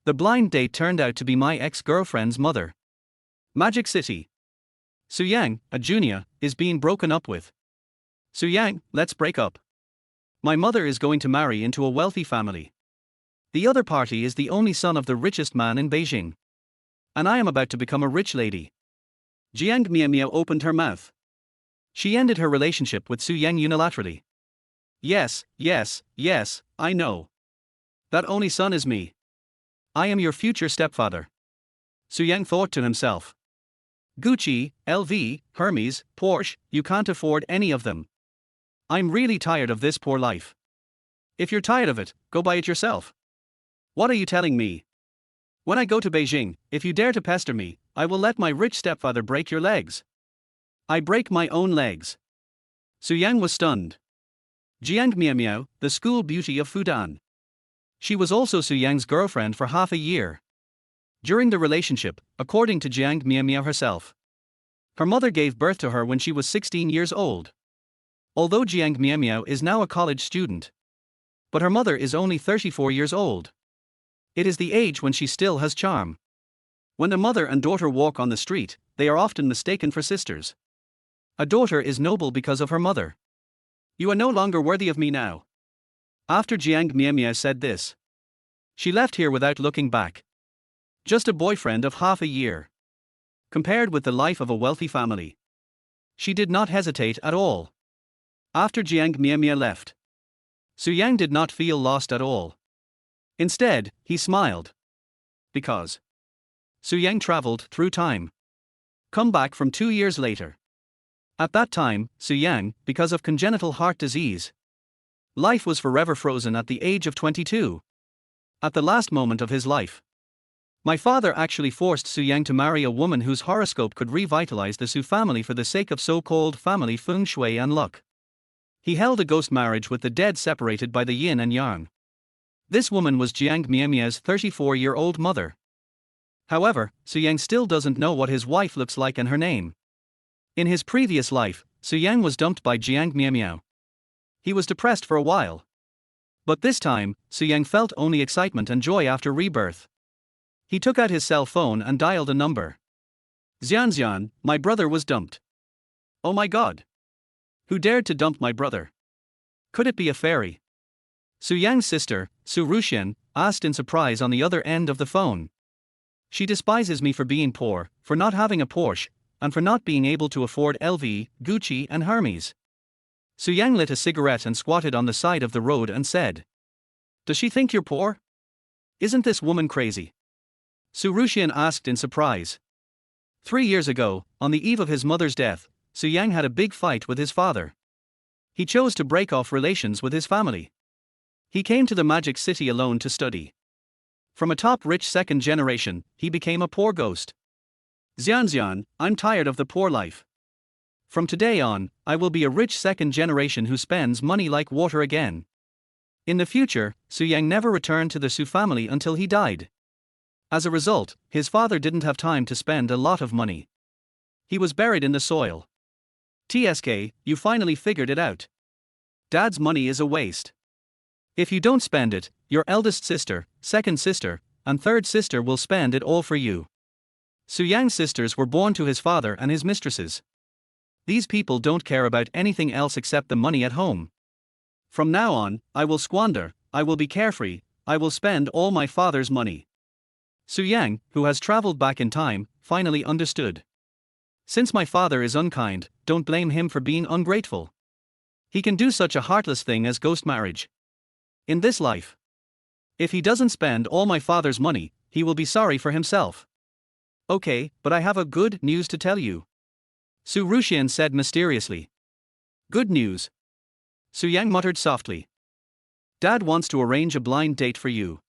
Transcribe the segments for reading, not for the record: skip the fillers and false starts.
The blind date turned out to be my ex-girlfriend's mother. Magic City. Su Yang, a junior, is being broken up with. Su Yang, let's break up. My mother is going to marry into a wealthy family. The other party is the only son of the richest man in Beijing. And I am about to become a rich lady. Jiang Miaomiao opened her mouth. She ended her relationship with Su Yang unilaterally. Yes, I know. That only son is me. I am your future stepfather. Su Yang thought to himself. Gucci, LV, Hermes, Porsche, you can't afford any of them. I'm really tired of this poor life. If you're tired of it, go buy it yourself. What are you telling me? When I go to Beijing, if you dare to pester me, I will let my rich stepfather break your legs. I break my own legs. Su Yang was stunned. Jiang Miaomiao, the school beauty of Fudan. She was also Su Yang's girlfriend for half a year. During the relationship, according to Jiang Miaomiao herself, her mother gave birth to her when she was 16 years old. Although Jiang Miaomiao is now a college student, but her mother is only 34 years old. It is the age when she still has charm. When the mother and daughter walk on the street, they are often mistaken for sisters. A daughter is noble because of her mother. You are no longer worthy of me now. After Jiang Miaomiao said this, she left here without looking back. Just a boyfriend of half a year. Compared with the life of a wealthy family, she did not hesitate at all. After Jiang Miaomiao left, Su Yang did not feel lost at all. Instead, he smiled. Because Su Yang traveled through time. Come back from 2 years later. At that time, Su Yang, because of congenital heart disease, life was forever frozen at the age of 22. At the last moment of his life, my father actually forced Su Yang to marry a woman whose horoscope could revitalize the Su family for the sake of so-called family feng shui and luck. He held a ghost marriage with the dead separated by the yin and yang. This woman was Jiang Miaomiao's 34-year-old mother. However, Su Yang still doesn't know what his wife looks like and her name. In his previous life, Su Yang was dumped by Jiang Miaomiao. He was depressed for a while. But this time, Su Yang felt only excitement and joy after rebirth. He took out his cell phone and dialed a number. Xian, my brother was dumped. Oh my god. Who dared to dump my brother? Could it be a fairy? Su Yang's sister, Su Rushian, asked in surprise on the other end of the phone. She despises me for being poor, for not having a Porsche, and for not being able to afford LV, Gucci and Hermes. Su Yang lit a cigarette and squatted on the side of the road and said, "Does she think you're poor? Isn't this woman crazy?" Su Rushian asked in surprise. 3 years ago, on the eve of his mother's death, Su Yang had a big fight with his father. He chose to break off relations with his family. He came to the Magic City alone to study. From a top rich second generation, he became a poor ghost. Xian, I'm tired of the poor life. From today on, I will be a rich second generation who spends money like water again. In the future, Su Yang never returned to the Su family until he died. As a result, his father didn't have time to spend a lot of money. He was buried in the soil. TSK, you finally figured it out. Dad's money is a waste. If you don't spend it, your eldest sister, second sister, and third sister will spend it all for you. Su Yang's sisters were born to his father and his mistresses. These people don't care about anything else except the money at home. From now on, I will squander, I will be carefree, I will spend all my father's money. Su Yang, who has traveled back in time, finally understood. Since my father is unkind, don't blame him for being ungrateful. He can do such a heartless thing as ghost marriage. In this life, if he doesn't spend all my father's money, he will be sorry for himself. Okay, but I have a good news to tell you. Su Rushian said mysteriously. Good news. Su Yang muttered softly. Dad wants to arrange a blind date for you.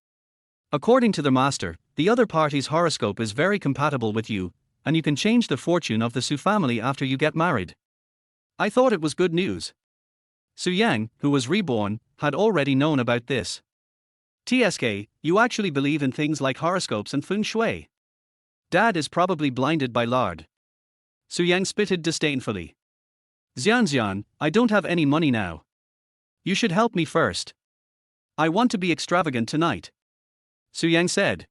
According to the master, the other party's horoscope is very compatible with you, and you can change the fortune of the Su family after you get married. I thought it was good news. Su Yang, who was reborn, had already known about this. TSK, you actually believe in things like horoscopes and feng shui. Dad is probably blinded by lard. Su Yang spitted disdainfully. Xian, I don't have any money now. You should help me first. I want to be extravagant tonight. Su Yang said.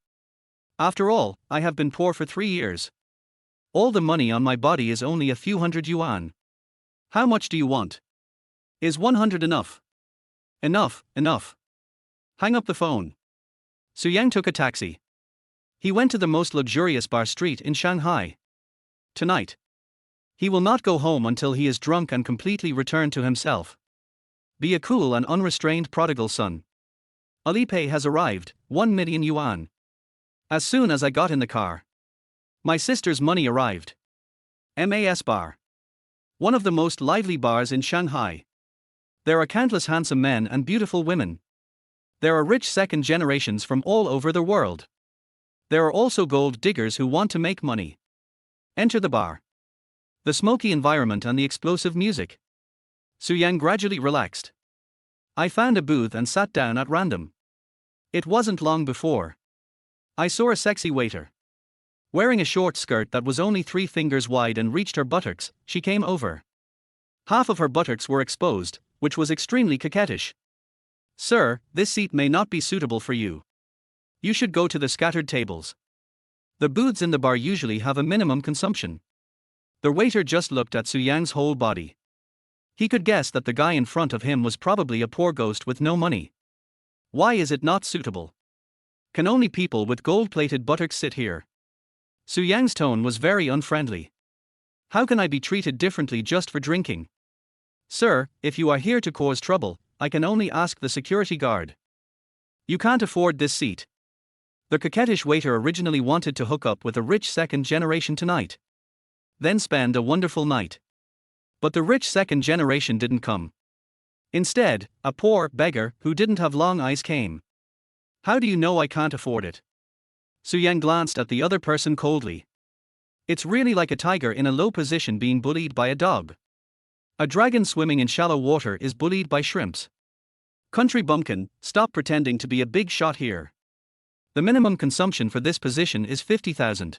After all, I have been poor for 3 years. All the money on my body is only a few hundred yuan. How much do you want? Is 100 enough? Enough, enough. Hang up the phone. Su Yang took a taxi. He went to the most luxurious bar street in Shanghai. Tonight. He will not go home until he is drunk and completely returned to himself. Be a cool and unrestrained prodigal son. Alipay has arrived, 1 million yuan. As soon as I got in the car. My sister's money arrived. MAS bar. One of the most lively bars in Shanghai. There are countless handsome men and beautiful women. There are rich second generations from all over the world. There are also gold diggers who want to make money. Enter the bar. The smoky environment and the explosive music. Su Yang gradually relaxed. I found a booth and sat down at random. It wasn't long before I saw a sexy waiter. Wearing a short skirt that was only 3 fingers wide and reached her buttocks, she came over. Half of her buttocks were exposed, which was extremely coquettish. Sir, this seat may not be suitable for you. You should go to the scattered tables. The booths in the bar usually have a minimum consumption. The waiter just looked at Su Yang's whole body. He could guess that the guy in front of him was probably a poor ghost with no money. Why is it not suitable? Can only people with gold-plated buttocks sit here? Su Yang's tone was very unfriendly. How can I be treated differently just for drinking? Sir, if you are here to cause trouble, I can only ask the security guard. You can't afford this seat. The coquettish waiter originally wanted to hook up with a rich second generation tonight. Then spend a wonderful night. But the rich second generation didn't come. Instead, a poor beggar who didn't have long eyes came. How do you know I can't afford it? Su Yang glanced at the other person coldly. It's really like a tiger in a low position being bullied by a dog. A dragon swimming in shallow water is bullied by shrimps. Country bumpkin, stop pretending to be a big shot here. The minimum consumption for this position is 50,000.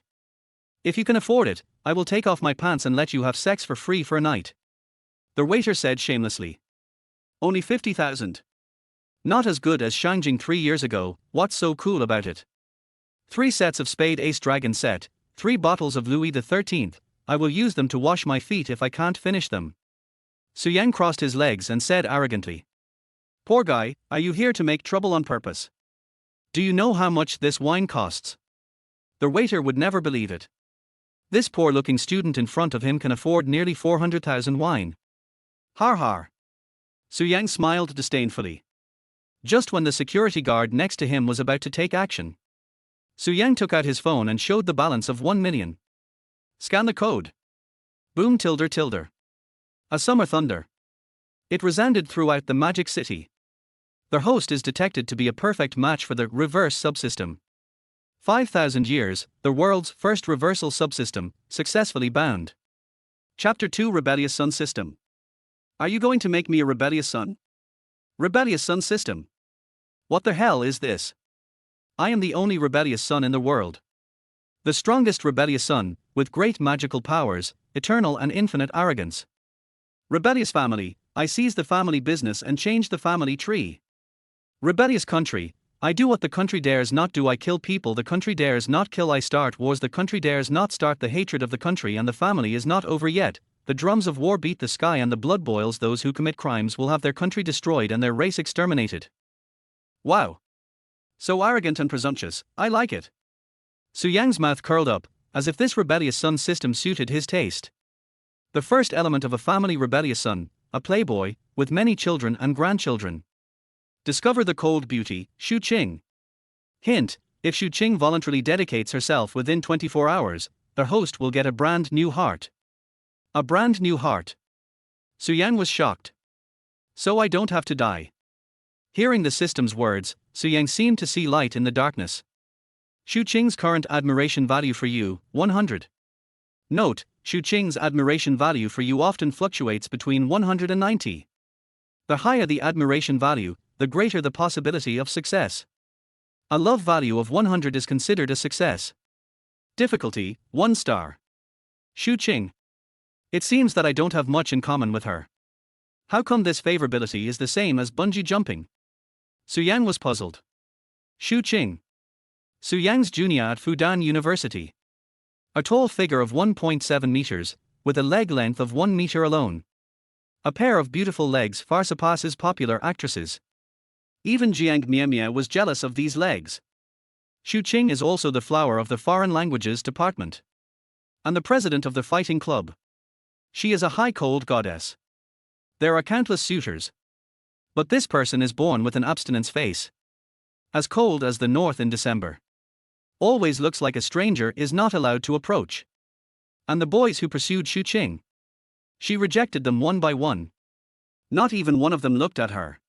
If you can afford it, I will take off my pants and let you have sex for free for a night. The waiter said shamelessly. Only 50,000. Not as good as Shangjing 3 years ago, what's so cool about it? 3 sets of Spade Ace Dragon set, 3 bottles of Louis XIII, I will use them to wash my feet if I can't finish them. Su Yang crossed his legs and said arrogantly. Poor guy, are you here to make trouble on purpose? Do you know how much this wine costs? The waiter would never believe it. This poor-looking student in front of him can afford nearly 400,000 wine. Har har. Su Yang smiled disdainfully. Just when the security guard next to him was about to take action, Su Yang took out his phone and showed the balance of 1 million. Scan the code. Boom tilde tilde. A summer thunder. It resounded throughout the magic city. Their host is detected to be a perfect match for the reverse subsystem. 5,000 years, the world's first reversal subsystem, successfully bound. Chapter 2 Rebellious Sun System. Are you going to make me a rebellious son? Rebellious Sun System. What the hell is this? I am the only rebellious son in the world. The strongest rebellious son, with great magical powers, eternal and infinite arrogance. Rebellious family, I seize the family business and change the family tree. Rebellious country, I do what the country dares not do. I kill people the country dares not kill. I start wars the country dares not start. The hatred of the country and the family is not over yet. The drums of war beat the sky and the blood boils. Those who commit crimes will have their country destroyed and their race exterminated. Wow. So arrogant and presumptuous, I like it. Su Yang's mouth curled up, as if this rebellious son system suited his taste. The first element of a family rebellious son, a playboy, with many children and grandchildren. Discover the cold beauty, Shu Qing. Hint, if Shu Qing voluntarily dedicates herself within 24 hours, their host will get a brand new heart. A brand new heart. Su Yang was shocked. So I don't have to die. Hearing the system's words, Su Yang seemed to see light in the darkness. Shu Qing's current admiration value for you, 100. Note, Shu Qing's admiration value for you often fluctuates between 100 and 90. The higher the admiration value, the greater the possibility of success. A love value of 100 is considered a success. Difficulty, 1 star. Shu Qing. It seems that I don't have much in common with her. How come this favorability is the same as bungee jumping? Su Yang was puzzled. Shu Qing. Su Yang's junior at Fudan University. A tall figure of 1.7 meters, with a leg length of 1 meter alone. A pair of beautiful legs far surpasses popular actresses. Even Jiang Miaomiao was jealous of these legs. Xu Qing is also the flower of the foreign languages department. And the president of the fighting club. She is a high cold goddess. There are countless suitors. But this person is born with an abstinence face. As cold as the north in December. Always looks like a stranger is not allowed to approach. And the boys who pursued Xu Qing. She rejected them one by one. Not even one of them looked at her.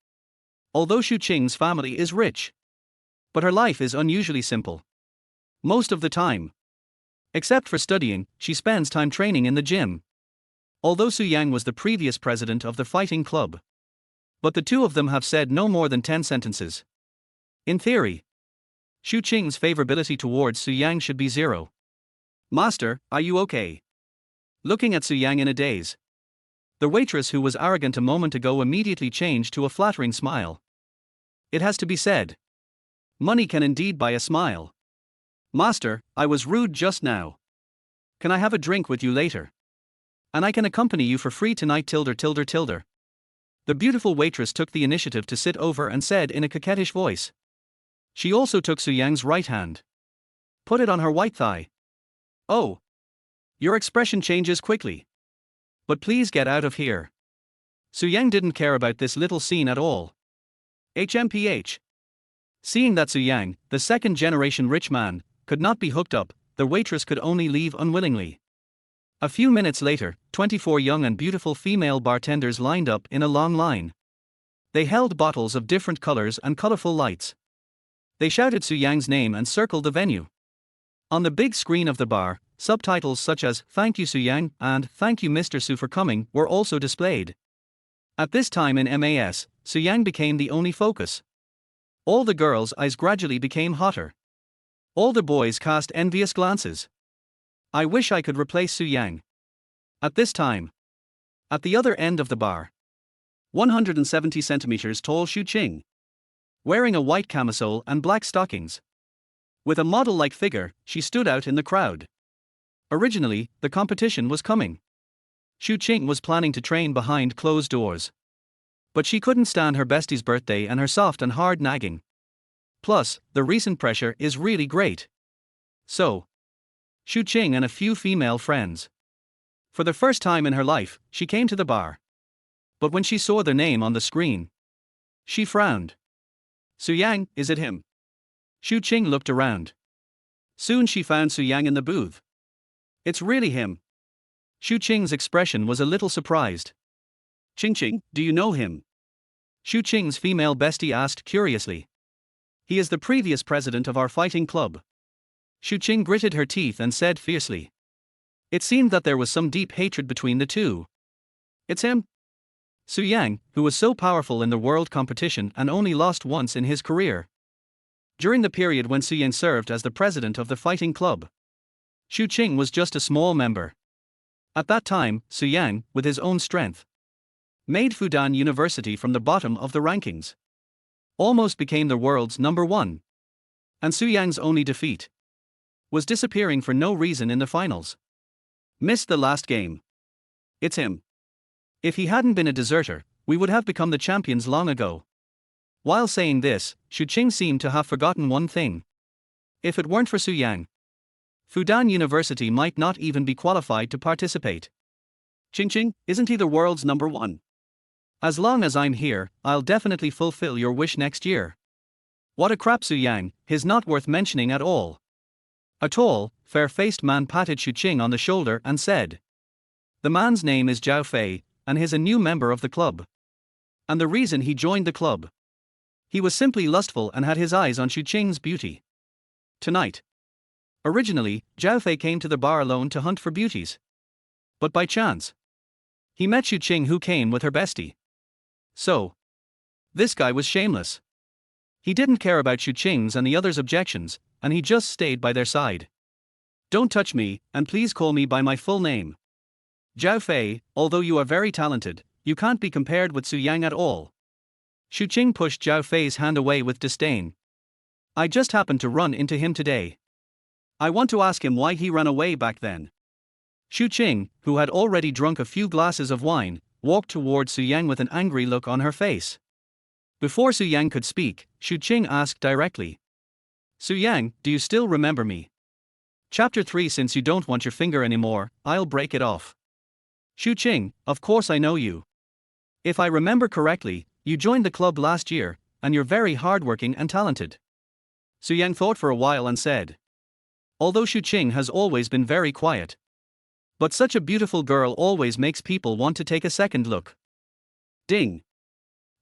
Although Xu Qing's family is rich. But her life is unusually simple. Most of the time. Except for studying, she spends time training in the gym. Although Su Yang was the previous president of the fighting club. But the two of them have said no more than 10 sentences. In theory, Xu Qing's favorability towards Su Yang should be 0. Master, are you okay? Looking at Su Yang in a daze. The waitress who was arrogant a moment ago immediately changed to a flattering smile. It has to be said. Money can indeed buy a smile. Master, I was rude just now. Can I have a drink with you later? And I can accompany you for free tonight tilde. The beautiful waitress took the initiative to sit over and said in a coquettish voice. She also took Su Yang's right hand. Put it on her white thigh. Oh. Your expression changes quickly. But please get out of here. Su Yang didn't care about this little scene at all. HMPH. Seeing that Su Yang, the second-generation rich man, could not be hooked up, the waitress could only leave unwillingly. A few minutes later, 24 young and beautiful female bartenders lined up in a long line. They held bottles of different colors and colorful lights. They shouted Su Yang's name and circled the venue. On the big screen of the bar, subtitles such as "Thank you Su Yang" and "Thank you Mr. Su for coming" were also displayed. At this time in MAS, Su Yang became the only focus. All the girls' eyes gradually became hotter. All the boys cast envious glances. I wish I could replace Su Yang. At this time. At the other end of the bar. 170 centimeters tall Xu Qing. Wearing a white camisole and black stockings. With a model-like figure, she stood out in the crowd. Originally, the competition was coming. Xu Qing was planning to train behind closed doors. But she couldn't stand her bestie's birthday and her soft and hard nagging. Plus, the recent pressure is really great. So, Xu Qing and a few female friends. For the first time in her life, she came to the bar. But when she saw their name on the screen, she frowned. Su Yang, is it him? Xu Qing looked around. Soon she found Su Yang in the booth. It's really him. Xu Qing's expression was a little surprised. Qing, do you know him? Xu Qing's female bestie asked curiously. He is the previous president of our fighting club. Xu Qing gritted her teeth and said fiercely. It seemed that there was some deep hatred between the two. It's him? Su Yang, who was so powerful in the world competition and only lost once in his career. During the period when Su Yang served as the president of the fighting club, Xu Qing was just a small member. At that time, Su Yang, with his own strength, made Fudan University from the bottom of the rankings. Almost became the world's number one. And Su Yang's only defeat was disappearing for no reason in the finals. Missed the last game. It's him. If he hadn't been a deserter, we would have become the champions long ago. While saying this, Xu Qing seemed to have forgotten one thing. If it weren't for Su Yang, Fudan University might not even be qualified to participate. Qing, isn't he the world's number one? As long as I'm here, I'll definitely fulfill your wish next year. What a crap Su Yang, he's not worth mentioning at all. A tall, fair-faced man patted Xu Qing on the shoulder and said. The man's name is Zhao Fei, and he's a new member of the club. And the reason he joined the club. He was simply lustful and had his eyes on Xu Qing's beauty. Tonight. Originally, Zhao Fei came to the bar alone to hunt for beauties. But by chance, he met Xu Qing, who came with her bestie. So, this guy was shameless. He didn't care about Xu Qing's and the others' objections, and he just stayed by their side. Don't touch me, and please call me by my full name. Zhao Fei, although you are very talented, you can't be compared with Su Yang at all. Xu Qing pushed Zhao Fei's hand away with disdain. I just happened to run into him today. I want to ask him why he ran away back then. Xu Qing, who had already drunk a few glasses of wine, walked toward Su Yang with an angry look on her face. Before Su Yang could speak, Xu Qing asked directly. Su Yang, do you still remember me? Chapter 3. Since you don't want your finger anymore, I'll break it off. Xu Qing, of course I know you. If I remember correctly, you joined the club last year, and you're very hardworking and talented. Su Yang thought for a while and said. Although Xu Qing has always been very quiet. But such a beautiful girl always makes people want to take a second look. Ding.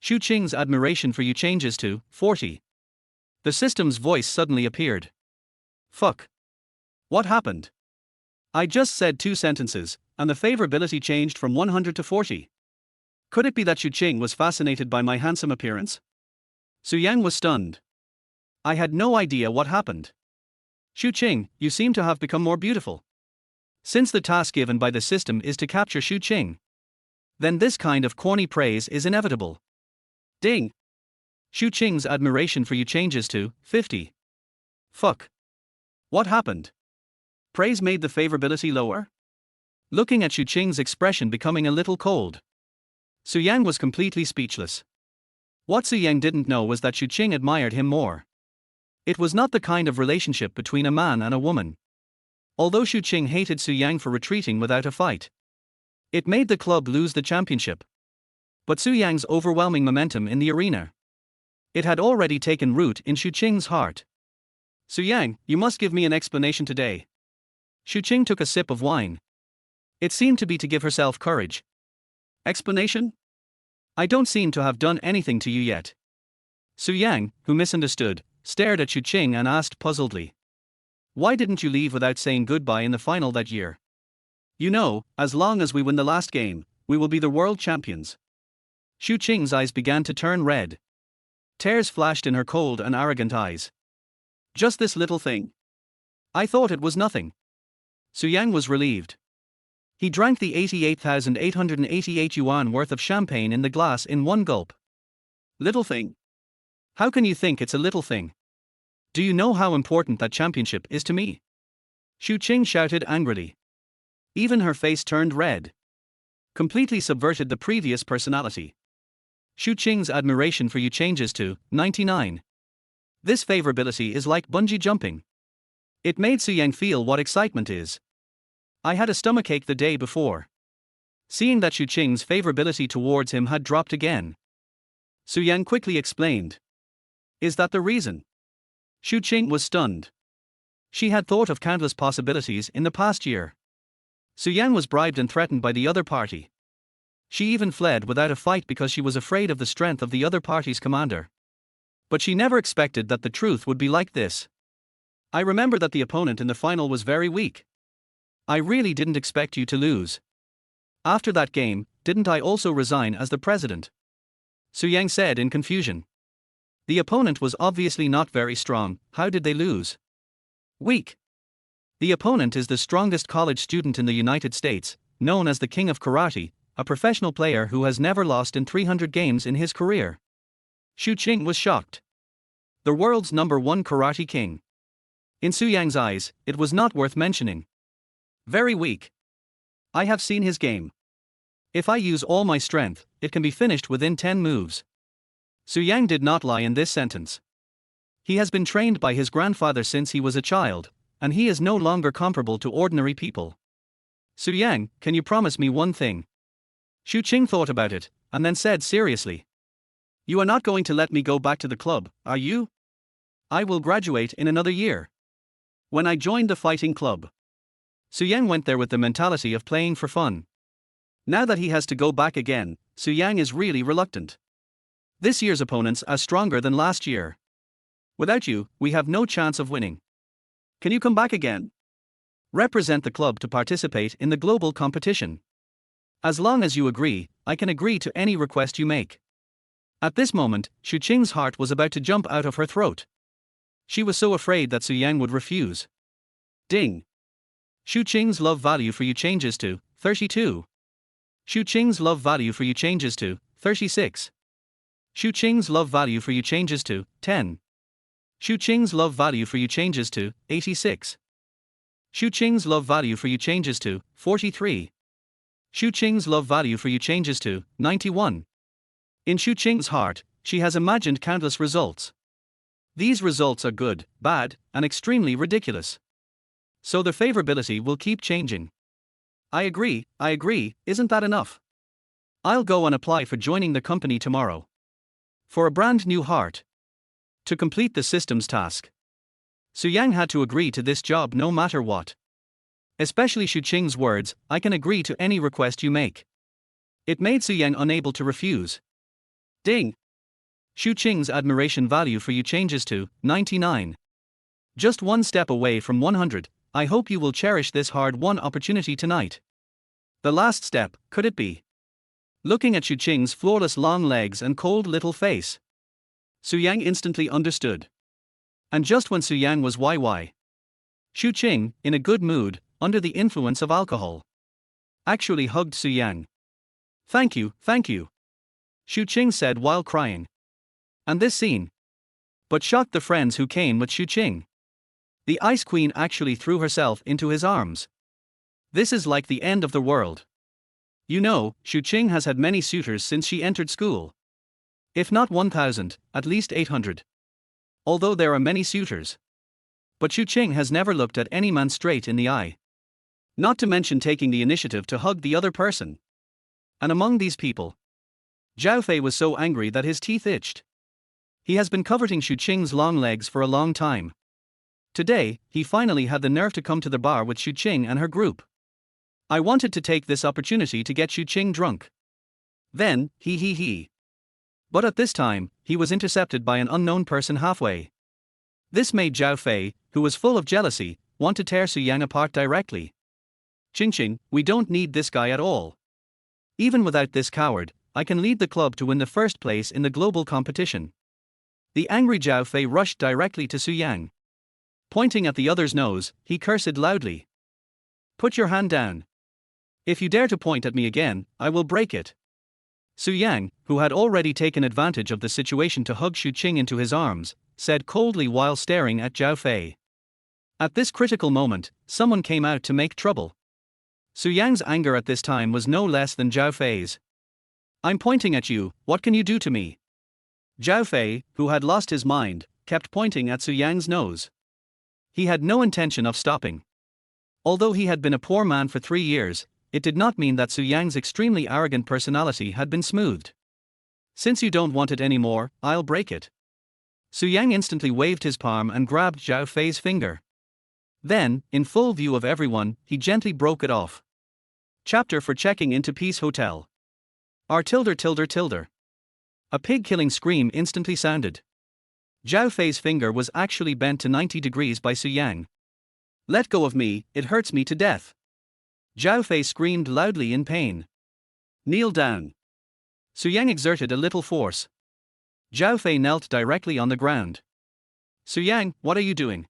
Xu Qing's admiration for you changes to 40. The system's voice suddenly appeared. Fuck. What happened? I just said 2 sentences, and the favorability changed from 100 to 40. Could it be that Xu Qing was fascinated by my handsome appearance? Su Yang was stunned. I had no idea what happened. Xu Qing, you seem to have become more beautiful. Since the task given by the system is to capture Xu Qing, then this kind of corny praise is inevitable. Ding. Xu Qing's admiration for you changes to 50. Fuck. What happened? Praise made the favorability lower? Looking at Xu Qing's expression becoming a little cold, Su Yang was completely speechless. What Su Yang didn't know was that Xu Qing admired him more. It was not the kind of relationship between a man and a woman. Although Xu Qing hated Su Yang for retreating without a fight, it made the club lose the championship. But Su Yang's overwhelming momentum in the arena, it had already taken root in Xu Qing's heart. Su Yang, you must give me an explanation today. Xu Qing took a sip of wine. It seemed to be to give herself courage. Explanation? I don't seem to have done anything to you yet. Su Yang, who misunderstood, stared at Xu Qing and asked puzzledly. Why didn't you leave without saying goodbye in the final that year? You know, as long as we win the last game, we will be the world champions. Xu Qing's eyes began to turn red. Tears flashed in her cold and arrogant eyes. Just this little thing? I thought it was nothing. Su Yang was relieved. He drank the 88,888 yuan worth of champagne in the glass in one gulp. Little thing? How can you think it's a little thing? Do you know how important that championship is to me? Xu Qing shouted angrily. Even her face turned red. Completely subverted the previous personality. Xu Qing's admiration for you changes to 99. This favorability is like bungee jumping. It made Su Yang feel what excitement is. I had a stomachache the day before, seeing that Xu Qing's favorability towards him had dropped again. Su Yang quickly explained. Is that the reason? Xu Qing was stunned. She had thought of countless possibilities in the past year. Su Yang was bribed and threatened by the other party. She even fled without a fight because she was afraid of the strength of the other party's commander. But she never expected that the truth would be like this. I remember that the opponent in the final was very weak. I really didn't expect you to lose. After that game, didn't I also resign as the president? Su Yang said in confusion. The opponent was obviously not very strong. How did they lose? Weak. The opponent is the strongest college student in the United States, known as the King of Karate, a professional player who has never lost in 300 games in his career. Xu Qing was shocked. The world's #1 karate king. In Su Yang's eyes, it was not worth mentioning. Very weak. I have seen his game. If I use all my strength, it can be finished within 10 moves. Su Yang did not lie in this sentence. He has been trained by his grandfather since he was a child, and he is no longer comparable to ordinary people. Su Yang, can you promise me one thing? Xu Qing thought about it, and then said seriously. You are not going to let me go back to the club, are you? I will graduate in another year. When I joined the fighting club, Su Yang went there with the mentality of playing for fun. Now that he has to go back again, Su Yang is really reluctant. This year's opponents are stronger than last year. Without you, we have no chance of winning. Can you come back again? Represent the club to participate in the global competition. As long as you agree, I can agree to any request you make. At this moment, Xu Qing's heart was about to jump out of her throat. She was so afraid that Su Yang would refuse. Ding. Xu Qing's love value for you changes to 32. Xu Qing's love value for you changes to 36. Xu Qing's love value for you changes to 10. Xu Qing's love value for you changes to 86. Xu Qing's love value for you changes to 43. Xu Qing's love value for you changes to 91. In Xu Qing's heart, she has imagined countless results. These results are good, bad, and extremely ridiculous. So the favorability will keep changing. I agree, isn't that enough? I'll go and apply for joining the company tomorrow. For a brand new heart. To complete the system's task. Su Yang had to agree to this job no matter what. Especially Xu Qing's words, I can agree to any request you make. It made Su Yang unable to refuse. Ding! Xu Qing's admiration value for you changes to 99. Just one step away from 100, I hope you will cherish this hard-won opportunity tonight. The last step, could it be? Looking at Xu Qing's flawless long legs and cold little face, Su Yang instantly understood. And just when Su Yang was YY, Xu Qing, in a good mood, under the influence of alcohol, actually hugged Su Yang. Thank you, Xu Qing said while crying. And this scene but shocked the friends who came with Xu Qing. The Ice Queen actually threw herself into his arms. This is like the end of the world. You know, Xu Qing has had many suitors since she entered school. If not 1,000, at least 800. Although there are many suitors. But Xu Qing has never looked at any man straight in the eye. Not to mention taking the initiative to hug the other person. And among these people, Zhao Fei was so angry that his teeth itched. He has been coveting Xu Qing's long legs for a long time. Today, he finally had the nerve to come to the bar with Xu Qing and her group. I wanted to take this opportunity to get Xu Qing drunk. Then, he. But at this time, he was intercepted by an unknown person halfway. This made Zhao Fei, who was full of jealousy, want to tear Su Yang apart directly. Qing, we don't need this guy at all. Even without this coward, I can lead the club to win the first place in the global competition. The angry Zhao Fei rushed directly to Su Yang. Pointing at the other's nose, he cursed loudly. Put your hand down. If you dare to point at me again, I will break it. Su Yang, who had already taken advantage of the situation to hug Xu Qing into his arms, said coldly while staring at Zhao Fei. At this critical moment, someone came out to make trouble. Su Yang's anger at this time was no less than Zhao Fei's. I'm pointing at you, what can you do to me? Zhao Fei, who had lost his mind, kept pointing at Su Yang's nose. He had no intention of stopping. Although he had been a poor man for 3 years, it did not mean that Su Yang's extremely arrogant personality had been smoothed. Since you don't want it anymore, I'll break it. Su Yang instantly waved his palm and grabbed Zhao Fei's finger. Then, in full view of everyone, he gently broke it off. Chapter for checking into Peace Hotel. R tilde. A pig-killing scream instantly sounded. Zhao Fei's finger was actually bent to 90 degrees by Su Yang. Let go of me, it hurts me to death. Zhao Fei screamed loudly in pain. Kneel down. Su Yang exerted a little force. Zhao Fei knelt directly on the ground. Su Yang, what are you doing?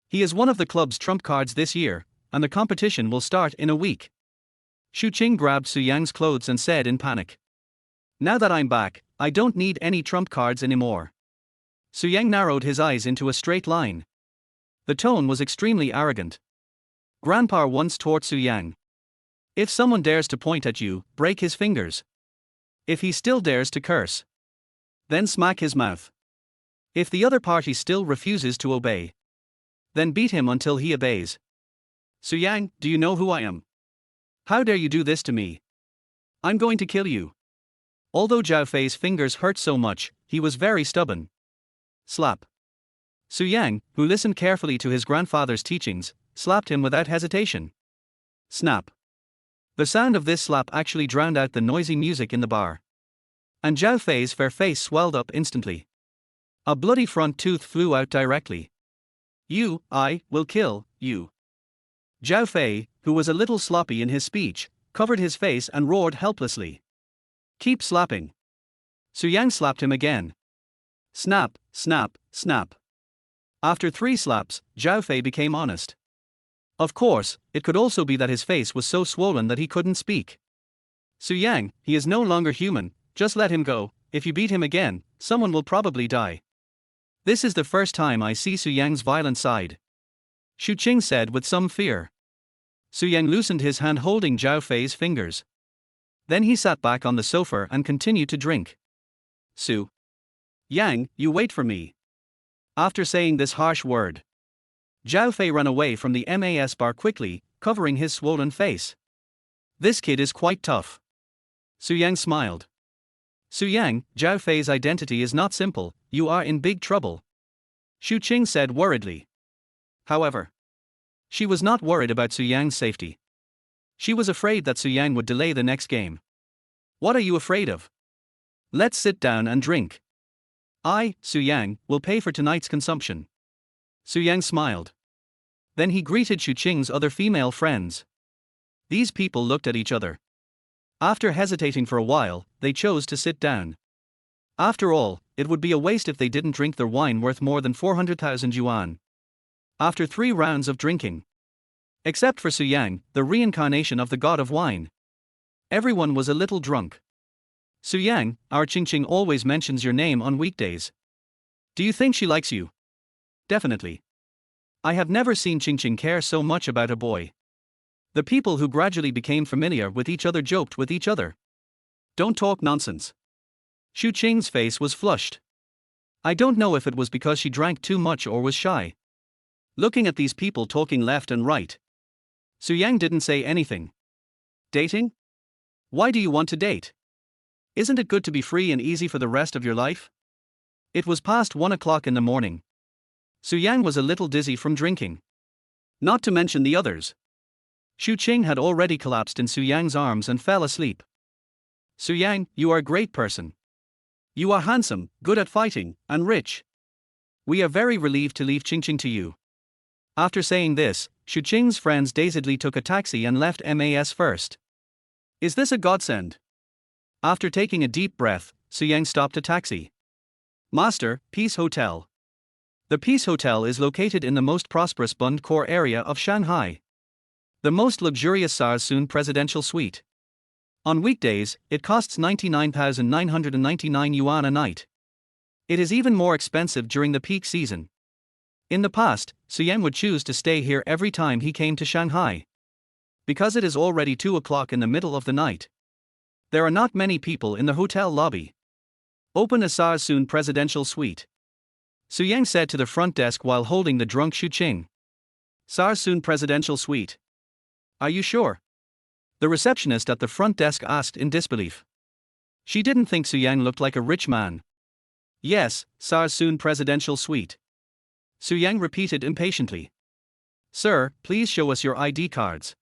He is one of the club's trump cards this year, and the competition will start in a week. Xu Qing grabbed Su Yang's clothes and said in panic. Now that I'm back, I don't need any trump cards anymore. Su Yang narrowed his eyes into a straight line. The tone was extremely arrogant. Grandpa once taught Su Yang. If someone dares to point at you, break his fingers. If he still dares to curse, then smack his mouth. If the other party still refuses to obey, then beat him until he obeys. Su Yang, do you know who I am? How dare you do this to me? I'm going to kill you. Although Zhao Fei's fingers hurt so much, he was very stubborn. Slap. Su Yang, who listened carefully to his grandfather's teachings, slapped him without hesitation. Snap. The sound of this slap actually drowned out the noisy music in the bar. And Zhao Fei's fair face swelled up instantly. A bloody front tooth flew out directly. I will kill you. Zhao Fei, who was a little sloppy in his speech, covered his face and roared helplessly. Keep slapping. Su Yang slapped him again. Snap, snap, snap. After 3 slaps, Zhao Fei became honest. Of course, it could also be that his face was so swollen that he couldn't speak. Su Yang, he is no longer human, just let him go, if you beat him again, someone will probably die. This is the first time I see Su Yang's violent side, Xu Qing said with some fear. Su Yang loosened his hand holding Zhao Fei's fingers. Then he sat back on the sofa and continued to drink. Su Yang, you wait for me. After saying this harsh word, Zhao Fei ran away from the MAS bar quickly, covering his swollen face. This kid is quite tough. Su Yang smiled. Su Yang, Zhao Fei's identity is not simple, you are in big trouble, Xu Qing said worriedly. However, she was not worried about Su Yang's safety. She was afraid that Su Yang would delay the next game. What are you afraid of? Let's sit down and drink. I, Su Yang, will pay for tonight's consumption. Su Yang smiled. Then he greeted Xu Qing's other female friends. These people looked at each other. After hesitating for a while, they chose to sit down. After all, it would be a waste if they didn't drink their wine worth more than 400,000 yuan. After 3 rounds of drinking, except for Su Yang, the reincarnation of the god of wine, everyone was a little drunk. Su Yang, our Qingqing always mentions your name on weekdays. Do you think she likes you? Definitely. I have never seen Qingqing care so much about a boy. The people who gradually became familiar with each other joked with each other. Don't talk nonsense. Xu Qing's face was flushed. I don't know if it was because she drank too much or was shy. Looking at these people talking left and right, Su Yang didn't say anything. Dating? Why do you want to date? Isn't it good to be free and easy for the rest of your life? It was past 1 o'clock in the morning. Su Yang was a little dizzy from drinking. Not to mention the others. Xu Qing had already collapsed in Su Yang's arms and fell asleep. Su Yang, you are a great person. You are handsome, good at fighting, and rich. We are very relieved to leave Qingqing to you. After saying this, Xu Qing's friends dazedly took a taxi and left MAS first. Is this a godsend? After taking a deep breath, Su Yang stopped a taxi. Master, Peace Hotel. The Peace Hotel is located in the most prosperous Bund core area of Shanghai. The most luxurious Sarsoon presidential suite. On weekdays, it costs 99,999 yuan a night. It is even more expensive during the peak season. In the past, Su Yang would choose to stay here every time he came to Shanghai. Because it is already 2 o'clock in the middle of the night, there are not many people in the hotel lobby. Open a Sarsoon presidential suite, Su Yang said to the front desk while holding the drunk Xu Qing. Sarsoon presidential suite. Are you sure? The receptionist at the front desk asked in disbelief. She didn't think Su Yang looked like a rich man. Yes, Sarsoon presidential suite, Su Yang repeated impatiently. Sir, please show us your ID cards.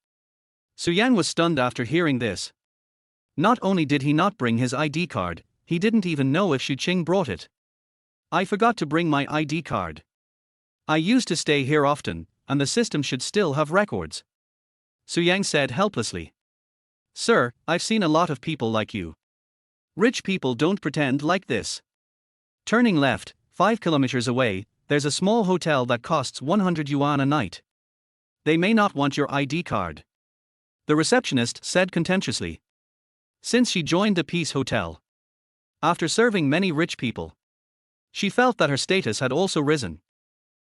Su Yang was stunned after hearing this. Not only did he not bring his ID card, he didn't even know if Xu Qing brought it. I forgot to bring my ID card. I used to stay here often, and the system should still have records, Su Yang said helplessly. Sir, I've seen a lot of people like you. Rich people don't pretend like this. Turning left, 5 kilometers away, there's a small hotel that costs 100 yuan a night. They may not want your ID card, the receptionist said contemptuously. Since she joined the Peace Hotel, after serving many rich people, she felt that her status had also risen.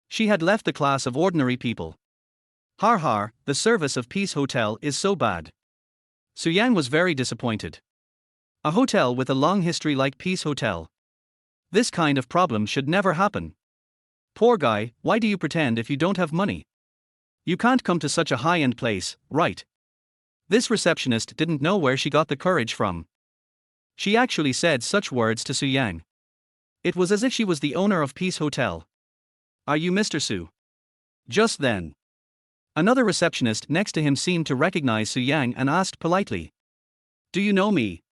She had left the class of ordinary people. Har har, the service of Peace Hotel is so bad. Su Yang was very disappointed. A hotel with a long history like Peace Hotel. This kind of problem should never happen. Poor guy, why do you pretend if you don't have money? You can't come to such a high-end place, right? This receptionist didn't know where she got the courage from. She actually said such words to Su Yang. It was as if she was the owner of Peace Hotel. Are you Mr. Su? Just then, another receptionist next to him seemed to recognize Su Yang and asked politely. Do you know me?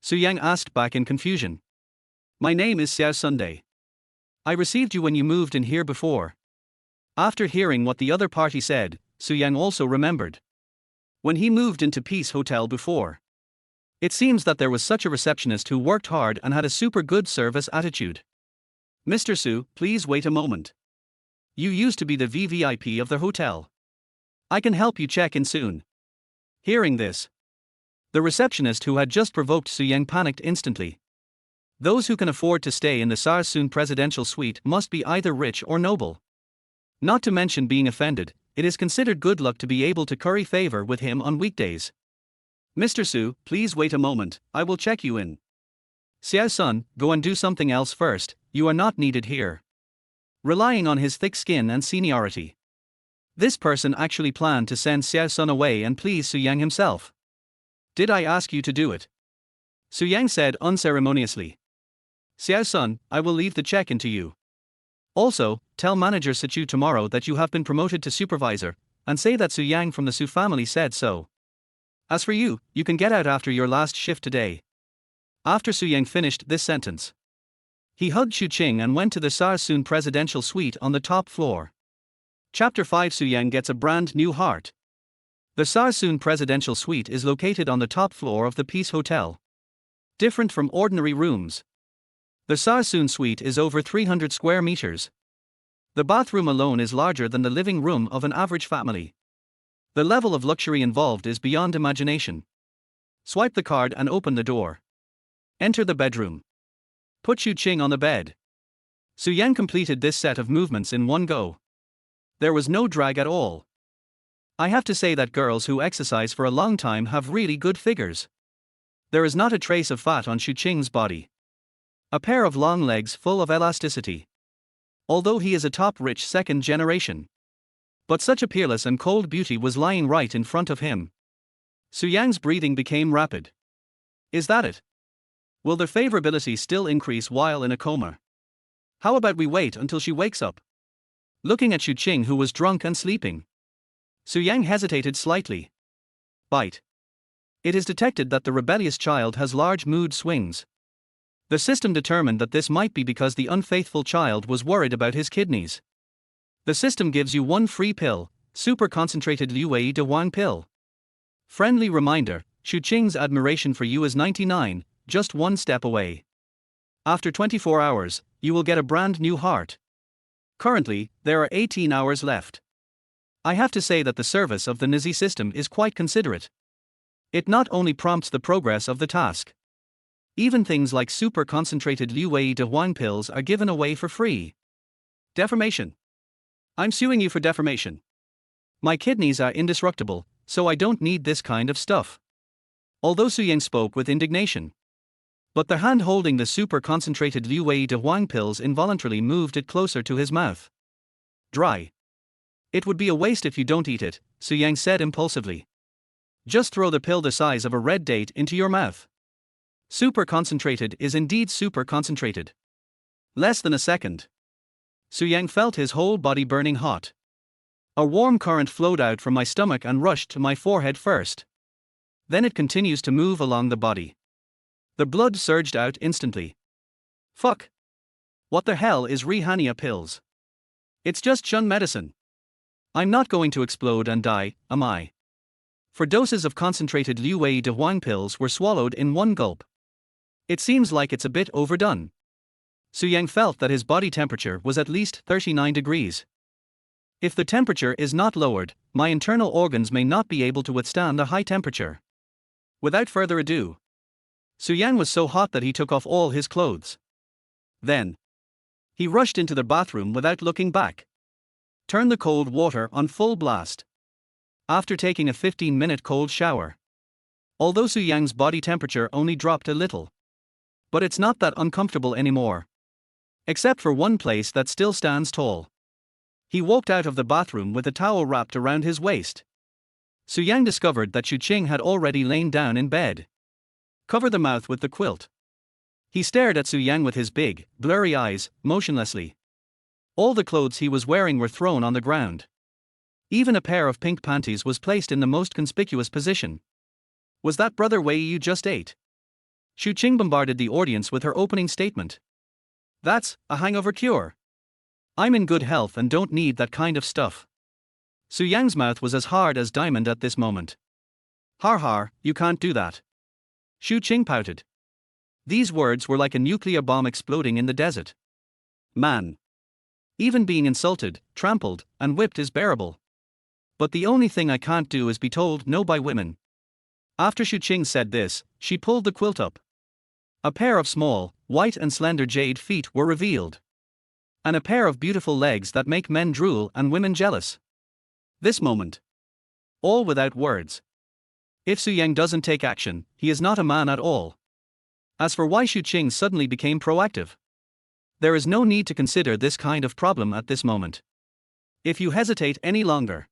Su Yang asked back in confusion. My name is Xiao Sunday. I received you when you moved in here before. After hearing what the other party said, Su Yang also remembered. When he moved into Peace Hotel before, it seems that there was such a receptionist who worked hard and had a super good service attitude. Mr. Su, please wait a moment. You used to be the VVIP of the hotel. I can help you check in soon. Hearing this, the receptionist who had just provoked Su Yang panicked instantly. Those who can afford to stay in the Sarsoon presidential suite must be either rich or noble. Not to mention being offended, it is considered good luck to be able to curry favor with him on weekdays. Mr. Su, please wait a moment, I will check you in. Xiao Sun, go and do something else first, you are not needed here. Relying on his thick skin and seniority, this person actually planned to send Xiao Sun away and please Su Yang himself. Did I ask you to do it? Su Yang said unceremoniously. Xiao Sun, I will leave the check-in to you. Also, tell manager Sichu tomorrow that you have been promoted to supervisor, and say that Su Yang from the Su family said so. As for you, you can get out after your last shift today. After Su Yang finished this sentence, he hugged Xu Qing and went to the Sarsoon presidential suite on the top floor. Chapter 5 Su Yang gets a brand new heart. The Sarsoon presidential suite is located on the top floor of the Peace Hotel. Different from ordinary rooms, the Sarsoon suite is over 300 square meters. The bathroom alone is larger than the living room of an average family. The level of luxury involved is beyond imagination. Swipe the card and open the door. Enter the bedroom. Put Xu Qing on the bed. Su Yang completed this set of movements in one go. There was no drag at all. I have to say that girls who exercise for a long time have really good figures. There is not a trace of fat on Xu Qing's body. A pair of long legs full of elasticity. Although he is a top rich second generation. But such a peerless and cold beauty was lying right in front of him. Su Yang's breathing became rapid. Is that it? Will the favorability still increase while in a coma? How about we wait until she wakes up? Looking at Xu Qing, who was drunk and sleeping, Su Yang hesitated slightly. Bite. It is detected that the rebellious child has large mood swings. The system determined that this might be because the unfaithful child was worried about his kidneys. The system gives you one free pill, super concentrated Liu Wei de Wang pill. Friendly reminder, Xu Qing's admiration for you is 99, just one step away. After 24 hours, you will get a brand new heart. Currently, there are 18 hours left. I have to say that the service of the Nizi system is quite considerate. It not only prompts the progress of the task. Even things like super concentrated Liu Wei de Wang pills are given away for free. Deformation. I'm suing you for deformation. My kidneys are indestructible, so I don't need this kind of stuff. Although Su Yang spoke with indignation, but the hand holding the super concentrated Liu Wei de Wang pills involuntarily moved it closer to his mouth. Dry. It would be a waste if you don't eat it, Su Yang said impulsively. Just throw the pill the size of a red date into your mouth. Super concentrated is indeed super concentrated. Less than a second. Su Yang felt his whole body burning hot. A warm current flowed out from my stomach and rushed to my forehead first. Then it continues to move along the body. The blood surged out instantly. Fuck. What the hell is Rihania pills? It's just Chun medicine. I'm not going to explode and die, am I? For doses of concentrated Liu Wei de Wang pills were swallowed in one gulp. It seems like it's a bit overdone. Su Yang felt that his body temperature was at least 39 degrees. If the temperature is not lowered, my internal organs may not be able to withstand the high temperature. Without further ado, Su Yang was so hot that he took off all his clothes. Then, he rushed into the bathroom without looking back. Turned the cold water on full blast. After taking a 15-minute cold shower. Although Su Yang's body temperature only dropped a little. But it's not that uncomfortable anymore. Except for one place that still stands tall. He walked out of the bathroom with a towel wrapped around his waist. Su Yang discovered that Xu Qing had already lain down in bed. Cover the mouth with the quilt. He stared at Su Yang with his big, blurry eyes, motionlessly. All the clothes he was wearing were thrown on the ground. Even a pair of pink panties was placed in the most conspicuous position. Was that Brother Wei you just ate? Xu Qing bombarded the audience with her opening statement. That's a hangover cure. I'm in good health and don't need that kind of stuff. Su Yang's mouth was as hard as diamond at this moment. Har har, you can't do that. Xu Qing pouted. These words were like a nuclear bomb exploding in the desert. Man. Even being insulted, trampled, and whipped is bearable. But the only thing I can't do is be told no by women. After Xu Qing said this, she pulled the quilt up. A pair of small, white and slender jade feet were revealed. And a pair of beautiful legs that make men drool and women jealous. This moment. All without words. If Su Yang doesn't take action, he is not a man at all. As for why Xu Qing suddenly became proactive, there is no need to consider this kind of problem at this moment. If you hesitate any longer,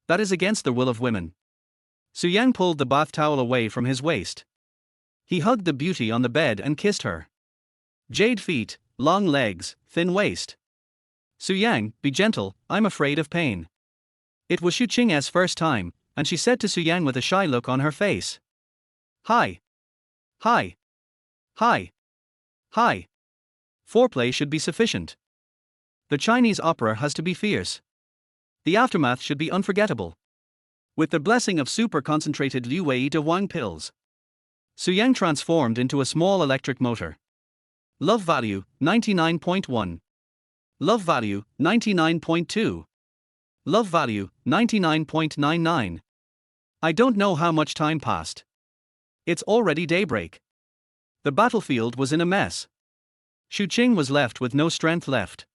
that is against the will of women. Su Yang pulled the bath towel away from his waist. He hugged the beauty on the bed and kissed her. Jade feet, long legs, thin waist. Su Yang, be gentle, I'm afraid of pain. It was Xu Qing's first time, and she said to Su Yang with a shy look on her face. Hi. Hi. Hi. Hi. Foreplay should be sufficient. The Chinese opera has to be fierce. The aftermath should be unforgettable. With the blessing of super-concentrated Liu Wei de Wang pills, Su Yang transformed into a small electric motor. Love value, 99.1. Love value, 99.2. Love value, 99.99. I don't know how much time passed. It's already daybreak. The battlefield was in a mess. Xu Qing was left with no strength left.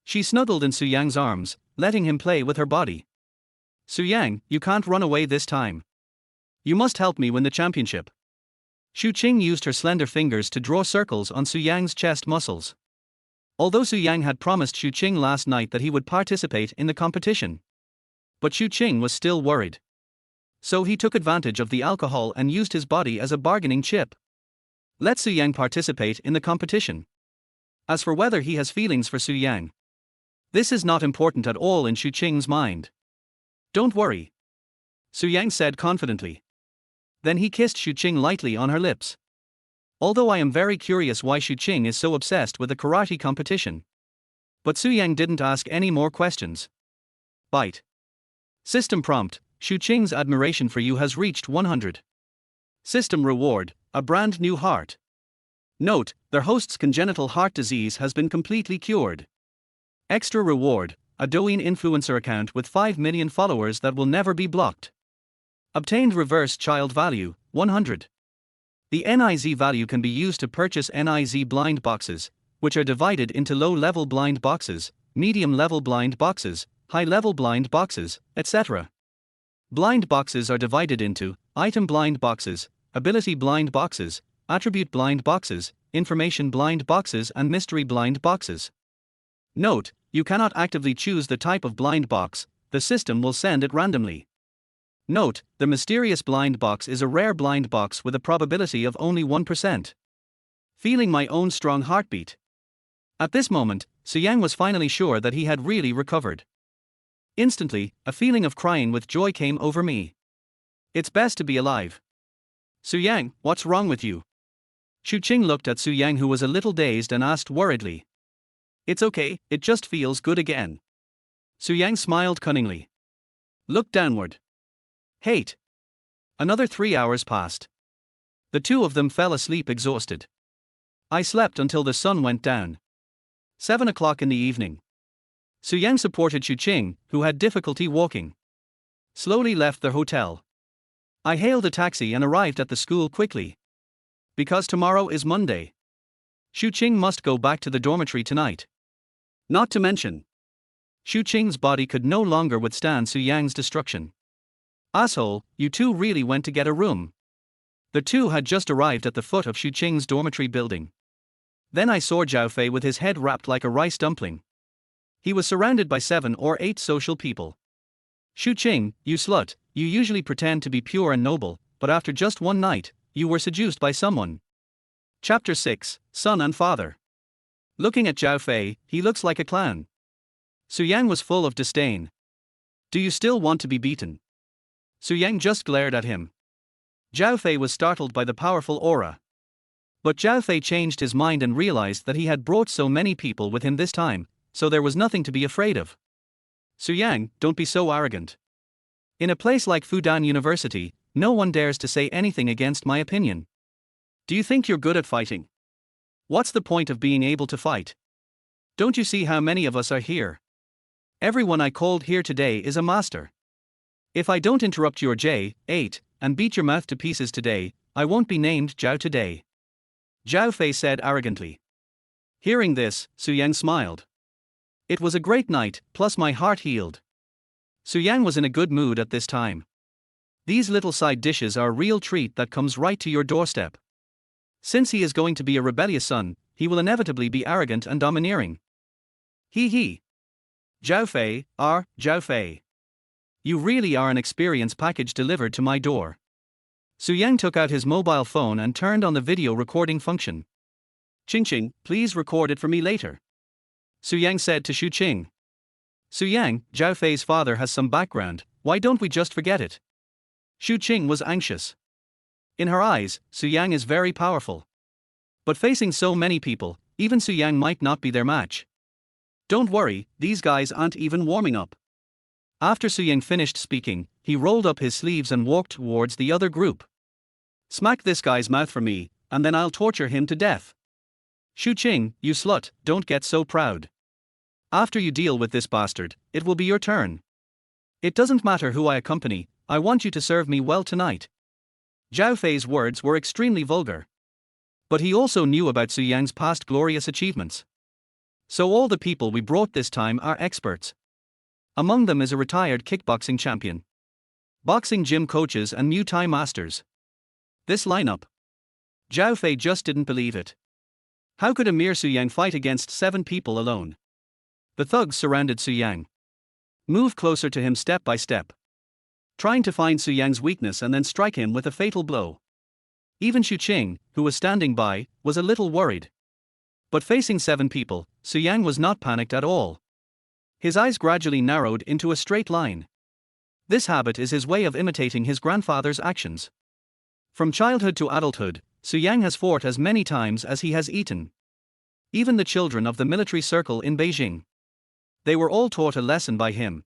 She snuggled in Su Yang's arms, letting him play with her body. Su Yang, you can't run away this time. You must help me win the championship. Xu Qing used her slender fingers to draw circles on Su Yang's chest muscles. Although Su Yang had promised Xu Qing last night that he would participate in the competition, but Xu Qing was still worried. So he took advantage of the alcohol and used his body as a bargaining chip. Let Su Yang participate in the competition. As for whether he has feelings for Su Yang, this is not important at all in Xu Qing's mind. Don't worry, Su Yang said confidently. Then he kissed Xu Qing lightly on her lips. Although I am very curious why Xu Qing is so obsessed with the karate competition. But Su Yang didn't ask any more questions. Bite. System prompt, Xu Qing's admiration for you has reached 100. System reward, a brand new heart. Note, their host's congenital heart disease has been completely cured. Extra reward, a Douyin influencer account with 5 million followers that will never be blocked. Obtained reverse child value, 100. The NIZ value can be used to purchase NIZ blind boxes, which are divided into low-level blind boxes, medium-level blind boxes, high-level blind boxes, etc. Blind boxes are divided into item blind boxes, ability blind boxes, attribute blind boxes, information blind boxes, and mystery blind boxes. Note, you cannot actively choose the type of blind box, the system will send it randomly. Note, the mysterious blind box is a rare blind box with a probability of only 1%. Feeling my own strong heartbeat. At this moment, Su Yang was finally sure that he had really recovered. Instantly, a feeling of crying with joy came over me. It's best to be alive. Su Yang, what's wrong with you? Xu Qing looked at Su Yang, who was a little dazed, and asked worriedly. It's okay, it just feels good again. Su Yang smiled cunningly. Look downward. Hate. Another 3 hours passed. The two of them fell asleep exhausted. I slept until the sun went down. 7 o'clock in the evening. Su Yang supported Xu Qing, who had difficulty walking. Slowly left the hotel. I hailed a taxi and arrived at the school quickly. Because tomorrow is Monday. Xu Qing must go back to the dormitory tonight. Not to mention, Xu Qing's body could no longer withstand Su Yang's destruction. Asshole, you two really went to get a room. The two had just arrived at the foot of Xu Qing's dormitory building. Then I saw Zhao Fei with his head wrapped like a rice dumpling. He was surrounded by 7 or 8 social people. Xu Qing, you slut, you usually pretend to be pure and noble, but after just one night, you were seduced by someone. Chapter 6, Son and Father. Looking at Zhao Fei, he looks like a clown. Su Yang was full of disdain. Do you still want to be beaten? Su Yang just glared at him. Zhao Fei was startled by the powerful aura. But Zhao Fei changed his mind and realized that he had brought so many people with him this time, so there was nothing to be afraid of. Su Yang, don't be so arrogant. In a place like Fudan University, no one dares to say anything against my opinion. Do you think you're good at fighting? What's the point of being able to fight? Don't you see how many of us are here? Everyone I called here today is a master. If I don't interrupt your J8 and beat your mouth to pieces today, I won't be named Zhao today. Zhao Fei said arrogantly. Hearing this, Su Yang smiled. It was a great night, plus my heart healed. Su Yang was in a good mood at this time. These little side dishes are a real treat that comes right to your doorstep. Since he is going to be a rebellious son, he will inevitably be arrogant and domineering. He. Zhao Fei. You really are an experience package delivered to my door. Su Yang took out his mobile phone and turned on the video recording function. Ching, please record it for me later. Su Yang said to Shu Qing. Su Yang, Zhao Fei's father has some background, why don't we just forget it? Shu Qing was anxious. In her eyes, Su Yang is very powerful. But facing so many people, even Su Yang might not be their match. Don't worry, these guys aren't even warming up. After Su Yang finished speaking, he rolled up his sleeves and walked towards the other group. Smack this guy's mouth for me, and then I'll torture him to death. Shu Qing, you slut, don't get so proud. After you deal with this bastard, it will be your turn. It doesn't matter who I accompany, I want you to serve me well tonight. Zhao Fei's words were extremely vulgar. But he also knew about Su Yang's past glorious achievements. So all the people we brought this time are experts. Among them is a retired kickboxing champion, boxing gym coaches and Muay Thai masters. This lineup. Zhao Fei just didn't believe it. How could a mere Su Yang fight against 7 people alone? The thugs surrounded Su Yang. Move closer to him step by step, trying to find Su Yang's weakness and then strike him with a fatal blow. Even Shu Qing, who was standing by, was a little worried. But facing 7 people, Su Yang was not panicked at all. His eyes gradually narrowed into a straight line. This habit is his way of imitating his grandfather's actions. From childhood to adulthood, Su Yang has fought as many times as he has eaten. Even the children of the military circle in Beijing. They were all taught a lesson by him.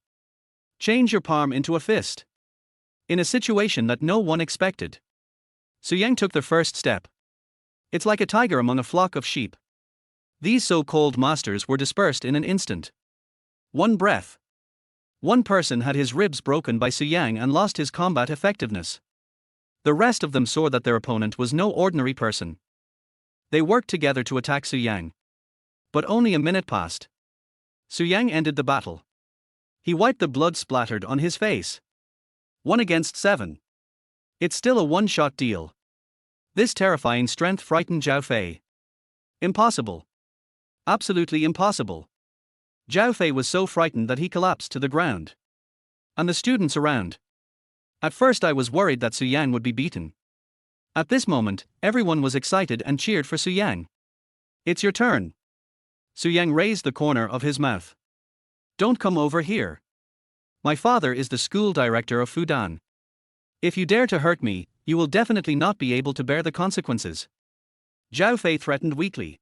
Change your palm into a fist. In a situation that no one expected, Su Yang took the first step. It's like a tiger among a flock of sheep. These so-called masters were dispersed in an instant. One breath. One person had his ribs broken by Su Yang and lost his combat effectiveness. The rest of them saw that their opponent was no ordinary person. They worked together to attack Su Yang. But only a minute passed. Su Yang ended the battle. He wiped the blood splattered on his face. 1 against 7. It's still a one-shot deal. This terrifying strength frightened Zhao Fei. Impossible. Absolutely impossible. Zhao Fei was so frightened that he collapsed to the ground. And the students around. At first I was worried that Su Yang would be beaten. At this moment, everyone was excited and cheered for Su Yang. It's your turn. Su Yang raised the corner of his mouth. Don't come over here. My father is the school director of Fudan. If you dare to hurt me, you will definitely not be able to bear the consequences. Zhao Fei threatened weakly.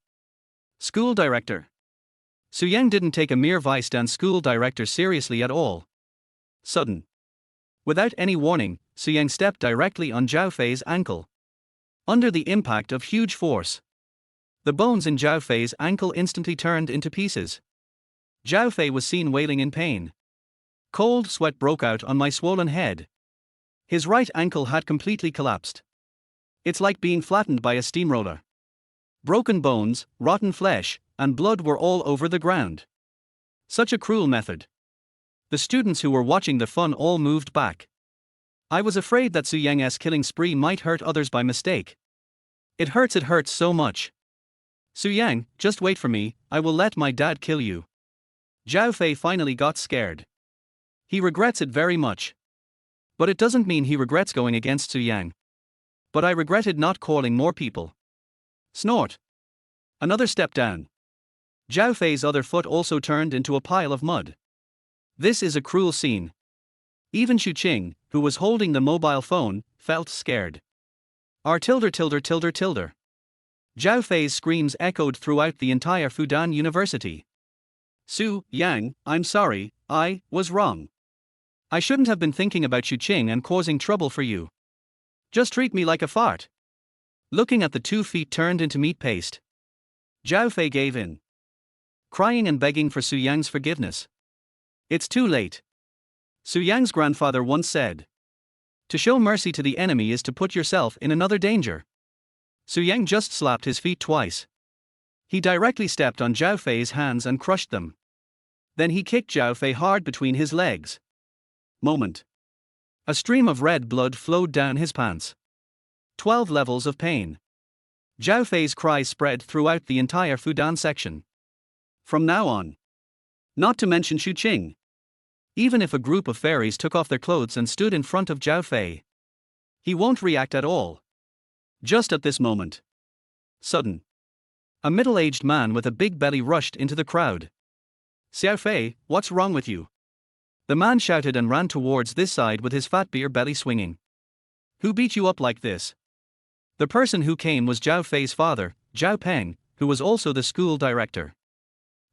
School director. Su Yang didn't take a mere vice-stand school director seriously at all. Sudden. Without any warning, Su Yang stepped directly on Zhao Fei's ankle. Under the impact of huge force, the bones in Zhao Fei's ankle instantly turned into pieces. Zhao Fei was seen wailing in pain. Cold sweat broke out on my swollen head. His right ankle had completely collapsed. It's like being flattened by a steamroller. Broken bones, rotten flesh, and blood were all over the ground. Such a cruel method. The students who were watching the fun all moved back. I was afraid that Su Yang's killing spree might hurt others by mistake. It hurts so much. Su Yang, just wait for me, I will let my dad kill you. Zhao Fei finally got scared. He regrets it very much. But it doesn't mean he regrets going against Su Yang. But I regretted not calling more people. Snort. Another step down. Zhao Fei's other foot also turned into a pile of mud. This is a cruel scene. Even Shu Qing, who was holding the mobile phone, felt scared. R tilde. Zhao Fei's screams echoed throughout the entire Fudan University. Su Yang, I'm sorry, I was wrong. I shouldn't have been thinking about Shu Qing and causing trouble for you. Just treat me like a fart. Looking at the 2 feet turned into meat paste, Zhao Fei gave in, crying and begging for Su Yang's forgiveness. It's too late. Su Yang's grandfather once said, to show mercy to the enemy is to put yourself in another danger. Su Yang just slapped his feet twice. He directly stepped on Zhao Fei's hands and crushed them. Then he kicked Zhao Fei hard between his legs. Moment. A stream of red blood flowed down his pants. 12 levels of pain. Zhao Fei's cries spread throughout the entire Fudan section. From now on. Not to mention Xu Qing. Even if a group of fairies took off their clothes and stood in front of Zhao Fei, he won't react at all. Just at this moment. Sudden. A middle-aged man with a big belly rushed into the crowd. Xiao Fei, what's wrong with you? The man shouted and ran towards this side with his fat beer belly swinging. Who beat you up like this? The person who came was Zhao Fei's father, Zhao Peng, who was also the school director.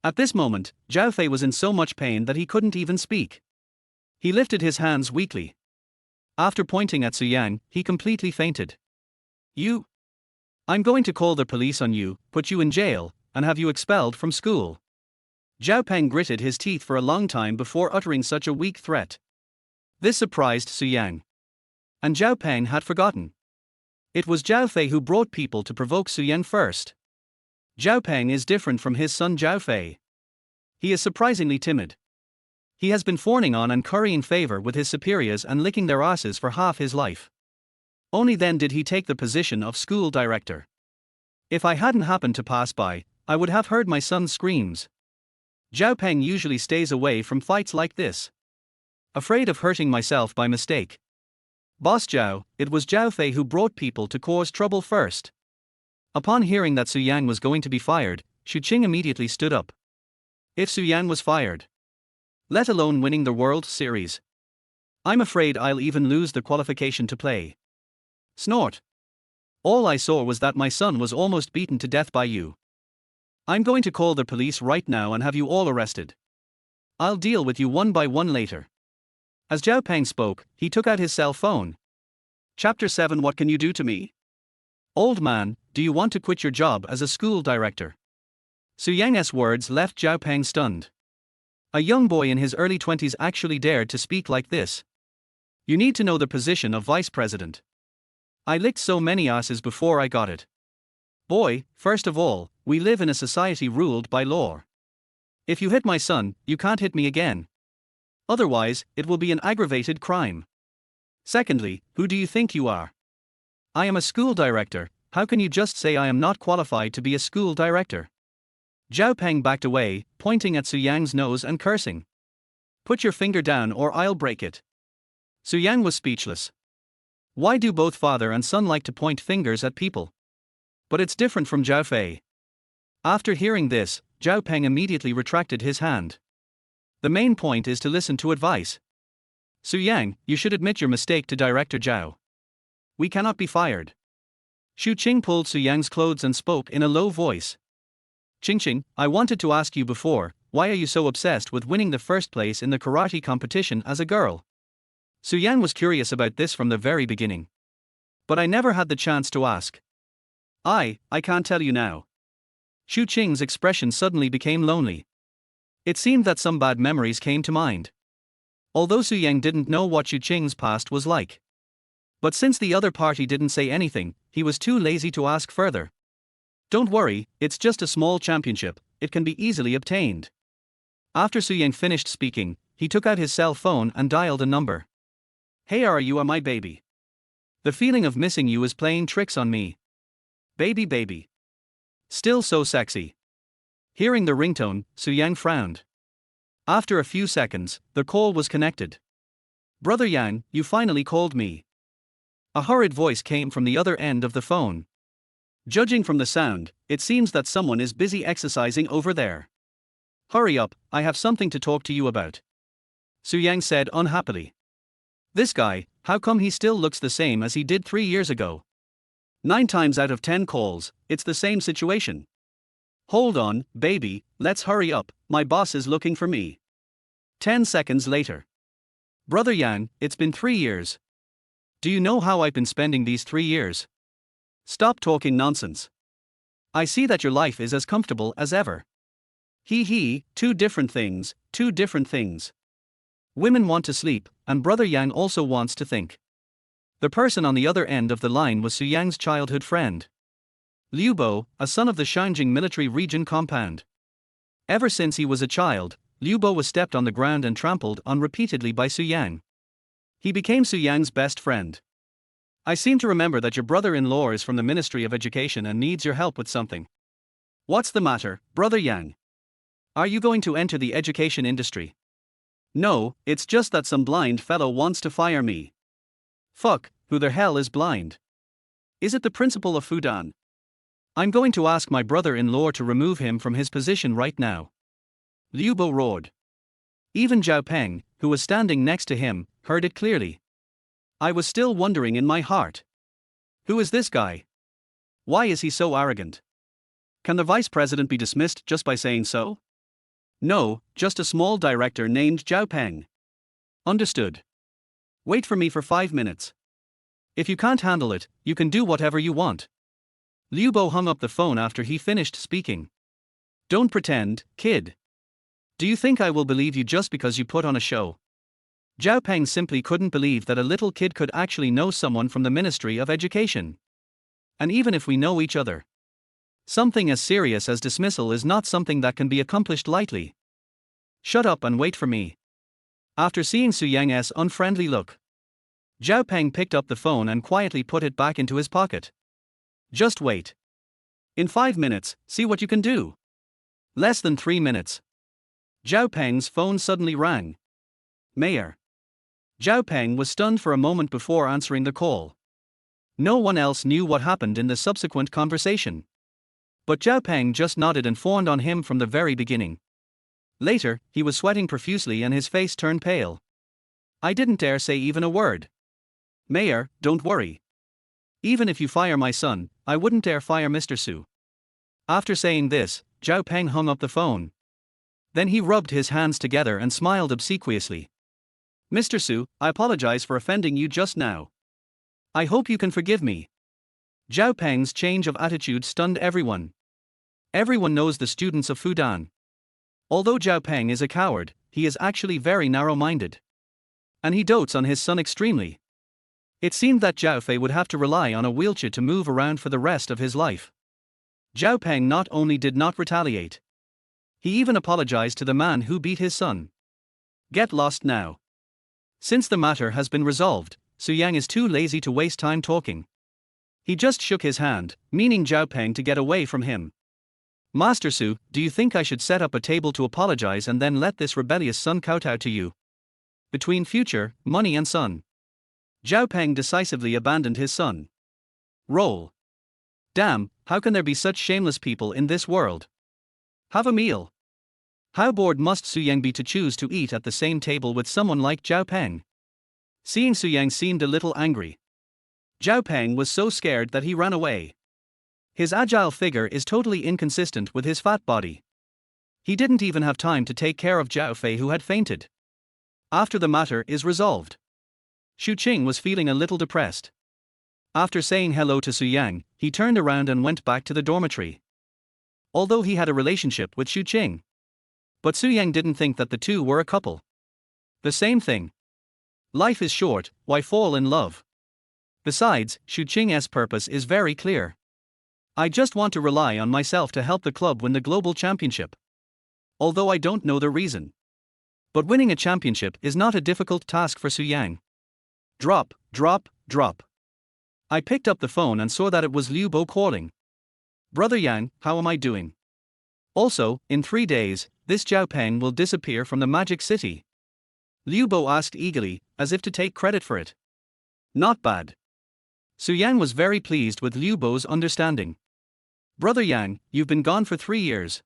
At this moment, Zhao Fei was in so much pain that he couldn't even speak. He lifted his hands weakly. After pointing at Su Yang, he completely fainted. You? I'm going to call the police on you, put you in jail, and have you expelled from school. Zhao Peng gritted his teeth for a long time before uttering such a weak threat. This surprised Su Yang. And Zhao Peng had forgotten. It was Zhao Fei who brought people to provoke Su Yang first. Zhao Peng is different from his son Zhao Fei. He is surprisingly timid. He has been fawning on and currying favor with his superiors and licking their asses for half his life. Only then did he take the position of school director. If I hadn't happened to pass by, I would have heard my son's screams. Zhao Peng usually stays away from fights like this. Afraid of hurting myself by mistake. Boss Zhao, it was Zhao Fei who brought people to cause trouble first. Upon hearing that Su Yang was going to be fired, Xu Qing immediately stood up. If Su Yang was fired, let alone winning the World Series, I'm afraid I'll even lose the qualification to play. Snort. All I saw was that my son was almost beaten to death by you. I'm going to call the police right now and have you all arrested. I'll deal with you one by one later. As Zhao Peng spoke, he took out his cell phone. Chapter 7. What can you do to me? Old man, do you want to quit your job as a school director? Su Yang's words left Zhao Peng stunned. A young boy in his early 20s actually dared to speak like this. You need to know the position of vice president. I licked so many asses before I got it. Boy, first of all, we live in a society ruled by law. If you hit my son, you can't hit me again. Otherwise, it will be an aggravated crime. Secondly, who do you think you are? I am a school director. How can you just say I am not qualified to be a school director? Zhao Peng backed away, pointing at Su Yang's nose and cursing. Put your finger down or I'll break it. Su Yang was speechless. Why do both father and son like to point fingers at people? But it's different from Zhao Fei. After hearing this, Zhao Peng immediately retracted his hand. The main point is to listen to advice. Su Yang, you should admit your mistake to Director Zhao. We cannot be fired. Xu Qing pulled Su Yang's clothes and spoke in a low voice. Qing, I wanted to ask you before, why are you so obsessed with winning the first place in the karate competition as a girl? Su Yang was curious about this from the very beginning. But I never had the chance to ask. I can't tell you now. Xu Qing's expression suddenly became lonely. It seemed that some bad memories came to mind. Although Su Yang didn't know what Xu Qing's past was like. But since the other party didn't say anything, he was too lazy to ask further. Don't worry, it's just a small championship, it can be easily obtained. After Su Yang finished speaking, he took out his cell phone and dialed a number. Hey, you are my baby. The feeling of missing you is playing tricks on me. Baby. Still so sexy. Hearing the ringtone, Su Yang frowned. After a few seconds, the call was connected. Brother Yang, you finally called me. A hurried voice came from the other end of the phone. Judging from the sound, it seems that someone is busy exercising over there. Hurry up, I have something to talk to you about. Su Yang said unhappily. This guy, how come he still looks the same as he did 3 years ago? 9 times out of 10 calls, it's the same situation. Hold on, baby, let's hurry up, my boss is looking for me. 10 seconds later. Brother Yang, it's been 3 years. Do you know how I've been spending these 3 years? Stop talking nonsense. I see that your life is as comfortable as ever. Two different things. Women want to sleep, and Brother Yang also wants to think. The person on the other end of the line was Su Yang's childhood friend. Liu Bo, a son of the Shanjing military region compound. Ever since he was a child, Liu Bo was stepped on the ground and trampled on repeatedly by Su Yang. He became Su Yang's best friend. I seem to remember that your brother-in-law is from the Ministry of Education and needs your help with something. What's the matter, Brother Yang? Are you going to enter the education industry? No, it's just that some blind fellow wants to fire me. Fuck, who the hell is blind? Is it the principal of Fudan? I'm going to ask my brother-in-law to remove him from his position right now. Liu Bo roared. Even Zhao Peng, who was standing next to him, heard it clearly. I was still wondering in my heart. Who is this guy? Why is he so arrogant? Can the vice president be dismissed just by saying so? No, just a small director named Zhao Peng. Understood. Wait for me for 5 minutes. If you can't handle it, you can do whatever you want. Liu Bo hung up the phone after he finished speaking. Don't pretend, kid. Do you think I will believe you just because you put on a show? Zhao Peng simply couldn't believe that a little kid could actually know someone from the Ministry of Education. And even if we know each other, something as serious as dismissal is not something that can be accomplished lightly. Shut up and wait for me. After seeing Su Yang's unfriendly look, Zhao Peng picked up the phone and quietly put it back into his pocket. Just wait. In 5 minutes, see what you can do. Less than 3 minutes. Zhao Peng's phone suddenly rang. Mayor. Zhao Peng was stunned for a moment before answering the call. No one else knew what happened in the subsequent conversation. But Zhao Peng just nodded and fawned on him from the very beginning. Later, he was sweating profusely and his face turned pale. I didn't dare say even a word. Mayor, don't worry. Even if you fire my son, I wouldn't dare fire Mr. Su. After saying this, Zhao Peng hung up the phone. Then he rubbed his hands together and smiled obsequiously. Mr. Su, I apologize for offending you just now. I hope you can forgive me. Zhao Peng's change of attitude stunned everyone. Everyone knows the students of Fudan. Although Zhao Peng is a coward, he is actually very narrow-minded. And he dotes on his son extremely. It seemed that Zhao Fei would have to rely on a wheelchair to move around for the rest of his life. Zhao Peng not only did not retaliate, he even apologized to the man who beat his son. Get lost now. Since the matter has been resolved, Su Yang is too lazy to waste time talking. He just shook his hand, meaning Zhao Peng to get away from him. Master Su, do you think I should set up a table to apologize and then let this rebellious son kowtow to you? Between future, money and son. Zhao Peng decisively abandoned his son. Roll. Damn, how can there be such shameless people in this world? Have a meal. How bored must Su Yang be to choose to eat at the same table with someone like Zhao Peng? Seeing Su Yang seemed a little angry. Zhao Peng was so scared that he ran away. His agile figure is totally inconsistent with his fat body. He didn't even have time to take care of Zhao Fei, who had fainted. After the matter is resolved, Xu Qing was feeling a little depressed. After saying hello to Su Yang, he turned around and went back to the dormitory. Although he had a relationship with Xu Qing, but Su Yang didn't think that the two were a couple. The same thing. Life is short, why fall in love? Besides, Xu Qing's purpose is very clear. I just want to rely on myself to help the club win the global championship. Although I don't know the reason. But winning a championship is not a difficult task for Su Yang. Drop, drop, drop. I picked up the phone and saw that it was Liu Bo calling. Brother Yang, how am I doing? Also, in 3 days, this Zhao Peng will disappear from the Magic City. Liu Bo asked eagerly, as if to take credit for it. Not bad. Su Yang was very pleased with Liu Bo's understanding. Brother Yang, you've been gone for 3 years.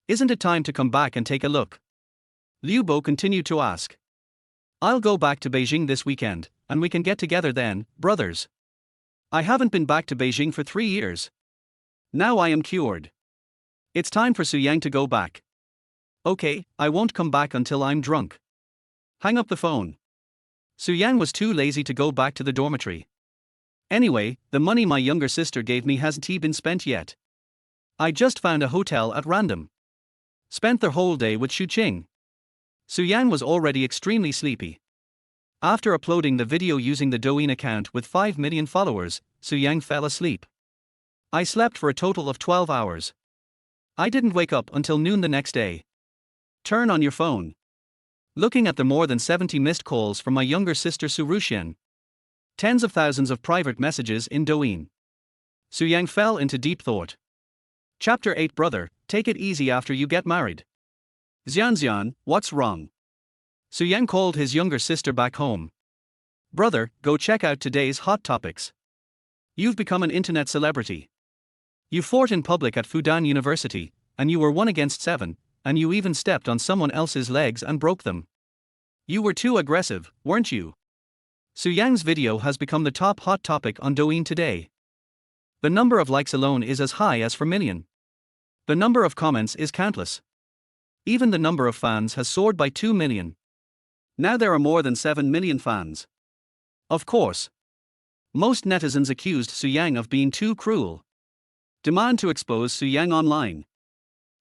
Isn't it time to come back and take a look? Liu Bo continued to ask. I'll go back to Beijing this weekend, and we can get together then, brothers. I haven't been back to Beijing for 3 years. Now I am cured. It's time for Su Yang to go back. Okay, I won't come back until I'm drunk. Hang up the phone. Su Yang was too lazy to go back to the dormitory. Anyway, the money my younger sister gave me hasn't been spent yet. I just found a hotel at random. Spent the whole day with Xu Qing. Su Yang was already extremely sleepy. After uploading the video using the Douyin account with 5 million followers, Su Yang fell asleep. I slept for a total of 12 hours. I didn't wake up until noon the next day. Turn on your phone. Looking at the more than 70 missed calls from my younger sister Su Ruxian. Tens of thousands of private messages in Douyin. Su Yang fell into deep thought. Chapter 8 Brother, take it easy after you get married. Xian, what's wrong? Su Yang called his younger sister back home. Brother, go check out today's hot topics. You've become an internet celebrity. You fought in public at Fudan University, and you were 1 against 7, and you even stepped on someone else's legs and broke them. You were too aggressive, weren't you? Su Yang's video has become the top hot topic on Douyin today. The number of likes alone is as high as 4 million. The number of comments is countless. Even the number of fans has soared by 2 million. Now there are more than 7 million fans. Of course. Most netizens accused Su Yang of being too cruel. Demand to expose Su Yang online.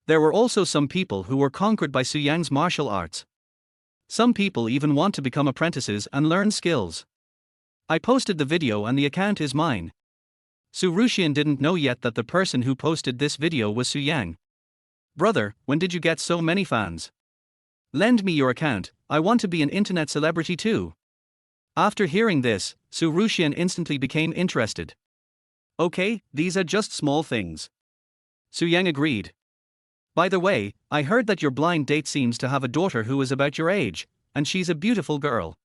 There were also some people who were conquered by Su Yang's martial arts. Some people even want to become apprentices and learn skills. I posted the video and the account is mine. Su Ruxian didn't know yet that the person who posted this video was Su Yang. Brother, when did you get so many fans? Lend me your account, I want to be an internet celebrity too. After hearing this, Su Ruxian instantly became interested. Okay, these are just small things. Su Yang agreed. By the way, I heard that your blind date seems to have a daughter who is about your age, and she's a beautiful girl.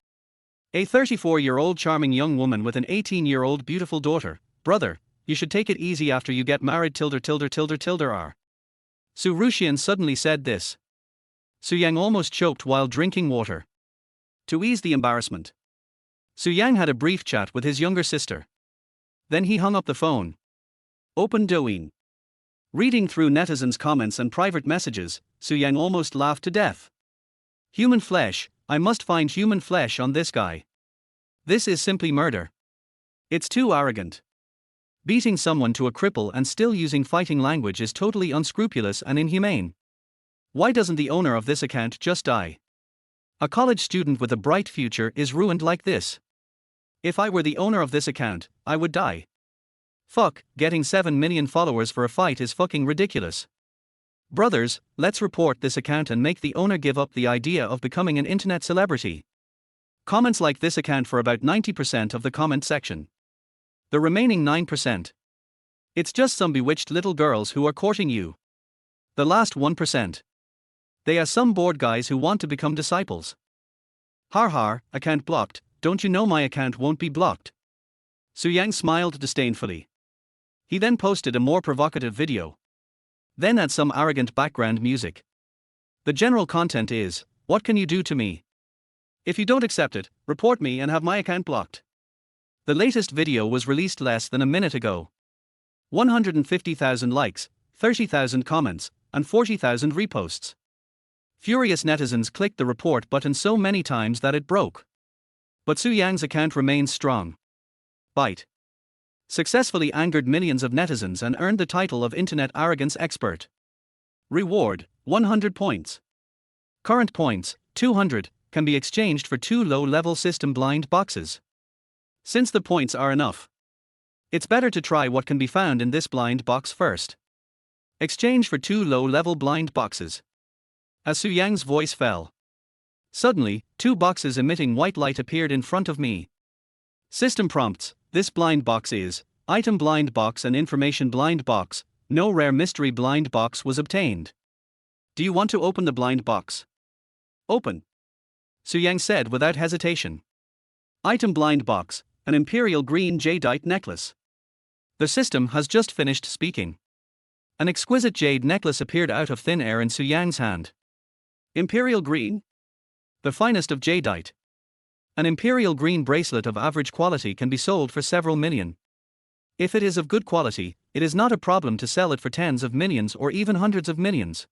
A 34-year-old charming young woman with an 18-year-old beautiful daughter. Brother, you should take it easy after you get married r. Su Ruxian suddenly said this. Su Yang almost choked while drinking water. To ease the embarrassment, Su Yang had a brief chat with his younger sister. Then he hung up the phone. Open Douyin. Reading through netizens' comments and private messages, Su Yang almost laughed to death. Human flesh, I must find human flesh on this guy. This is simply murder. It's too arrogant. Beating someone to a cripple and still using fighting language is totally unscrupulous and inhumane. Why doesn't the owner of this account just die? A college student with a bright future is ruined like this. If I were the owner of this account, I would die. Fuck, getting 7 million followers for a fight is fucking ridiculous. Brothers, let's report this account and make the owner give up the idea of becoming an internet celebrity. Comments like this account for about 90% of the comment section. The remaining 9%. It's just some bewitched little girls who are courting you. The last 1%. They are some bored guys who want to become disciples. Har, account blocked, don't you know my account won't be blocked? Su Yang smiled disdainfully. He then posted a more provocative video. Then add some arrogant background music. The general content is, what can you do to me? If you don't accept it, report me and have my account blocked. The latest video was released less than a minute ago. 150,000 likes, 30,000 comments, and 40,000 reposts. Furious netizens clicked the report button so many times that it broke. But Su Yang's account remains strong. Byte. Successfully angered millions of netizens and earned the title of Internet Arrogance Expert. Reward, 100 points. Current points, 200, can be exchanged for 2 low-level system blind boxes. Since the points are enough, it's better to try what can be found in this blind box first. Exchange for 2 low-level blind boxes. As Su Yang's voice fell, suddenly, 2 boxes emitting white light appeared in front of me. System prompts, this blind box is, item blind box and information blind box, no rare mystery blind box was obtained. Do you want to open the blind box? Open. Su Yang said without hesitation. Item blind box, an imperial green jadeite necklace. The system has just finished speaking. An exquisite jade necklace appeared out of thin air in Su Yang's hand. Imperial green? The finest of jadeite. An imperial green bracelet of average quality can be sold for several million. If it is of good quality, it is not a problem to sell it for tens of millions or even hundreds of millions.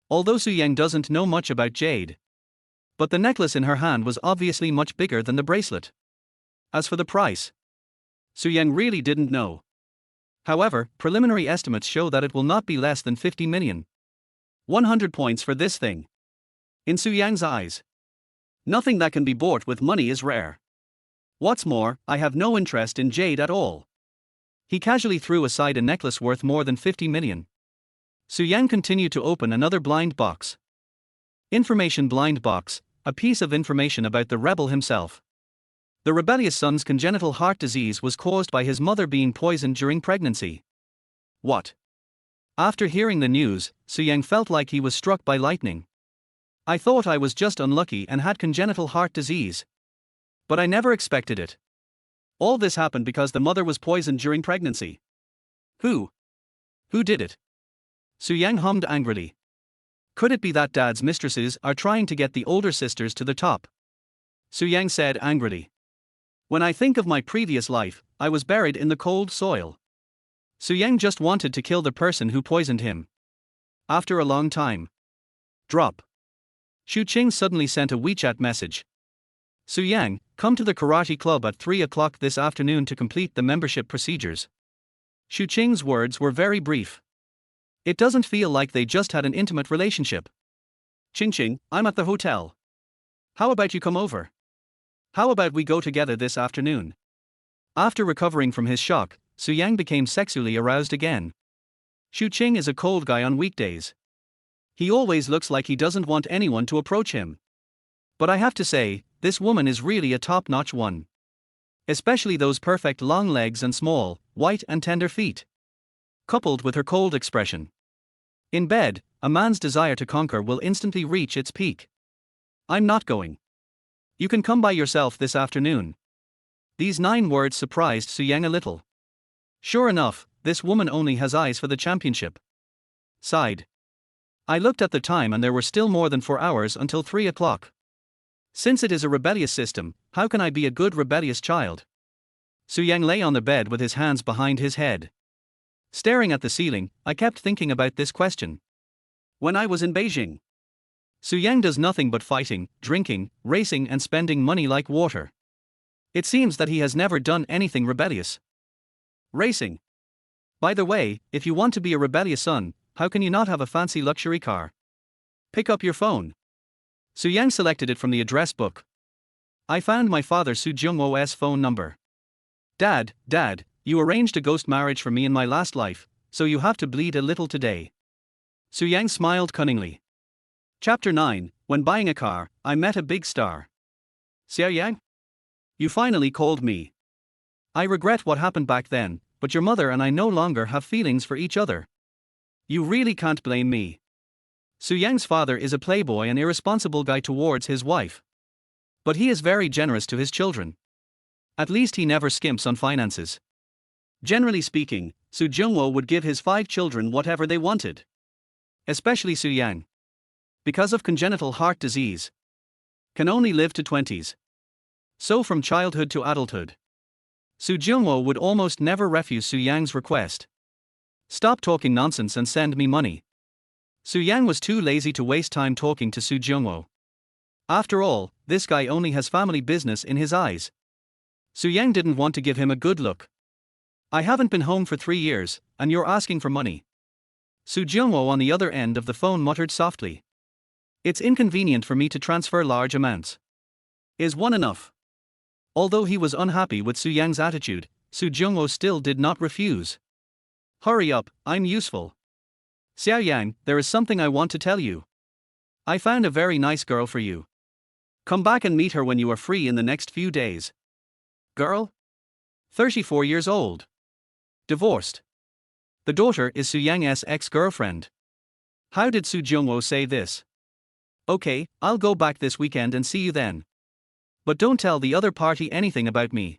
Although Su Yang doesn't know much about jade. But the necklace in her hand was obviously much bigger than the bracelet. As for the price, Su Yang really didn't know. However, preliminary estimates show that it will not be less than 50 million. 100 points for this thing. In Su Yang's eyes, nothing that can be bought with money is rare. What's more, I have no interest in jade at all. He casually threw aside a necklace worth more than 50 million. Su Yang continued to open another blind box. Information blind box, a piece of information about the rebel himself. The rebellious son's congenital heart disease was caused by his mother being poisoned during pregnancy. What? After hearing the news, Su Yang felt like he was struck by lightning. I thought I was just unlucky and had congenital heart disease. But I never expected it. All this happened because the mother was poisoned during pregnancy. Who? Who did it? Su Yang hummed angrily. Could it be that dad's mistresses are trying to get the older sisters to the top? Su Yang said angrily. When I think of my previous life, I was buried in the cold soil. Su Yang just wanted to kill the person who poisoned him. After a long time. Drop. Shu Qing suddenly sent a WeChat message. Su Yang, come to the karate club at 3 o'clock this afternoon to complete the membership procedures. Shu Qing's words were very brief. It doesn't feel like they just had an intimate relationship. Qing, I'm at the hotel. How about you come over? How about we go together this afternoon? After recovering from his shock, Su Yang became sexually aroused again. Shu Qing is a cold guy on weekdays. He always looks like he doesn't want anyone to approach him. But I have to say, this woman is really a top-notch one. Especially those perfect long legs and small, white and tender feet. Coupled with her cold expression. In bed, a man's desire to conquer will instantly reach its peak. I'm not going. You can come by yourself this afternoon. These 9 words surprised Su Yang a little. Sure enough, this woman only has eyes for the championship. Sighed. I looked at the time and there were still more than 4 hours until 3 o'clock. Since it is a rebellious system, how can I be a good rebellious child? Su Yang lay on the bed with his hands behind his head. Staring at the ceiling, I kept thinking about this question. When I was in Beijing, Su Yang does nothing but fighting, drinking, racing and spending money like water. It seems that he has never done anything rebellious. Racing. By the way, if you want to be a rebellious son, how can you not have a fancy luxury car? Pick up your phone. Su Yang selected it from the address book. I found my father Su Jiangmiaomiao's phone number. Dad, you arranged a ghost marriage for me in my last life, so you have to bleed a little today. Su Yang smiled cunningly. Chapter 9, When buying a car, I met a big star. Xiao Yang? You finally called me. I regret what happened back then, but your mother and I no longer have feelings for each other. You really can't blame me. Su Yang's father is a playboy and irresponsible guy towards his wife. But he is very generous to his children. At least he never skimps on finances. Generally speaking, Su Jiangmiao would give his 5 children whatever they wanted. Especially Su Yang. Because of congenital heart disease. Can only live to 20s. So from childhood to adulthood. Su Jiangmiao would almost never refuse Su Yang's request. Stop talking nonsense and send me money. Su Yang was too lazy to waste time talking to Su Jiangmiao. After all, this guy only has family business in his eyes. Su Yang didn't want to give him a good look. I haven't been home for 3 years, and you're asking for money. Su Jiangmiao on the other end of the phone muttered softly. It's inconvenient for me to transfer large amounts. Is one enough? Although he was unhappy with Su Yang's attitude, Su Jiangmiao still did not refuse. Hurry up, I'm useful. Xiao Yang, there is something I want to tell you. I found a very nice girl for you. Come back and meet her when you are free in the next few days. Girl? 34 years old. Divorced. The daughter is Su Yang's ex-girlfriend. How did Su Jiangmiao say this? Okay, I'll go back this weekend and see you then. But don't tell the other party anything about me.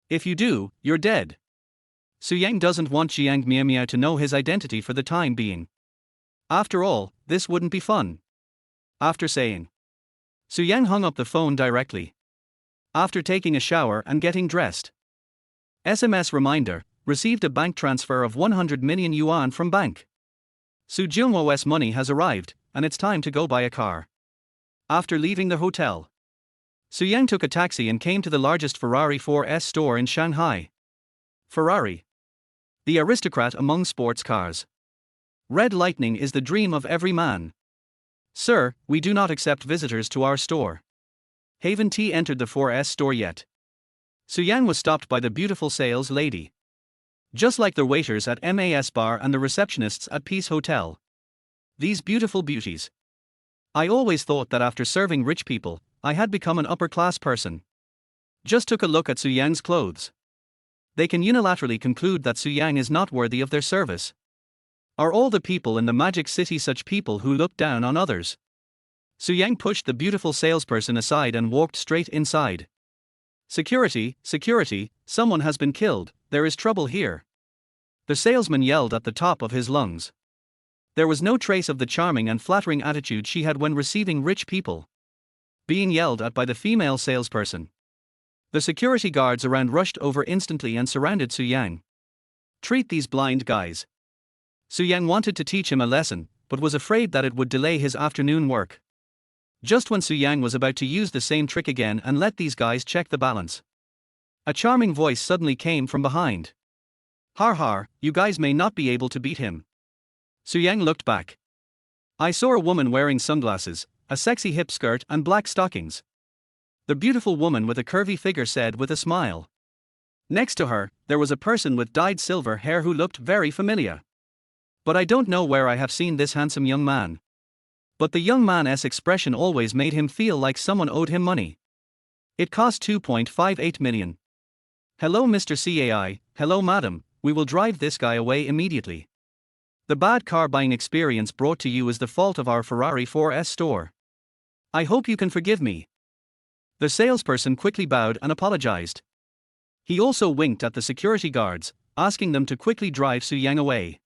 If you do, you're dead. Su Yang doesn't want Jiang Miaomiao to know his identity for the time being. After all, this wouldn't be fun. After saying. Su Yang hung up the phone directly. After taking a shower and getting dressed. SMS reminder, received a bank transfer of 100 million yuan from bank. Su Jiangmiao's money has arrived, and it's time to go buy a car. After leaving the hotel, Su Yang took a taxi and came to the largest Ferrari 4S store in Shanghai. Ferrari. The aristocrat among sports cars. Red lightning is the dream of every man. Sir, we do not accept visitors to our store. Haven't entered the 4S store yet. Su Yang was stopped by the beautiful sales lady. Just like the waiters at MAS Bar and the receptionists at Peace Hotel. These beautiful beauties. I always thought that after serving rich people, I had become an upper-class person. Just took a look at Su Yang's clothes. They can unilaterally conclude that Su Yang is not worthy of their service. Are all the people in the Magic City such people who look down on others? Su Yang pushed the beautiful salesperson aside and walked straight inside. Security, security, someone has been killed, there is trouble here. The salesman yelled at the top of his lungs. There was no trace of the charming and flattering attitude she had when receiving rich people. Being yelled at by the female salesperson. The security guards around rushed over instantly and surrounded Su Yang. Treat these blind guys. Su Yang wanted to teach him a lesson, but was afraid that it would delay his afternoon work. Just when Su Yang was about to use the same trick again and let these guys check the balance, a charming voice suddenly came from behind. Har har, you guys may not be able to beat him. Su Yang looked back. I saw a woman wearing sunglasses, a sexy hip skirt and black stockings. The beautiful woman with a curvy figure said with a smile. Next to her, there was a person with dyed silver hair who looked very familiar. But I don't know where I have seen this handsome young man. But the young man's expression always made him feel like someone owed him money. It cost 2.58 million. Hello Mr. CAI, hello madam, we will drive this guy away immediately. The bad car buying experience brought to you is the fault of our Ferrari 4S store. I hope you can forgive me. The salesperson quickly bowed and apologized. He also winked at the security guards, asking them to quickly drive Su Yang away.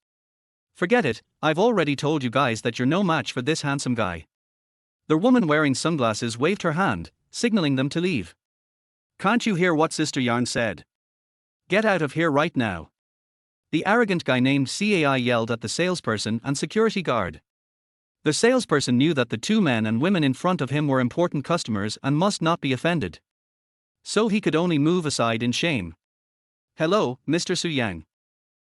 Forget it, I've already told you guys that you're no match for this handsome guy. The woman wearing sunglasses waved her hand, signaling them to leave. Can't you hear what Sister Yang said? Get out of here right now. The arrogant guy named CAI yelled at the salesperson and security guard. The salesperson knew that the two men and women in front of him were important customers and must not be offended. So he could only move aside in shame. Hello, Mr. Su Yang.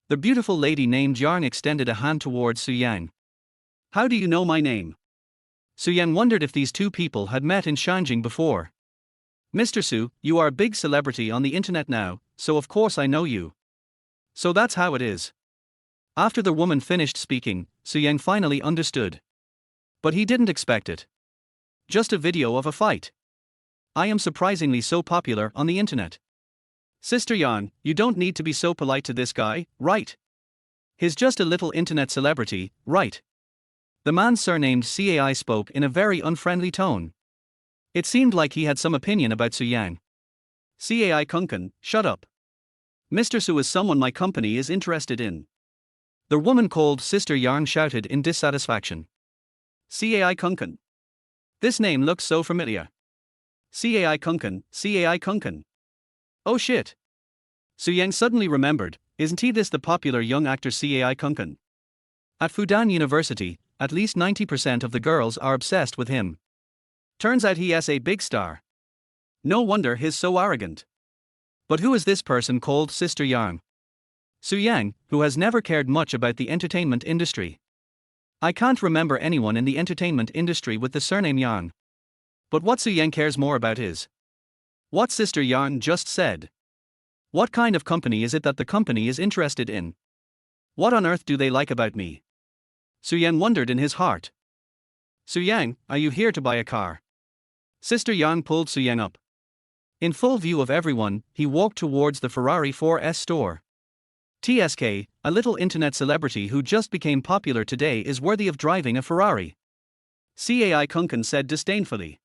The beautiful lady named Jiang extended a hand towards Su Yang. How do you know my name? Su Yang wondered if these two people had met in Shanjing before. Mr. Su, you are a big celebrity on the internet now, so of course I know you. So that's how it is. After the woman finished speaking, Su Yang finally understood. But he didn't expect it. Just a video of a fight. I am surprisingly so popular on the internet. Sister Yang, you don't need to be so polite to this guy, right? He's just a little internet celebrity, right? The man surnamed CAI spoke in a very unfriendly tone. It seemed like he had some opinion about Su Yang. CAI Kunkan, shut up. Mr. Su is someone my company is interested in. The woman called Sister Yang shouted in dissatisfaction. CAI Kunkan. This name looks so familiar. CAI Kunkan, CAI Kunkan. Oh shit. Su Yang suddenly remembered, isn't he this the popular young actor CAI Kunkan? At Fudan University, at least 90% of the girls are obsessed with him. Turns out he is a big star. No wonder he's so arrogant. But who is this person called Sister Yang? Su Yang, who has never cared much about the entertainment industry. I can't remember anyone in the entertainment industry with the surname Yang. But what Su Yang cares more about is what Sister Yang just said. What kind of company is it that the company is interested in? What on earth do they like about me? Su Yang wondered in his heart. Su Yang, are you here to buy a car? Sister Yang pulled Su Yang up. In full view of everyone, he walked towards the Ferrari 4S store. TSK, a little internet celebrity who just became popular today is worthy of driving a Ferrari. CAI Kunkan said disdainfully.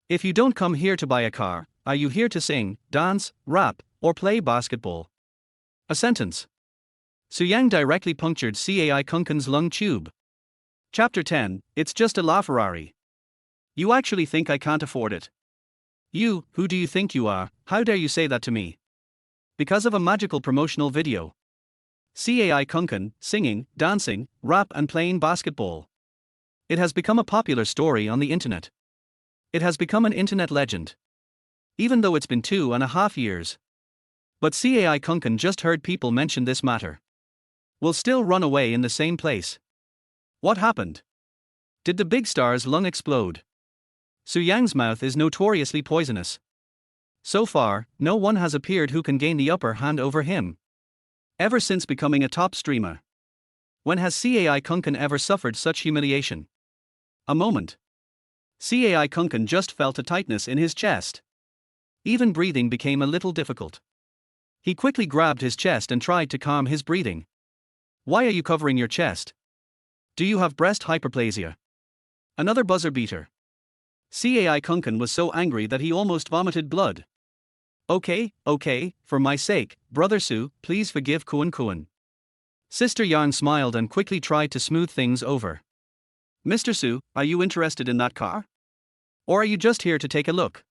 If you don't come here to buy a car, are you here to sing, dance, rap, or play basketball? A sentence. Su Yang directly punctured CAI Kunkan's lung tube. Chapter 10, It's just a LaFerrari. You actually think I can't afford it? You, who do you think you are, how dare you say that to me? Because of a magical promotional video. CAI Kunkan, singing, dancing, rap and playing basketball. It has become a popular story on the internet. It has become an internet legend. Even though it's been 2.5 years. But CAI Kunkan just heard people mention this matter. Will still run away in the same place. What happened? Did the big star's lung explode? Su Yang's mouth is notoriously poisonous. So far, no one has appeared who can gain the upper hand over him. ever since becoming a top streamer. When has Cai Kunkan ever suffered such humiliation? A moment. Cai Kunkan just felt a tightness in his chest. Even breathing became a little difficult. He quickly grabbed his chest and tried to calm his breathing. Why are you covering your chest? Do you have breast hyperplasia? Another buzzer beater. Cai Kunkan was so angry that he almost vomited blood. Okay, for my sake, Brother Su, please forgive Kuan Kuan. Sister Yang smiled and quickly tried to smooth things over. Mr. Su, are you interested in that car? Or are you just here to take a look?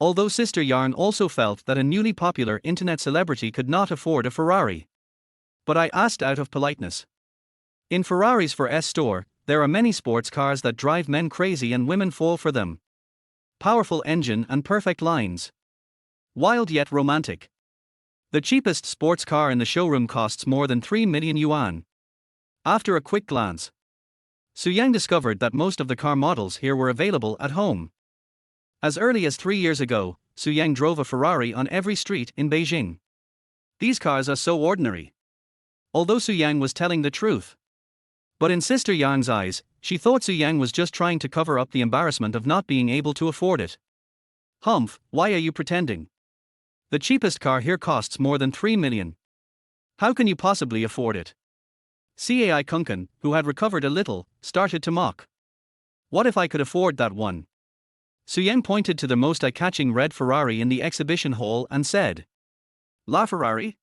Although Sister Yang also felt that a newly popular internet celebrity could not afford a Ferrari. But I asked out of politeness. In Ferrari's for S store, there are many sports cars that drive men crazy and women fall for them. Powerful engine and perfect lines. Wild yet romantic. The cheapest sports car in the showroom costs more than 3 million yuan. After a quick glance, Su Yang discovered that most of the car models here were available at home. As early as 3 years ago, Su Yang drove a Ferrari on every street in Beijing. These cars are so ordinary. Although Su Yang was telling the truth. But in Sister Yang's eyes, she thought Su Yang was just trying to cover up the embarrassment of not being able to afford it. Humph, why are you pretending? The cheapest car here costs more than 3 million. How can you possibly afford it? Cai Kunkan, who had recovered a little, started to mock. What if I could afford that one? Su Yang pointed to the most eye-catching red Ferrari in the exhibition hall and said, La Ferrari?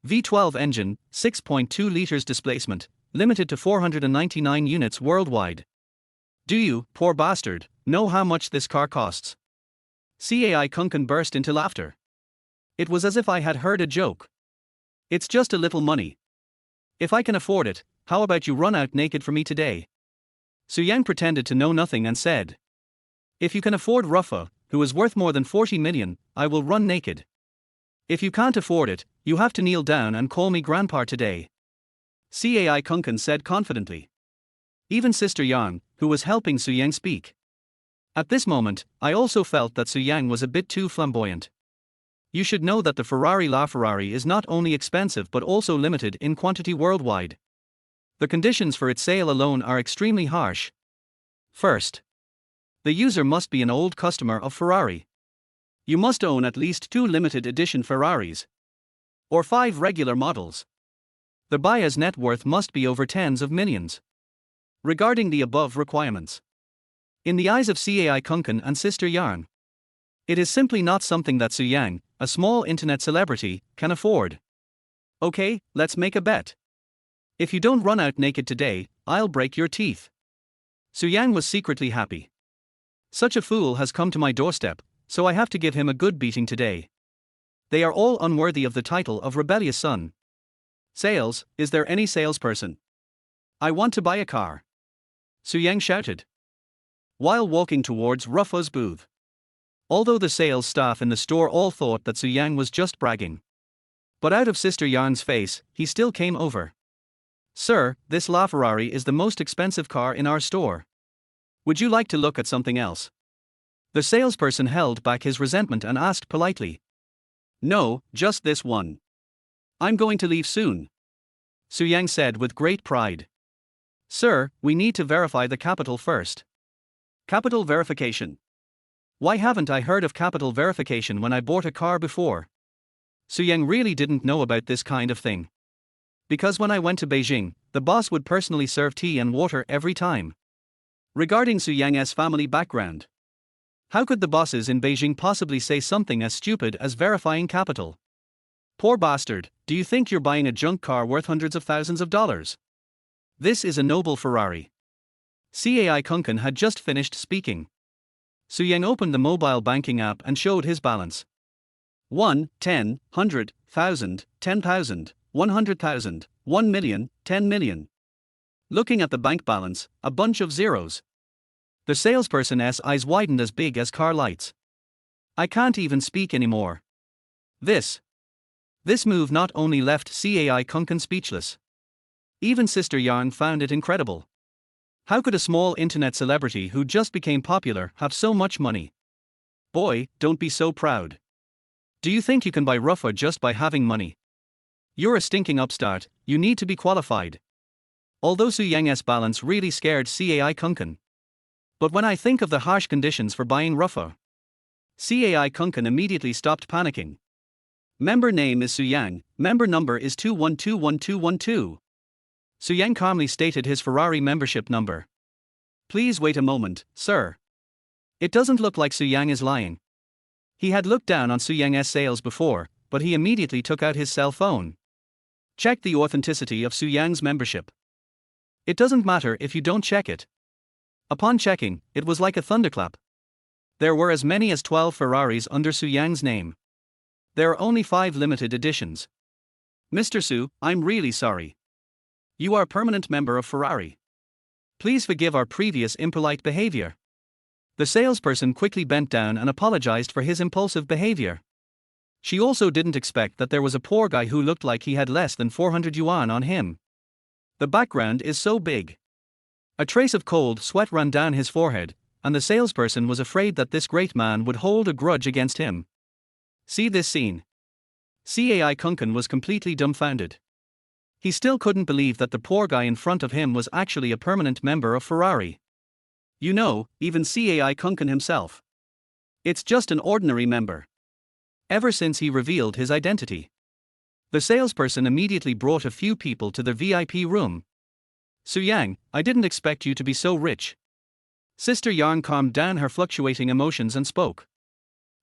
V12 engine, 6.2 liters displacement, limited to 499 units worldwide. Do you, poor bastard, know how much this car costs? Cai Kunkan burst into laughter. It was as if I had heard a joke. It's just a little money. If I can afford it, how about you run out naked for me today? Su Yang pretended to know nothing and said, if you can afford Ruffa, who is worth more than 40 million, I will run naked. If you can't afford it, you have to kneel down and call me grandpa today. Cai Kunkan said confidently. Even Sister Yang, who was helping Su Yang speak. At this moment, I also felt that Su Yang was a bit too flamboyant. You should know that the Ferrari LaFerrari is not only expensive but also limited in quantity worldwide. The conditions for its sale alone are extremely harsh. First, the user must be an old customer of Ferrari. You must own at least 2 limited edition Ferraris. Or 5 regular models. The buyer's net worth must be over tens of millions. Regarding the above requirements, in the eyes of Cai Kunkan and Sister Yang, it is simply not something that Su Yang, a small internet celebrity, can afford. Okay, let's make a bet. If you don't run out naked today, I'll break your teeth. Su Yang was secretly happy. Such a fool has come to my doorstep, so I have to give him a good beating today. They are all unworthy of the title of rebellious son. Sales, is there any salesperson? I want to buy a car. Su Yang shouted, while walking towards Ruffa's booth. Although the sales staff in the store all thought that Su Yang was just bragging. But out of Sister Yang's face, he still came over. Sir, this LaFerrari is the most expensive car in our store. Would you like to look at something else? The salesperson held back his resentment and asked politely. No, just this one. I'm going to leave soon. Su Yang said with great pride. Sir, we need to verify the capital first. Capital verification. Why haven't I heard of capital verification when I bought a car before? Su Yang really didn't know about this kind of thing. Because when I went to Beijing, the boss would personally serve tea and water every time. Regarding Su Yang's family background, how could the bosses in Beijing possibly say something as stupid as verifying capital? Poor bastard, do you think you're buying a junk car worth hundreds of thousands of dollars? This is a noble Ferrari. Cai Kunkan had just finished speaking. Su Yang opened the mobile banking app and showed his balance. 1, 10, 100, 1000, 10,000, 100,000, 1 million, 10 million. Looking at the bank balance, a bunch of zeros. The salesperson's eyes widened as big as car lights. I can't even speak anymore. This move not only left Cai Kunkan speechless. Even Sister Yang found it incredible. How could a small internet celebrity who just became popular have so much money? Boy, don't be so proud. Do you think you can buy Ruffa just by having money? You're a stinking upstart, you need to be qualified. Although Su Yang's balance really scared Cai Kunkan. But when I think of the harsh conditions for buying Ruffa, Cai Kunkan immediately stopped panicking. Member name is Su Yang, member number is 2121212. Su Yang calmly stated his Ferrari membership number. Please wait a moment, sir. It doesn't look like Su Yang is lying. He had looked down on Su Yang's sales before, but he immediately took out his cell phone. Check the authenticity of Su Yang's membership. It doesn't matter if you don't check it. Upon checking, it was like a thunderclap. There were as many as 12 Ferraris under Su Yang's name. There are only 5 limited editions. Mr. Su, I'm really sorry. You are a permanent member of Ferrari. Please forgive our previous impolite behavior. The salesperson quickly bent down and apologized for his impulsive behavior. She also didn't expect that there was a poor guy who looked like he had less than 400 yuan on him. The background is so big. A trace of cold sweat ran down his forehead, and the salesperson was afraid that this great man would hold a grudge against him. See this scene. Cai Kunkan was completely dumbfounded. He still couldn't believe that the poor guy in front of him was actually a permanent member of Ferrari. You know, even Cai Kunkan himself. It's just an ordinary member. Ever since he revealed his identity, the salesperson immediately brought a few people to the VIP room. Su Yang, I didn't expect you to be so rich. Sister Yang calmed down her fluctuating emotions and spoke.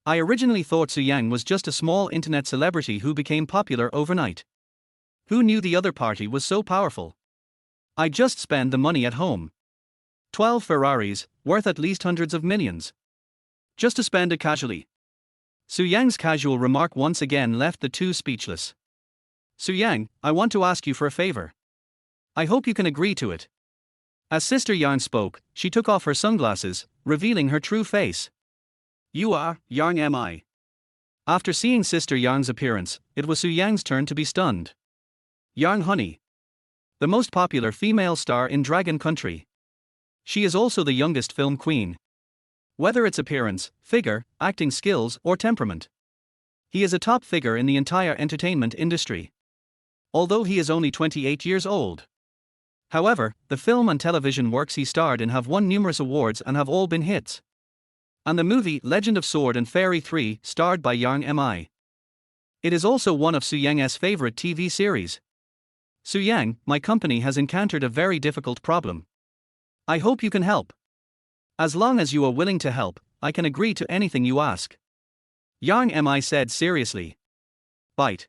I originally thought Su Yang was just a small internet celebrity who became popular overnight. Who knew the other party was so powerful? I just spend the money at home. 12 Ferraris, worth at least hundreds of millions. Just to spend it casually. Su Yang's casual remark once again left the two speechless. Su Yang, I want to ask you for a favor. I hope you can agree to it. As Sister Yang spoke, she took off her sunglasses, revealing her true face. You are, Yang am I. After seeing Sister Yang's appearance, it was Su Yang's turn to be stunned. Yang Honey. The most popular female star in Dragon Country. She is also the youngest film queen. Whether it's appearance, figure, acting skills, or temperament, he is a top figure in the entire entertainment industry. Although he is only 28 years old. However, the film and television works he starred in have won numerous awards and have all been hits. And the movie Legend of Sword and Fairy 3, starred by Yang Mi. It is also one of Su Yang's favorite TV series. Su Yang, my company has encountered a very difficult problem. I hope you can help. As long as you are willing to help, I can agree to anything you ask. Yang Mi said seriously. Bite.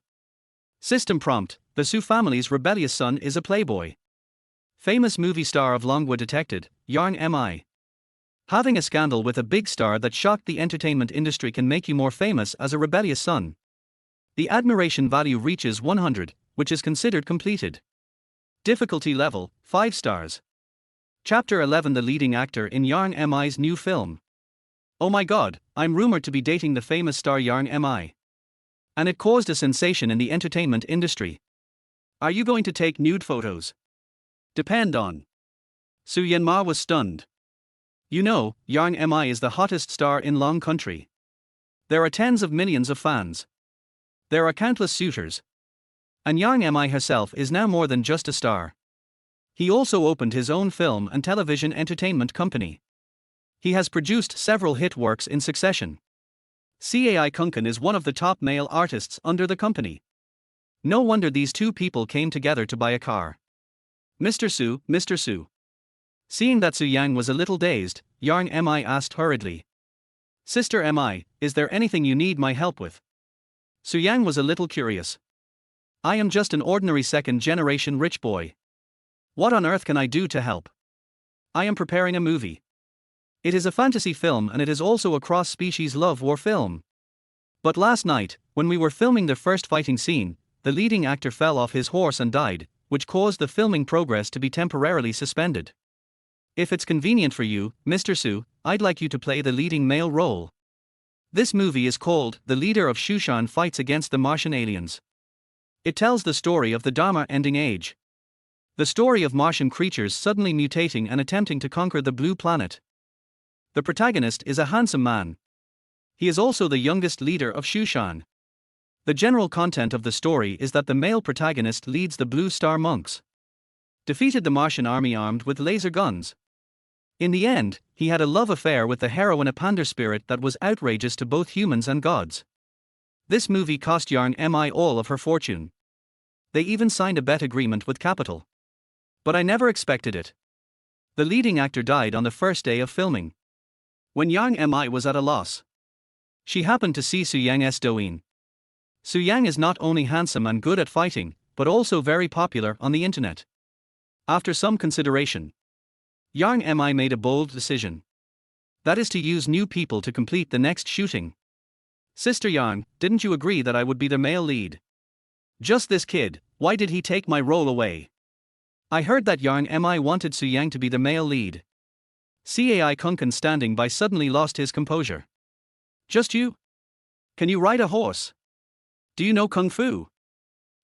System prompt, the Su family's rebellious son is a playboy. Famous movie star of Longwood detected, Yang Mi. Having a scandal with a big star that shocked the entertainment industry can make you more famous as a rebellious son. The admiration value reaches 100, which is considered completed. Difficulty level, 5 stars. Chapter 11. The leading actor in Yang Mi's new film. Oh my god, I'm rumored to be dating the famous star Yang Mi. And it caused a sensation in the entertainment industry. Are you going to take nude photos? Depend on. Su Yanma was stunned. You know, Yang Mi is the hottest star in Long Country. There are tens of millions of fans. There are countless suitors. And Yang Mi herself is now more than just a star. He also opened his own film and television entertainment company. He has produced several hit works in succession. Cai Kunkan is one of the top male artists under the company. No wonder these two people came together to buy a car. Mr. Su. Seeing that Su Yang was a little dazed, Yang Mi asked hurriedly. Sister Mi, is there anything you need my help with? Su Yang was a little curious. I am just an ordinary second-generation rich boy. What on earth can I do to help? I am preparing a movie. It is a fantasy film and it is also a cross-species love war film. But last night, when we were filming the first fighting scene, the leading actor fell off his horse and died, which caused the filming progress to be temporarily suspended. If it's convenient for you, Mr. Su, I'd like you to play the leading male role. This movie is called The Leader of Shushan Fights Against the Martian Aliens. It tells the story of the Dharma ending age. The story of Martian creatures suddenly mutating and attempting to conquer the blue planet. The protagonist is a handsome man. He is also the youngest leader of Shushan. The general content of the story is that the male protagonist leads the Blue Star monks, defeated the Martian army armed with laser guns. In the end, he had a love affair with the heroine, a pander spirit that was outrageous to both humans and gods. This movie cost Jiang Miaomiao all of her fortune. They even signed a bet agreement with Capital. But I never expected it. The leading actor died on the first day of filming. When Jiang Miaomiao was at a loss, she happened to see Su Yang's Douyin. Su Yang is not only handsome and good at fighting, but also very popular on the internet. After some consideration, Jiang Miaomiao made a bold decision. That is to use new people to complete the next shooting. Sister Yang, didn't you agree that I would be the male lead? Just this kid, why did he take my role away? I heard that Jiang Miaomiao wanted Su Yang to be the male lead. Cai Kunken standing by suddenly lost his composure. Just you? Can you ride a horse? Do you know Kung Fu?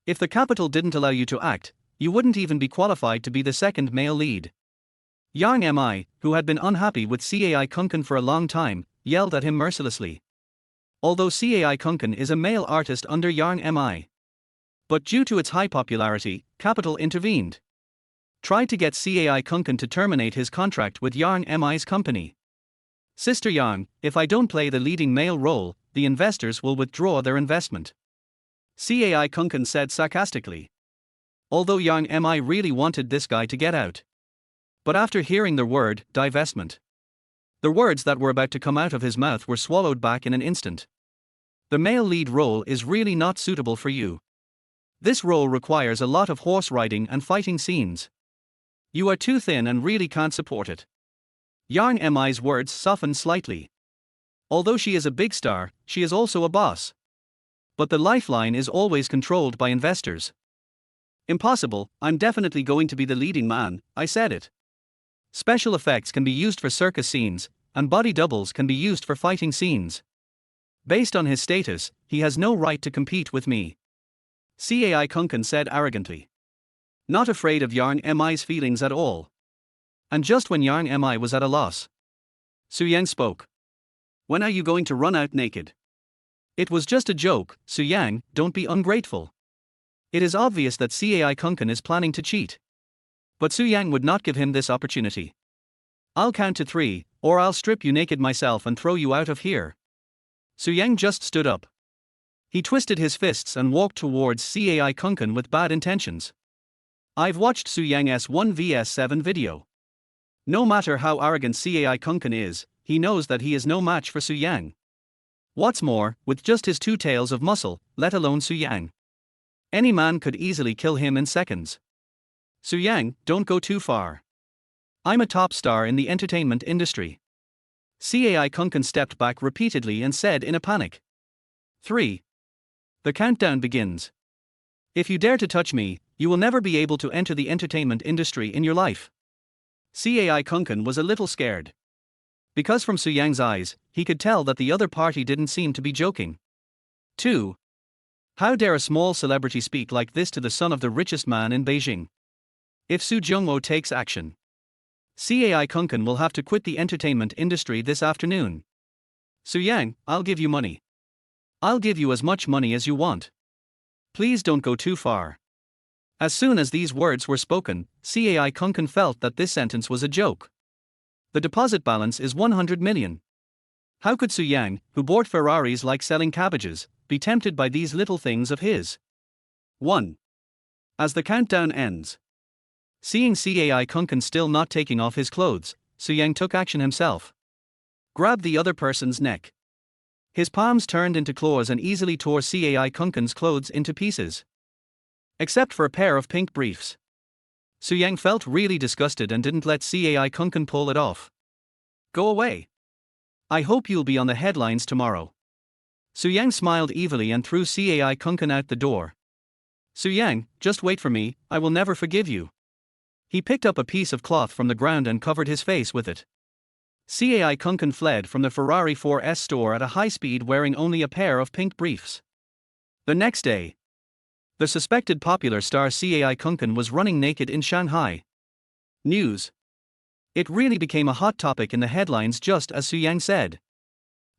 If the Capital didn't allow you to act, you wouldn't even be qualified to be the second male lead. Jiang Miaomiao, who had been unhappy with Cai Kunken for a long time, yelled at him mercilessly. Although Cai Kunken is a male artist under Jiang Miaomiao, but due to its high popularity, Capital intervened. Tried to get Cai Kunken to terminate his contract with Jiang Miaomiao's company. Sister Yang, if I don't play the leading male role, the investors will withdraw their investment. Cai Kunken said sarcastically. Although Jiang Miaomiao really wanted this guy to get out. But after hearing the word, divestment, the words that were about to come out of his mouth were swallowed back in an instant. The male lead role is really not suitable for you. This role requires a lot of horse riding and fighting scenes. You are too thin and really can't support it. Jiang Miaomiao's words softened slightly. Although she is a big star, she is also a boss. But the lifeline is always controlled by investors. Impossible, I'm definitely going to be the leading man, I said it. Special effects can be used for circus scenes, and body doubles can be used for fighting scenes. Based on his status, he has no right to compete with me. Cai Kunken said arrogantly. Not afraid of Jiang Miaomiao's feelings at all. And just when Jiang Miaomiao was at a loss, Su Yang spoke. When are you going to run out naked? It was just a joke, Su Yang, don't be ungrateful. It is obvious that Cai Kunken is planning to cheat. But Su Yang would not give him this opportunity. I'll count to 3, or I'll strip you naked myself and throw you out of here. Su Yang just stood up. He twisted his fists and walked towards Cai Kunken with bad intentions. I've watched Su Yang's 1vs7 video. No matter how arrogant Cai Kunken is, he knows that he is no match for Su Yang. What's more, with just his 2 tails of muscle, let alone Su Yang, any man could easily kill him in seconds. Su Yang, don't go too far. I'm a top star in the entertainment industry. Cai Kunken stepped back repeatedly and said in a panic. 3. The countdown begins. If you dare to touch me, you will never be able to enter the entertainment industry in your life. Cai Kunken was a little scared. Because from Su Yang's eyes, he could tell that the other party didn't seem to be joking. 2. How dare a small celebrity speak like this to the son of the richest man in Beijing? If Su Jungwo takes action, Cai Kunken will have to quit the entertainment industry this afternoon. Su Yang, I'll give you money. I'll give you as much money as you want. Please don't go too far. As soon as these words were spoken, Cai Kunken felt that this sentence was a joke. The deposit balance is 100 million. How could Su Yang, who bought Ferraris like selling cabbages, be tempted by these little things of his? 1. As the countdown ends, seeing Cai Kunken still not taking off his clothes, Su Yang took action himself. Grabbed the other person's neck. His palms turned into claws and easily tore Cai Kunken's clothes into pieces. Except for a pair of pink briefs. Su Yang felt really disgusted and didn't let Cai Kunken pull it off. Go away. I hope you'll be on the headlines tomorrow. Su Yang smiled evilly and threw Cai Kunken out the door. Su Yang, just wait for me, I will never forgive you. He picked up a piece of cloth from the ground and covered his face with it. Cai Kunken fled from the Ferrari 4S store at a high speed wearing only a pair of pink briefs. The next day, the suspected popular star Cai Kunken was running naked in Shanghai. News. It really became a hot topic in the headlines just as Su Yang said.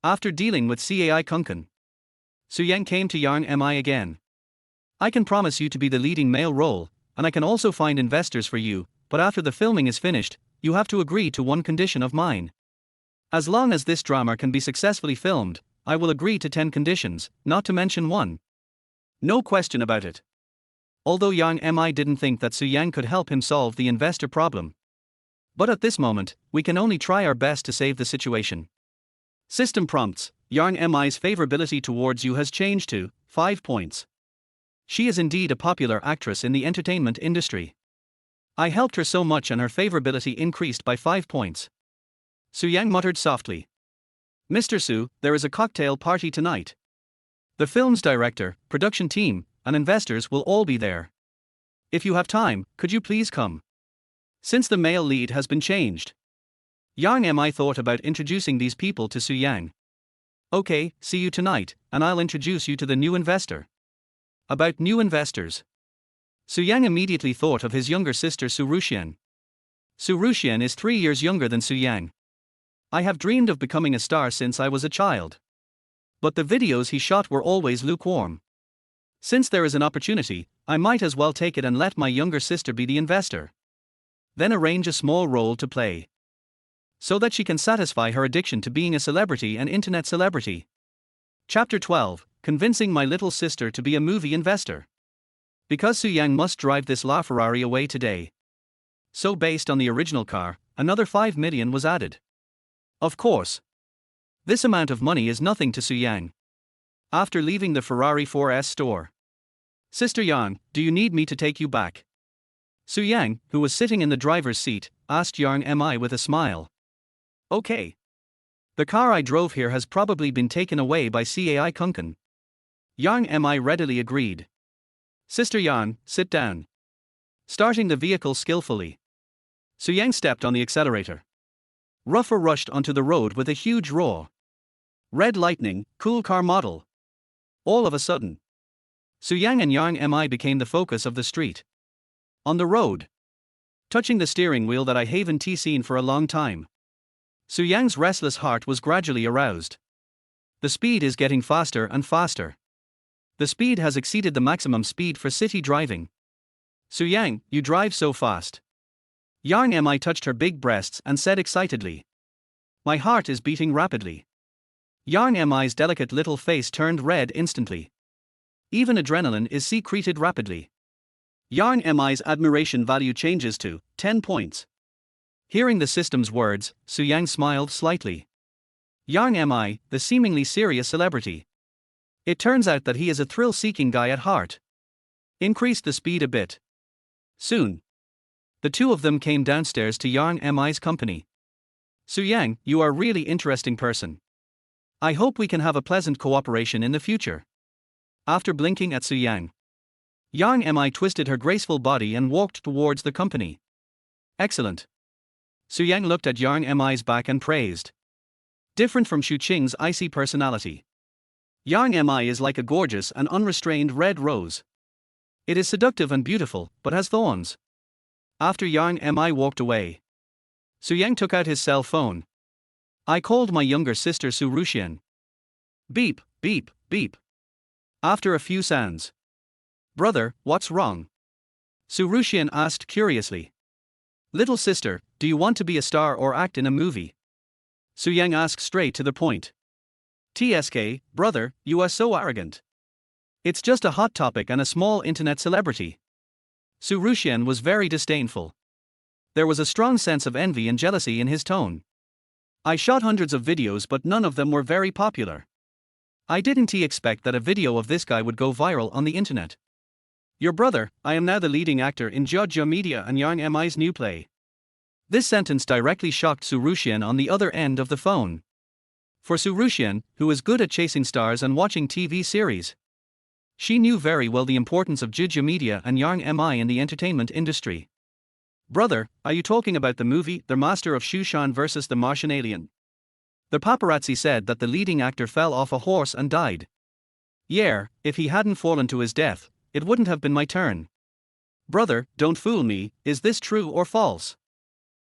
After dealing with Cai Kunken, Su Yang came to Yang Mi again. I can promise you to be the leading male role, and I can also find investors for you, but after the filming is finished, you have to agree to one condition of mine. As long as this drama can be successfully filmed, I will agree to 10 conditions, not to mention one. No question about it. Although Yang Mi didn't think that Su Yang could help him solve the investor problem. But at this moment, we can only try our best to save the situation. System prompts: Yang Mi's favorability towards you has changed to 5 points. She is indeed a popular actress in the entertainment industry. I helped her so much and her favorability increased by 5 points. Su Yang muttered softly. Mr. Su, there is a cocktail party tonight. The film's director, production team, and investors will all be there. If you have time, could you please come? Since the male lead has been changed. Yang Mi thought about introducing these people to Su Yang. Okay, see you tonight, and I'll introduce you to the new investor. About new investors. Su Yang immediately thought of his younger sister Su Ruxian. Su Ruxian is 3 years younger than Su Yang. I have dreamed of becoming a star since I was a child. But the videos he shot were always lukewarm. Since there is an opportunity, I might as well take it and let my younger sister be the investor. Then arrange a small role to play. So that she can satisfy her addiction to being a celebrity and internet celebrity. Chapter 12, Convincing My Little Sister to be a Movie Investor. Because Su Yang must drive this LaFerrari away today. So based on the original car, another 5 million was added. Of course. This amount of money is nothing to Su Yang. After leaving the Ferrari 4S store. Sister Yang, do you need me to take you back? Su Yang, who was sitting in the driver's seat, asked Yang Mi with a smile. Okay. The car I drove here has probably been taken away by Cai Kunken. Yang Mi readily agreed. Sister Yang, sit down. Starting the vehicle skillfully. Su Yang stepped on the accelerator. Ruffer rushed onto the road with a huge roar. Red lightning, cool car model. All of a sudden, Su Yang and Yang Mi became the focus of the street. On the road. Touching the steering wheel that I haven't seen for a long time. Su Yang's restless heart was gradually aroused. The speed is getting faster and faster. The speed has exceeded the maximum speed for city driving. Su Yang, you drive so fast. Yang Mi touched her big breasts and said excitedly. My heart is beating rapidly. Yang Mi's delicate little face turned red instantly. Even adrenaline is secreted rapidly. Yang Mi's admiration value changes to 10 points. Hearing the system's words, Su Yang smiled slightly. Yang Mi, the seemingly serious celebrity. It turns out that he is a thrill-seeking guy at heart. Increased the speed a bit. Soon. The two of them came downstairs to Yang Mi's company. Su Yang, you are a really interesting person. I hope we can have a pleasant cooperation in the future. After blinking at Su Yang, Yang Mi twisted her graceful body and walked towards the company. Excellent. Su Yang looked at Yang Mi's back and praised. Different from Xu Qing's icy personality. Yang Mi is like a gorgeous and unrestrained red rose. It is seductive and beautiful, but has thorns. After Yang Mi walked away, Su Yang took out his cell phone. I called my younger sister Su Ruxian. Beep, beep, beep. After a few sounds. Brother, what's wrong? Su Ruxian asked curiously. Little sister, do you want to be a star or act in a movie? Su Yang asked straight to the point. TSK, brother, you are so arrogant. It's just a hot topic and a small internet celebrity. Su Ruxian was very disdainful. There was a strong sense of envy and jealousy in his tone. I shot hundreds of videos but none of them were very popular. I didn't expect that a video of this guy would go viral on the internet. Your brother, I am now the leading actor in Jiang Media and Yang Mi's new play. This sentence directly shocked Su Ruxian on the other end of the phone. For Su Ruxian, who is good at chasing stars and watching TV series, she knew very well the importance of Jiang Media and Yang Mi in the entertainment industry. Brother, are you talking about the movie The Master of Shushan vs. the Martian Alien? The paparazzi said that the leading actor fell off a horse and died. Yeah, if he hadn't fallen to his death, it wouldn't have been my turn. Brother, don't fool me, is this true or false?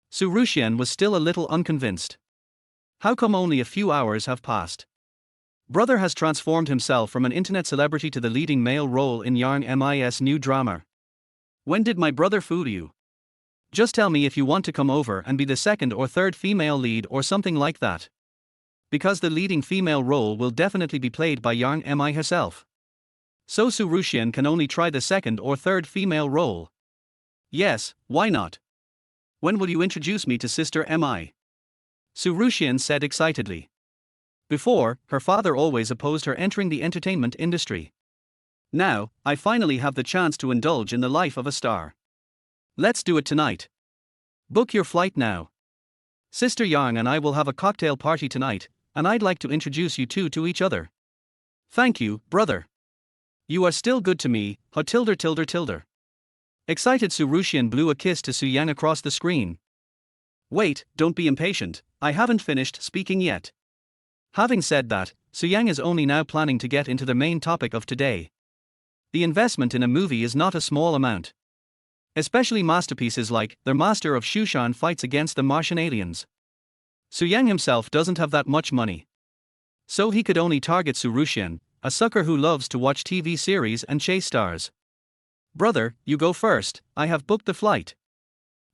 Su Ruxian was still a little unconvinced. How come only a few hours have passed? Brother has transformed himself from an internet celebrity to the leading male role in Jiang Miaomiao's new drama. When did my brother fool you? Just tell me if you want to come over and be the second or third female lead or something like that. Because the leading female role will definitely be played by Jiang Miaomiao herself. So Su Ruxian can only try the second or third female role. Yes, why not? When will you introduce me to Sister Mi? Su Ruxian said excitedly. Before, her father always opposed her entering the entertainment industry. Now, I finally have the chance to indulge in the life of a star. Let's do it tonight. Book your flight now. Sister Yang and I will have a cocktail party tonight, and I'd like to introduce you two to each other. Thank you, brother. You are still good to me, ha tilde tilde tilde. Excited Su Ruxian blew a kiss to Su Yang across the screen. Wait, don't be impatient, I haven't finished speaking yet. Having said that, Su Yang is only now planning to get into the main topic of today. The investment in a movie is not a small amount. Especially masterpieces like The Master of Shushan Fights Against the Martian Aliens. Su Yang himself doesn't have that much money. So he could only target Su Ruxian, a sucker who loves to watch TV series and chase stars. Brother, you go first, I have booked the flight.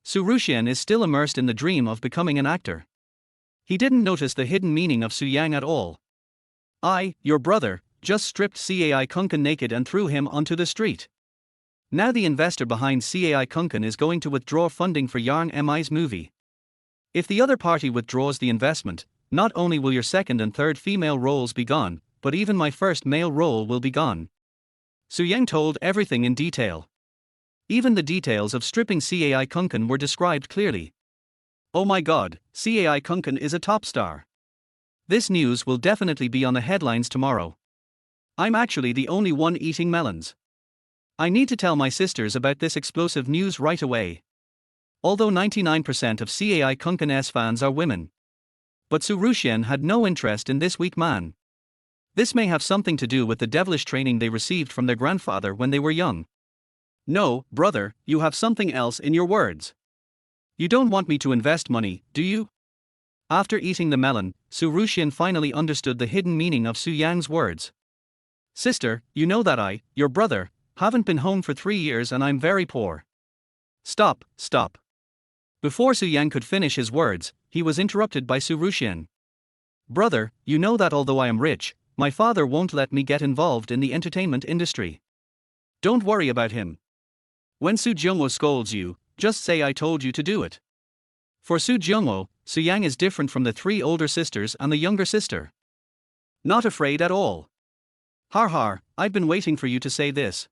Su Ruxian is still immersed in the dream of becoming an actor. He didn't notice the hidden meaning of Su Yang at all. I, your brother, just stripped Cai Kunkan naked and threw him onto the street. Now the investor behind Cai Kunkan is going to withdraw funding for Yang Mi's movie. If the other party withdraws the investment, not only will your second and third female roles be gone, but even my first male role will be gone. Su Yang told everything in detail. Even the details of stripping Cai Kunkan were described clearly. Oh my god, Cai Kunkan is a top star. This news will definitely be on the headlines tomorrow. I'm actually the only one eating melons. I need to tell my sisters about this explosive news right away. Although 99% of Cai Kunkan's fans are women. But Su Ruxian had no interest in this weak man. This may have something to do with the devilish training they received from their grandfather when they were young. No, brother, you have something else in your words. You don't want me to invest money, do you? After eating the melon, Su Ruxian finally understood the hidden meaning of Su Yang's words. Sister, you know that I, your brother, haven't been home for 3 years and I'm very poor. Stop. Before Su Yang could finish his words, he was interrupted by Su Ruxian. Brother, you know that although I am rich, my father won't let me get involved in the entertainment industry. Don't worry about him. When Su Jiangwo scolds you, just say I told you to do it. For Su Jiangwo, Su Yang is different from the 3 older sisters and the younger sister. Not afraid at all. Har, I've been waiting for you to say this.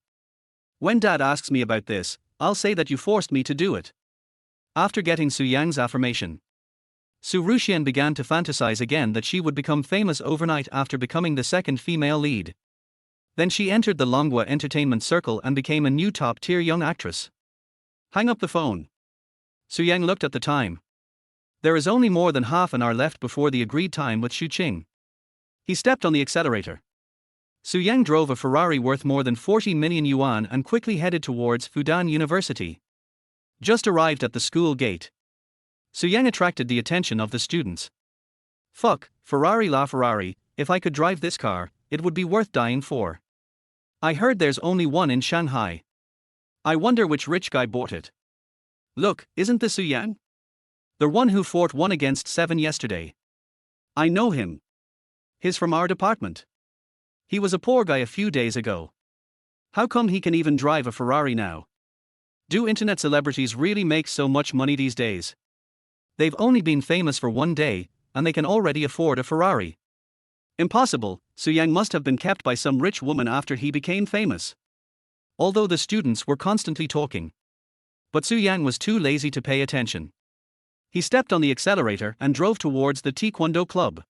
When Dad asks me about this, I'll say that you forced me to do it. After getting Su Yang's affirmation, Su Ruxian began to fantasize again that she would become famous overnight after becoming the second female lead. Then she entered the Longhua entertainment circle and became a new top-tier young actress. Hang up the phone. Su Yang looked at the time. There is only more than half an hour left before the agreed time with Xu Qing. He stepped on the accelerator. Su Yang drove a Ferrari worth more than 40 million yuan and quickly headed towards Fudan University. Just arrived at the school gate, Su Yang attracted the attention of the students. Fuck, Ferrari la Ferrari, if I could drive this car, it would be worth dying for. I heard there's only one in Shanghai. I wonder which rich guy bought it. Look, isn't this Su Yang? The one who fought 1 against 7 yesterday. I know him. He's from our department. He was a poor guy a few days ago. How come he can even drive a Ferrari now? Do internet celebrities really make so much money these days? They've only been famous for 1 day, and they can already afford a Ferrari. Impossible, Su Yang must have been kept by some rich woman after he became famous. Although the students were constantly talking. But Su Yang was too lazy to pay attention. He stepped on the accelerator and drove towards the Taekwondo club.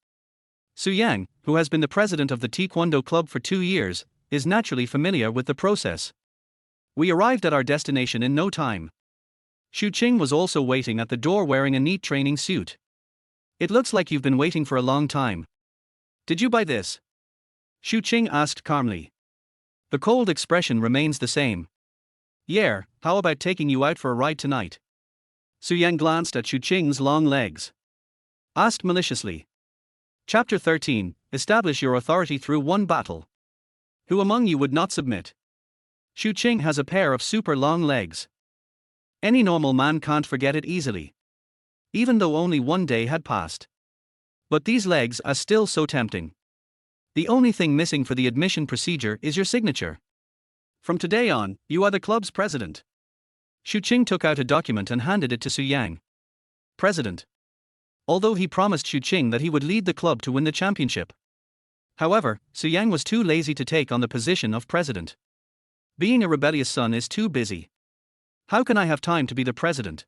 Su Yang, who has been the president of the Taekwondo club for 2 years, is naturally familiar with the process. We arrived at our destination in no time. Xu Qing was also waiting at the door wearing a neat training suit. It looks like you've been waiting for a long time. Did you buy this? Xu Qing asked calmly. The cold expression remains the same. Yeah, how about taking you out for a ride tonight? Su Yang glanced at Xu Qing's long legs. Asked maliciously. Chapter 13, establish your authority through one battle. Who among you would not submit? Xu Qing has a pair of super long legs. Any normal man can't forget it easily. Even though only one day had passed. But these legs are still so tempting. The only thing missing for the admission procedure is your signature. From today on, you are the club's president. Xu Qing took out a document and handed it to Su Yang. President. Although he promised Xu Qing that he would lead the club to win the championship. However, Su Yang was too lazy to take on the position of president. Being a rebellious son is too busy. How can I have time to be the president?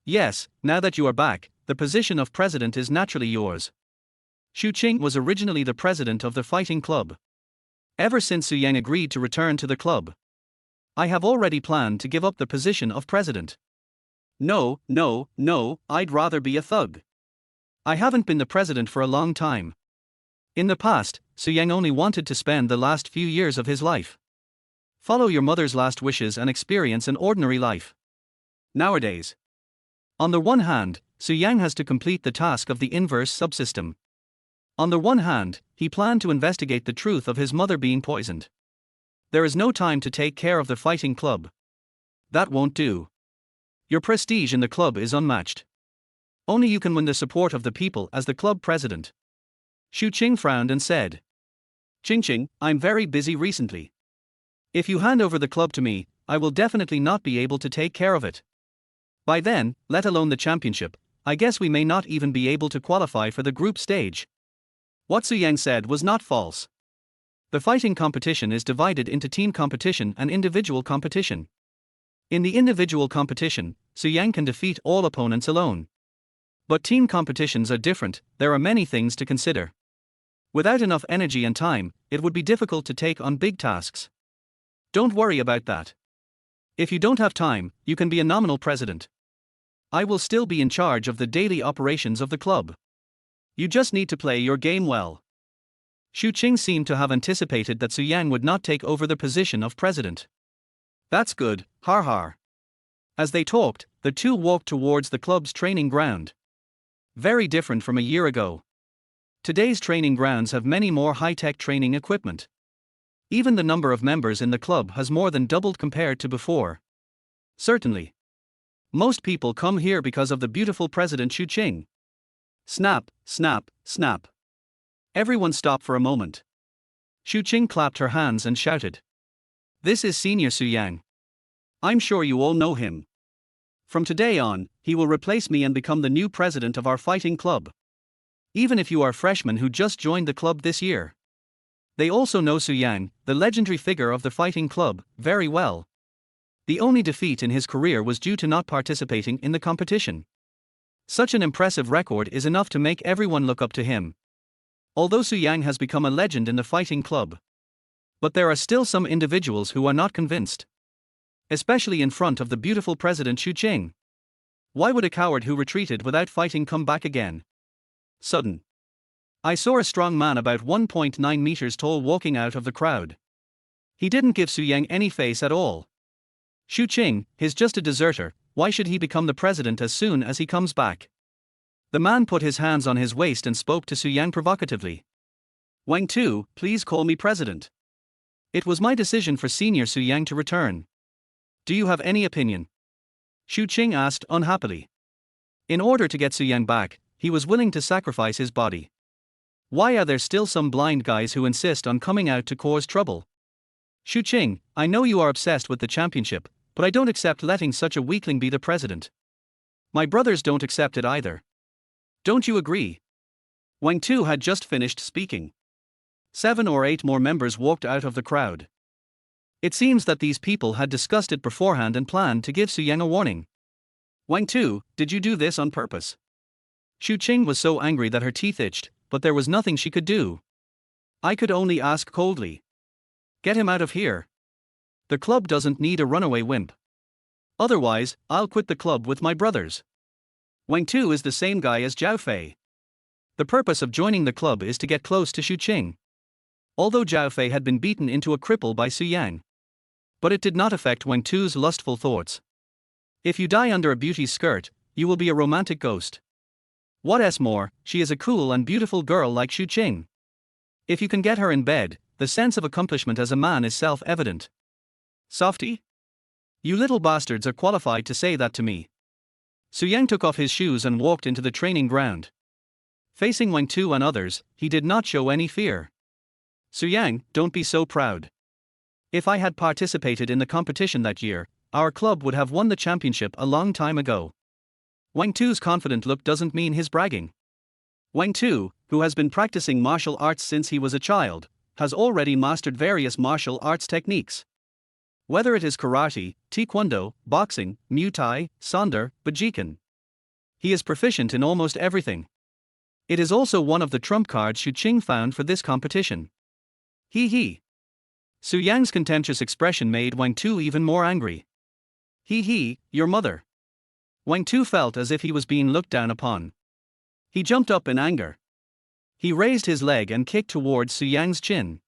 Yes, now that you are back, the position of president is naturally yours. Xu Qing was originally the president of the fighting club. Ever since Su Yang agreed to return to the club, I have already planned to give up the position of president. No, I'd rather be a thug. I haven't been the president for a long time. In the past, Su Yang only wanted to spend the last few years of his life. Follow your mother's last wishes and experience an ordinary life. Nowadays, on the one hand, Su Yang has to complete the task of the inverse subsystem. On the one hand, he planned to investigate the truth of his mother being poisoned. There is no time to take care of the fighting club. That won't do. Your prestige in the club is unmatched. Only you can win the support of the people as the club president. Xu Qing frowned and said, Qing, I'm very busy recently. If you hand over the club to me, I will definitely not be able to take care of it. By then, let alone the championship, I guess we may not even be able to qualify for the group stage. What Su Yang said was not false. The fighting competition is divided into team competition and individual competition. In the individual competition, Su Yang can defeat all opponents alone. But team competitions are different, there are many things to consider. Without enough energy and time, it would be difficult to take on big tasks. Don't worry about that. If you don't have time, you can be a nominal president. I will still be in charge of the daily operations of the club. You just need to play your game well. Xu Qing seemed to have anticipated that Su Yang would not take over the position of president. That's good, har har. As they talked, the two walked towards the club's training ground. Very different from a year ago. Today's training grounds have many more high-tech training equipment. Even the number of members in the club has more than doubled compared to before. Certainly. Most people come here because of the beautiful President Xu Qing. Snap, snap, snap. Everyone stopped for a moment. Xu Qing clapped her hands and shouted. This is Senior Su Yang. I'm sure you all know him. From today on, he will replace me and become the new president of our fighting club. Even if you are freshmen who just joined the club this year. They also know Su Yang, the legendary figure of the fighting club, very well. The only defeat in his career was due to not participating in the competition. Such an impressive record is enough to make everyone look up to him. Although Su Yang has become a legend in the fighting club. But there are still some individuals who are not convinced. Especially in front of the beautiful President Xu Qing. Why would a coward who retreated without fighting come back again? Sudden. I saw a strong man about 1.9 meters tall walking out of the crowd. He didn't give Su Yang any face at all. Xu Qing, he's just a deserter, why should he become the president as soon as he comes back? The man put his hands on his waist and spoke to Su Yang provocatively. Wang Tu, please call me president. It was my decision for Senior Su Yang to return. Do you have any opinion? Xu Qing asked unhappily. In order to get Su Yang back, he was willing to sacrifice his body. Why are there still some blind guys who insist on coming out to cause trouble? Xu Qing, I know you are obsessed with the championship, but I don't accept letting such a weakling be the president. My brothers don't accept it either. Don't you agree? Wang Tu had just finished speaking. 7 or 8 more members walked out of the crowd. It seems that these people had discussed it beforehand and planned to give Su Yang a warning. Wang Tu, did you do this on purpose? Xu Qing was so angry that her teeth itched, but there was nothing she could do. I could only ask coldly. Get him out of here. The club doesn't need a runaway wimp. Otherwise, I'll quit the club with my brothers. Wang Tu is the same guy as Zhao Fei. The purpose of joining the club is to get close to Xu Qing. Although Zhao Fei had been beaten into a cripple by Su Yang. But it did not affect Wang Tu's lustful thoughts. If you die under a beauty's skirt, you will be a romantic ghost. What else more, she is a cool and beautiful girl like Xu Qing. If you can get her in bed, the sense of accomplishment as a man is self-evident. Softy? You little bastards are qualified to say that to me. Su Yang took off his shoes and walked into the training ground. Facing Wang Tu and others, he did not show any fear. Su Yang, don't be so proud. If I had participated in the competition that year, our club would have won the championship a long time ago. Wang Tu's confident look doesn't mean his bragging. Wang Tu, who has been practicing martial arts since he was a child, has already mastered various martial arts techniques. Whether it is karate, taekwondo, boxing, Muay Thai, sanda, Bajikun. He is proficient in almost everything. It is also one of the trump cards Xu Qing found for this competition. He. Su Yang's contemptuous expression made Wang Tu even more angry. Your mother. Wang Tu felt as if he was being looked down upon. He jumped up in anger. He raised his leg and kicked towards Su Yang's chin.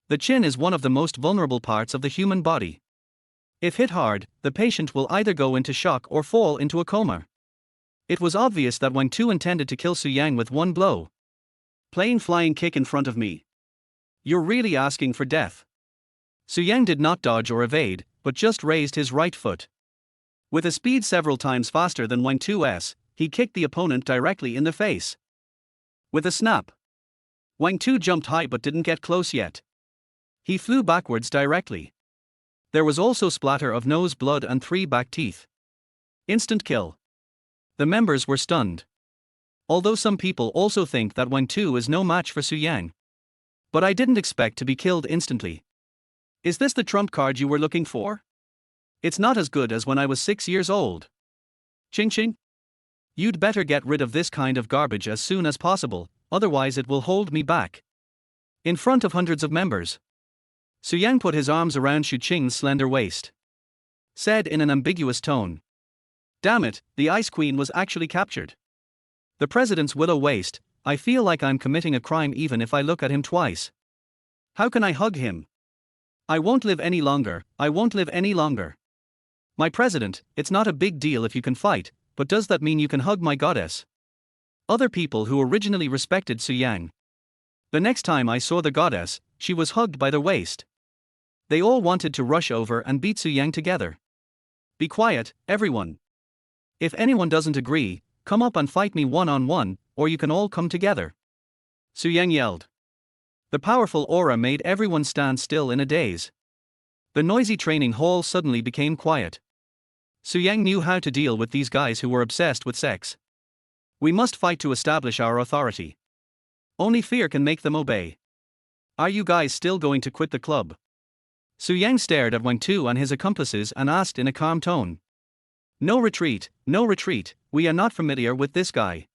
The chin is one of the most vulnerable parts of the human body. If hit hard, the patient will either go into shock or fall into a coma. It was obvious that Wang Tu intended to kill Su Yang with one blow. Plain flying kick in front of me. You're really asking for death. Su Yang did not dodge or evade, but just raised his right foot. With a speed several times faster than Wang Tu's, he kicked the opponent directly in the face. With a snap. Wang Tu jumped high but didn't get close yet. He flew backwards directly. There was also splatter of nose blood and 3 back teeth. Instant kill. The members were stunned. Although some people also think that Wang Tu is no match for Su Yang. But I didn't expect to be killed instantly. Is this the trump card you were looking for? It's not as good as when I was 6 years old. Ching. You'd better get rid of this kind of garbage as soon as possible, otherwise it will hold me back. In front of hundreds of members. Su Yang put his arms around Xu Qing's slender waist. Said in an ambiguous tone. Damn it, the Ice Queen was actually captured. The president's willow waist, I feel like I'm committing a crime even if I look at him twice. How can I hug him? I won't live any longer. My president, it's not a big deal if you can fight, but does that mean you can hug my goddess? Other people who originally respected Su Yang. The next time I saw the goddess, she was hugged by the waist. They all wanted to rush over and beat Su Yang together. Be quiet, everyone. If anyone doesn't agree, come up and fight me one-on-one, or you can all come together. Su Yang yelled. The powerful aura made everyone stand still in a daze. The noisy training hall suddenly became quiet. Su Yang knew how to deal with these guys who were obsessed with sex. We must fight to establish our authority. Only fear can make them obey. Are you guys still going to quit the club? Su Yang stared at Wang Tu and his accomplices and asked in a calm tone. No retreat, we are not familiar with this guy.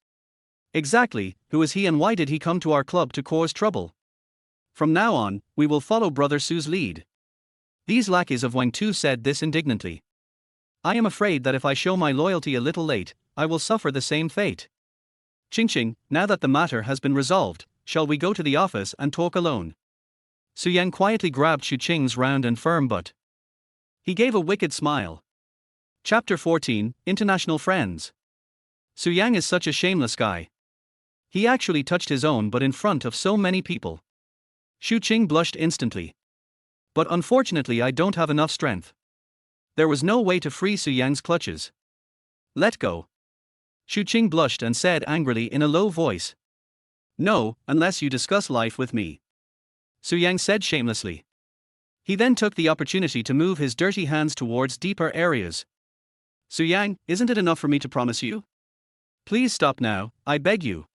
Exactly, who is he and why did he come to our club to cause trouble? From now on, we will follow Brother Su's lead. These lackeys of Wang Tu said this indignantly. I am afraid that if I show my loyalty a little late, I will suffer the same fate. Ching, now that the matter has been resolved, shall we go to the office and talk alone? Su Yang quietly grabbed Xu Qing's round and firm butt. He gave a wicked smile. Chapter 14, International Friends. Su Yang is such a shameless guy. He actually touched his own butt in front of so many people. Xu Qing blushed instantly. But unfortunately I don't have enough strength. There was no way to free Su Yang's clutches. Let go. Xu Qing blushed and said angrily in a low voice. No, unless you discuss life with me. Su Yang said shamelessly. He then took the opportunity to move his dirty hands towards deeper areas. Su Yang, isn't it enough for me to promise you? Please stop now, I beg you.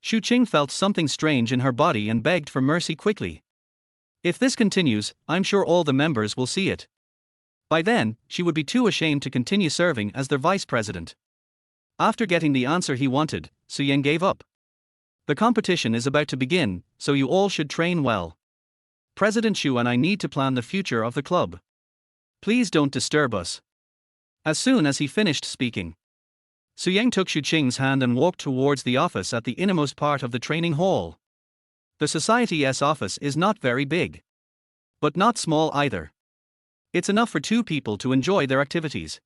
Xu Qing felt something strange in her body and begged for mercy quickly. If this continues, I'm sure all the members will see it. By then, she would be too ashamed to continue serving as their vice president. After getting the answer he wanted, Su Yang gave up. The competition is about to begin, so you all should train well. President Xu and I need to plan the future of the club. Please don't disturb us. As soon as he finished speaking, Su Yang took Xu Qing's hand and walked towards the office at the innermost part of the training hall. The Society's office is not very big. But not small either. It's enough for 2 people to enjoy their activities.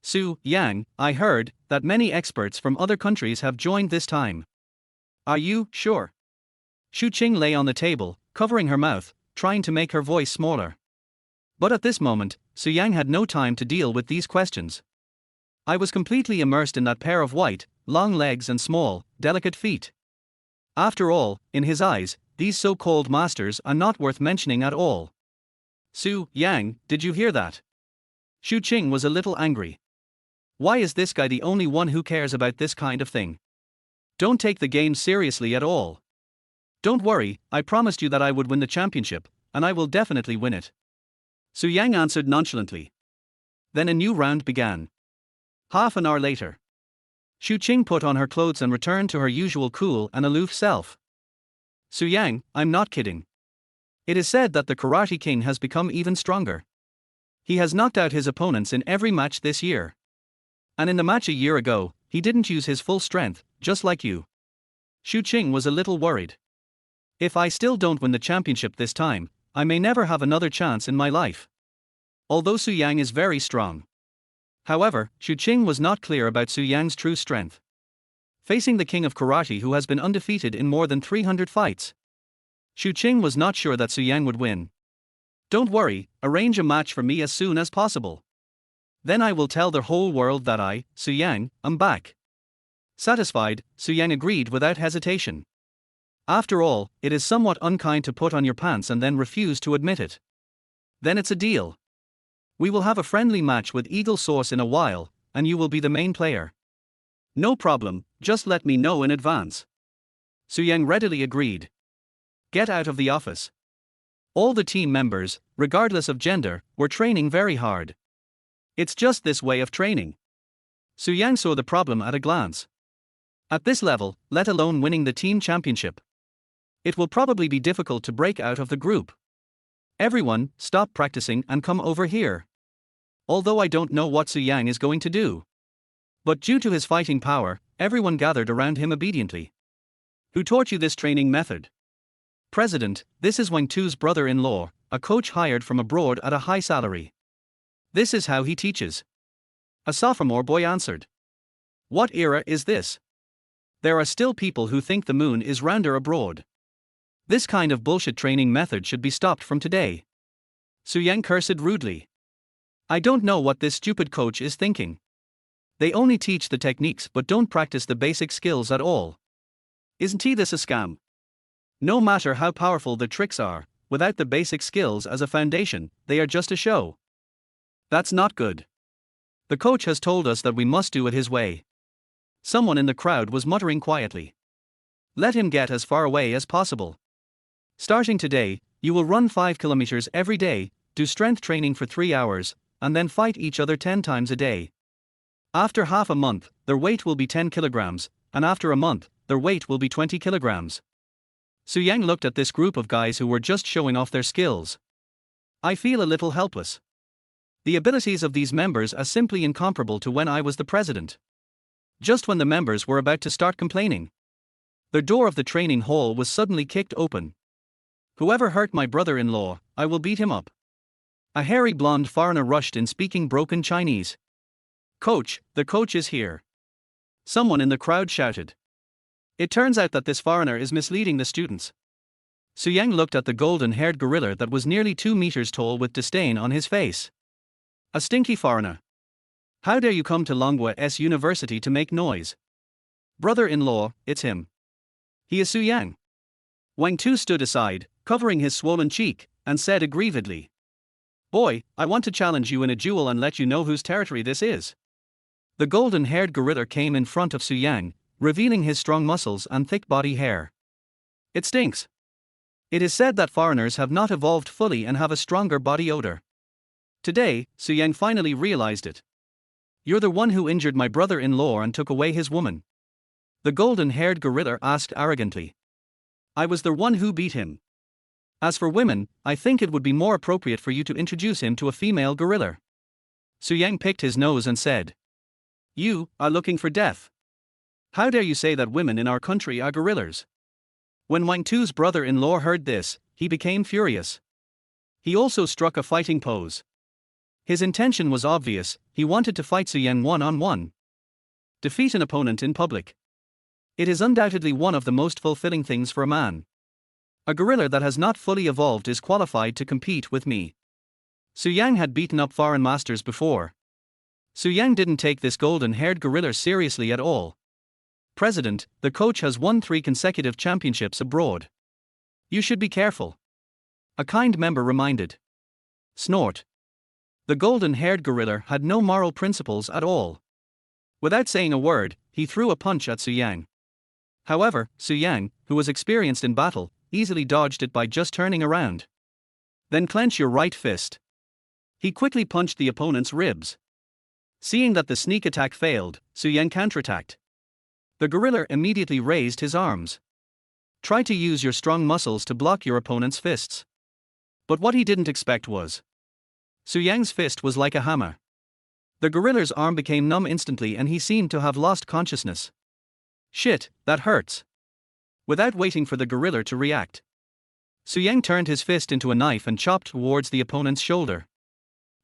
Su Yang, I heard that many experts from other countries have joined this time. Are you sure? Xu Qing lay on the table, covering her mouth, trying to make her voice smaller. But at this moment, Su Yang had no time to deal with these questions. I was completely immersed in that pair of white, long legs and small, delicate feet. After all, in his eyes, these so-called masters are not worth mentioning at all. Su Yang, did you hear that? Xu Qing was a little angry. Why is this guy the only one who cares about this kind of thing? Don't take the game seriously at all. Don't worry, I promised you that I would win the championship, and I will definitely win it. Su Yang answered nonchalantly. Then a new round began. Half an hour later, Xu Qing put on her clothes and returned to her usual cool and aloof self. Su Yang, I'm not kidding. It is said that the Karate King has become even stronger. He has knocked out his opponents in every match this year. And in the match a year ago, he didn't use his full strength, just like you. Xu Qing was a little worried. If I still don't win the championship this time, I may never have another chance in my life. Although Su Yang is very strong. However, Xu Qing was not clear about Su Yang's true strength. Facing the king of karate who has been undefeated in more than 300 fights, Xu Qing was not sure that Su Yang would win. Don't worry, arrange a match for me as soon as possible. Then I will tell the whole world that I, Su Yang, am back. Satisfied, Su Yang agreed without hesitation. After all, it is somewhat unkind to put on your pants and then refuse to admit it. Then it's a deal. We will have a friendly match with Eagle Source in a while, and you will be the main player. No problem, just let me know in advance. Su Yang readily agreed. Get out of the office. All the team members, regardless of gender, were training very hard. It's just this way of training. Su Yang saw the problem at a glance. At this level, let alone winning the team championship, it will probably be difficult to break out of the group. Everyone, stop practicing and come over here. Although I don't know what Su Yang is going to do. But due to his fighting power, everyone gathered around him obediently. Who taught you this training method? President, this is Wang Tu's brother-in-law, a coach hired from abroad at a high salary. This is how he teaches. A sophomore boy answered. What era is this? There are still people who think the moon is rounder abroad. This kind of bullshit training method should be stopped from today. Su Yang cursed rudely. I don't know what this stupid coach is thinking. They only teach the techniques but don't practice the basic skills at all. Isn't this a scam? No matter how powerful the tricks are, without the basic skills as a foundation, they are just a show. That's not good. The coach has told us that we must do it his way. Someone in the crowd was muttering quietly. Let him get as far away as possible. Starting today, you will run 5 kilometers every day, do strength training for 3 hours, and then fight each other 10 times a day. After half a month, their weight will be 10 kilograms, and after a month, their weight will be 20 kilograms. Su Yang looked at this group of guys who were just showing off their skills. I feel a little helpless. The abilities of these members are simply incomparable to when I was the president. Just when the members were about to start complaining, the door of the training hall was suddenly kicked open. Whoever hurt my brother-in-law, I will beat him up. A hairy blonde foreigner rushed in speaking broken Chinese. Coach, the coach is here. Someone in the crowd shouted. It turns out that this foreigner is misleading the students. Su Yang looked at the golden-haired gorilla that was nearly 2 meters tall with disdain on his face. A stinky foreigner. How dare you come to Longhua S University to make noise? Brother-in-law, it's him. He is Su Yang. Wang Tu stood aside, covering his swollen cheek, and said aggrievedly. Boy, I want to challenge you in a duel and let you know whose territory this is. The golden-haired gorilla came in front of Su Yang, revealing his strong muscles and thick body hair. It stinks. It is said that foreigners have not evolved fully and have a stronger body odor. Today, Su Yang finally realized it. You're the one who injured my brother-in-law and took away his woman. The golden-haired gorilla asked arrogantly. I was the one who beat him. As for women, I think it would be more appropriate for you to introduce him to a female gorilla. Su Yang picked his nose and said. You are looking for death. How dare you say that women in our country are gorillas? When Wang Tu's brother-in-law heard this, he became furious. He also struck a fighting pose. His intention was obvious, he wanted to fight Su Yang one-on-one. Defeat an opponent in public. It is undoubtedly one of the most fulfilling things for a man. A gorilla that has not fully evolved is qualified to compete with me. Su Yang had beaten up foreign masters before. Su Yang didn't take this golden-haired gorilla seriously at all. President, the coach has won 3 consecutive championships abroad. You should be careful. A kind member reminded. Snort. The golden-haired gorilla had no moral principles at all. Without saying a word, he threw a punch at Su Yang. However, Su Yang, who was experienced in battle, easily dodged it by just turning around. Then clench your right fist. He quickly punched the opponent's ribs. Seeing that the sneak attack failed, Su Yang counterattacked. The gorilla immediately raised his arms. Try to use your strong muscles to block your opponent's fists. But what he didn't expect was Su Yang's fist was like a hammer. The gorilla's arm became numb instantly and he seemed to have lost consciousness. Shit, that hurts. Without waiting for the gorilla to react, Su Yang turned his fist into a knife and chopped towards the opponent's shoulder.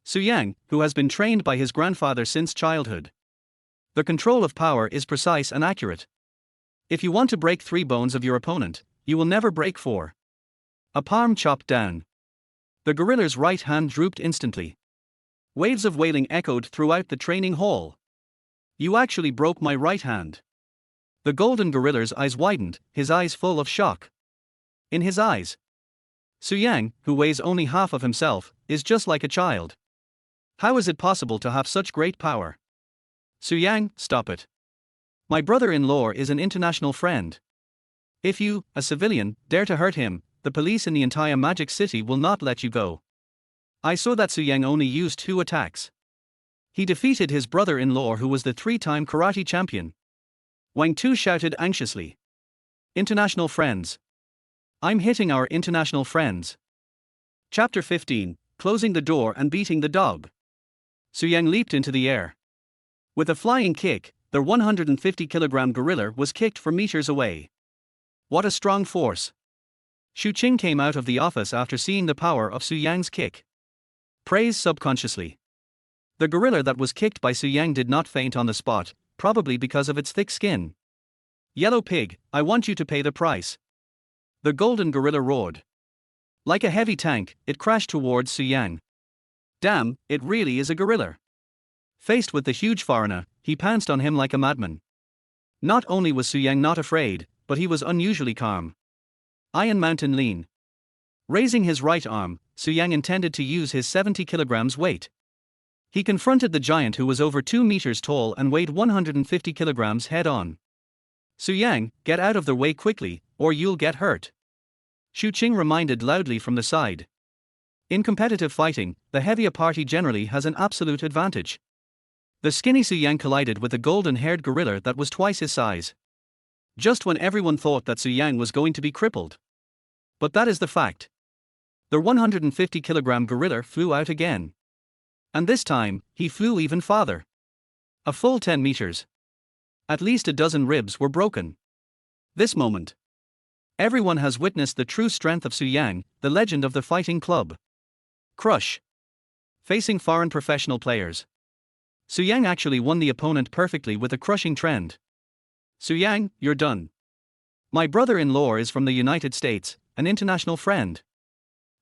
Su Yang, who has been trained by his grandfather since childhood. The control of power is precise and accurate. If you want to break 3 bones of your opponent, you will never break 4. A palm chopped down. The gorilla's right hand drooped instantly. Waves of wailing echoed throughout the training hall. You actually broke my right hand. The golden gorilla's eyes widened, his eyes full of shock. In his eyes, Su Yang, who weighs only half of himself, is just like a child. How is it possible to have such great power? Su Yang, stop it. My brother-in-law is an international friend. If you, a civilian, dare to hurt him, the police in the entire Magic City will not let you go. I saw that Su Yang only used 2 attacks. He defeated his brother-in-law who was the 3-time karate champion. Wang Tu shouted anxiously. International friends. I'm hitting our international friends. Chapter 15, Closing the Door and Beating the Dog. Su Yang leaped into the air. With a flying kick, the 150-kilogram gorilla was kicked for meters away. What a strong force. Shu Qing came out of the office after seeing the power of Su Yang's kick. Praise subconsciously. The gorilla that was kicked by Su Yang did not faint on the spot, probably because of its thick skin. Yellow pig, I want you to pay the price. The golden gorilla roared. Like a heavy tank, it crashed towards Su Yang. Damn, it really is a gorilla. Faced with the huge foreigner, he pounced on him like a madman. Not only was Su Yang not afraid, but he was unusually calm. Iron Mountain lean. Raising his right arm, Su Yang intended to use his 70 kilograms weight. He confronted the giant who was over 2 meters tall and weighed 150 kilograms head-on. Su Yang, get out of the way quickly, or you'll get hurt. Shu Qing reminded loudly from the side. In competitive fighting, the heavier party generally has an absolute advantage. The skinny Su Yang collided with a golden-haired gorilla that was twice his size. Just when everyone thought that Su Yang was going to be crippled. But that is the fact. The 150-kilogram gorilla flew out again. And this time, he flew even farther. A full 10 meters. At least a dozen ribs were broken. This moment. Everyone has witnessed the true strength of Su Yang, the legend of the fighting club. Crush. Facing foreign professional players. Su Yang actually won the opponent perfectly with a crushing trend. Su Yang, you're done. My brother-in-law is from the United States, an international friend.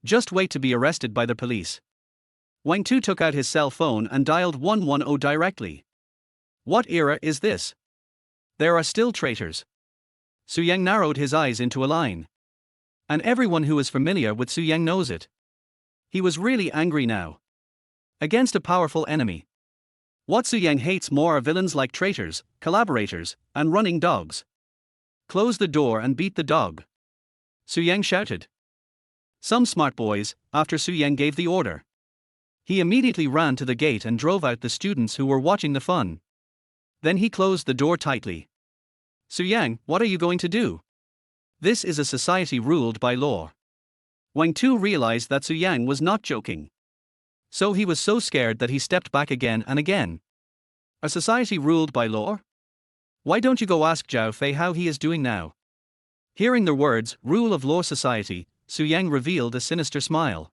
Just wait to be arrested by the police. Wang Tu took out his cell phone and dialed 110 directly. What era is this? There are still traitors. Su Yang narrowed his eyes into a line. And everyone who is familiar with Su Yang knows it. He was really angry now. Against a powerful enemy. What Su Yang hates more are villains like traitors, collaborators, and running dogs. Close the door and beat the dog. Su Yang shouted. Some smart boys, after Su Yang gave the order. He immediately ran to the gate and drove out the students who were watching the fun. Then he closed the door tightly. Su Yang, what are you going to do? This is a society ruled by law. Wang Tu realized that Su Yang was not joking. So he was so scared that he stepped back again and again. A society ruled by law? Why don't you go ask Zhao Fei how he is doing now? Hearing the words, rule of law society, Su Yang revealed a sinister smile.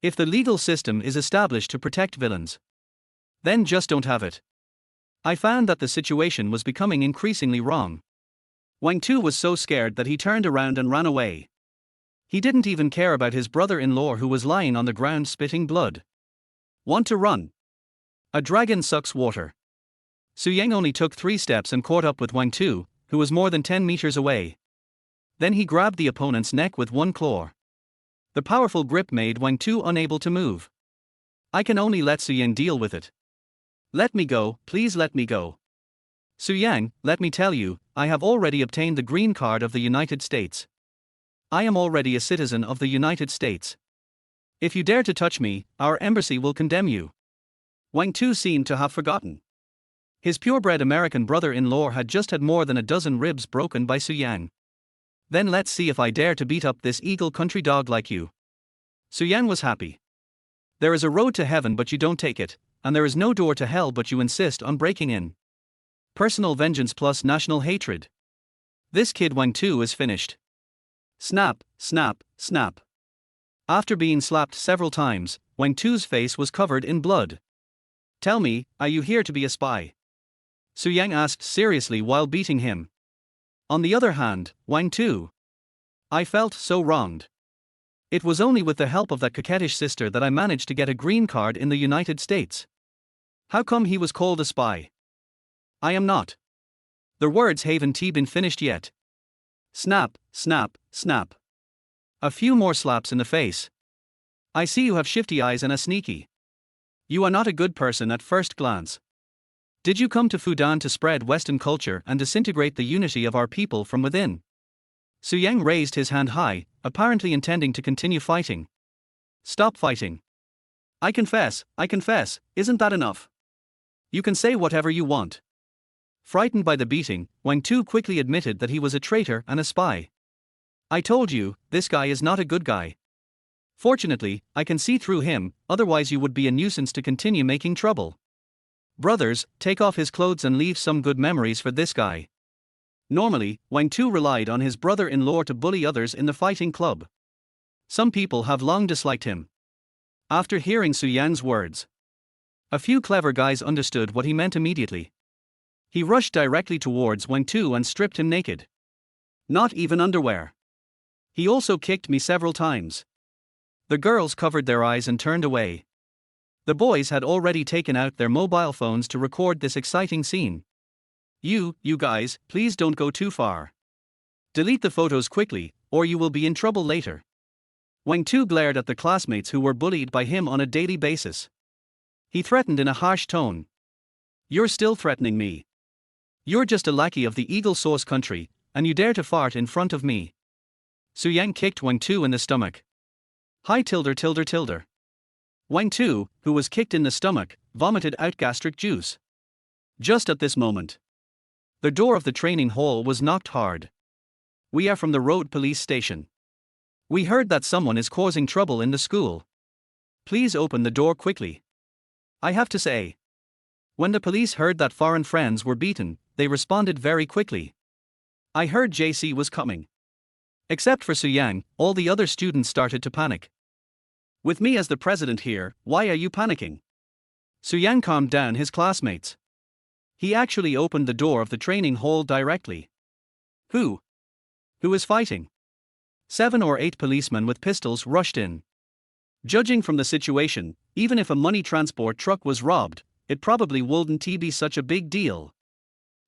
If the legal system is established to protect villains, then just don't have it. I found that the situation was becoming increasingly wrong. Wang Tu was so scared that he turned around and ran away. He didn't even care about his brother-in-law who was lying on the ground spitting blood. Want to run? A dragon sucks water. Su Yang only took 3 steps and caught up with Wang Tu, who was more than 10 meters away. Then he grabbed the opponent's neck with one claw. The powerful grip made Wang Tu unable to move. I can only let Su Yang deal with it. Let me go, please let me go. Su Yang, let me tell you, I have already obtained the green card of the United States. I am already a citizen of the United States. If you dare to touch me, our embassy will condemn you. Wang Tu seemed to have forgotten. His purebred American brother-in-law had just had more than a dozen ribs broken by Su Yang. Then let's see if I dare to beat up this eagle country dog like you. Su Yang was happy. There is a road to heaven but you don't take it, and there is no door to hell but you insist on breaking in. Personal vengeance plus national hatred. This kid Wang Tu is finished. Snap, snap, snap. After being slapped several times, Wang Tu's face was covered in blood. Tell me, are you here to be a spy? Su Yang asked seriously while beating him. On the other hand, Wang Tu. I felt so wronged. It was only with the help of that coquettish sister that I managed to get a green card in the United States. How come he was called a spy? I am not. The words haven't been finished yet. Snap, snap, snap. A few more slaps in the face. I see you have shifty eyes and a sneaky. You are not a good person at first glance. Did you come to Fudan to spread Western culture and disintegrate the unity of our people from within? Su Yang raised his hand high, apparently intending to continue fighting. Stop fighting. I confess, isn't that enough? You can say whatever you want. Frightened by the beating, Wang Tu quickly admitted that he was a traitor and a spy. I told you, this guy is not a good guy. Fortunately, I can see through him, otherwise you would be a nuisance to continue making trouble. Brothers, take off his clothes and leave some good memories for this guy. Normally, Wang Tu relied on his brother-in-law to bully others in the fighting club. Some people have long disliked him. After hearing Su Yang's words, a few clever guys understood what he meant immediately. He rushed directly towards Wang Tu and stripped him naked. Not even underwear. He also kicked me several times. The girls covered their eyes and turned away. The boys had already taken out their mobile phones to record this exciting scene. You guys, please don't go too far. Delete the photos quickly, or you will be in trouble later. Wang Tu glared at the classmates who were bullied by him on a daily basis. He threatened in a harsh tone. You're still threatening me. You're just a lackey of the Eagle Source country, and you dare to fart in front of me. Su Yang kicked Wang Tu in the stomach. Hi tilde tilde tilde. Wang Tu, who was kicked in the stomach, vomited out gastric juice. Just at this moment, the door of the training hall was knocked hard. We are from the road police station. We heard that someone is causing trouble in the school. Please open the door quickly. I have to say. When the police heard that foreign friends were beaten, they responded very quickly. I heard JC was coming. Except for Su Yang, all the other students started to panic. With me as the president here, why are you panicking? Su Yang calmed down his classmates. He actually opened the door of the training hall directly. Who is fighting? 7 or 8 policemen with pistols rushed in. Judging from the situation, even if a money transport truck was robbed, it probably wouldn't be such a big deal.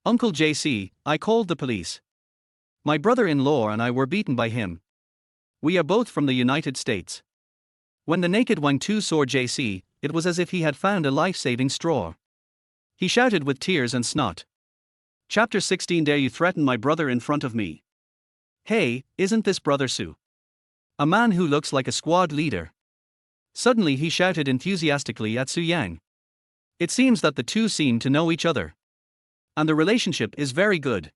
Uncle JC, I called the police. My brother-in-law and I were beaten by him. We are both from the United States. When the naked Wang Tu saw JC, it was as if he had found a life-saving straw. He shouted with tears and snot. Chapter 16. Dare you threaten my brother in front of me? Hey, isn't this Brother Su? A man who looks like a squad leader. Suddenly he shouted enthusiastically at Su Yang. It seems that the two seem to know each other. And the relationship is very good.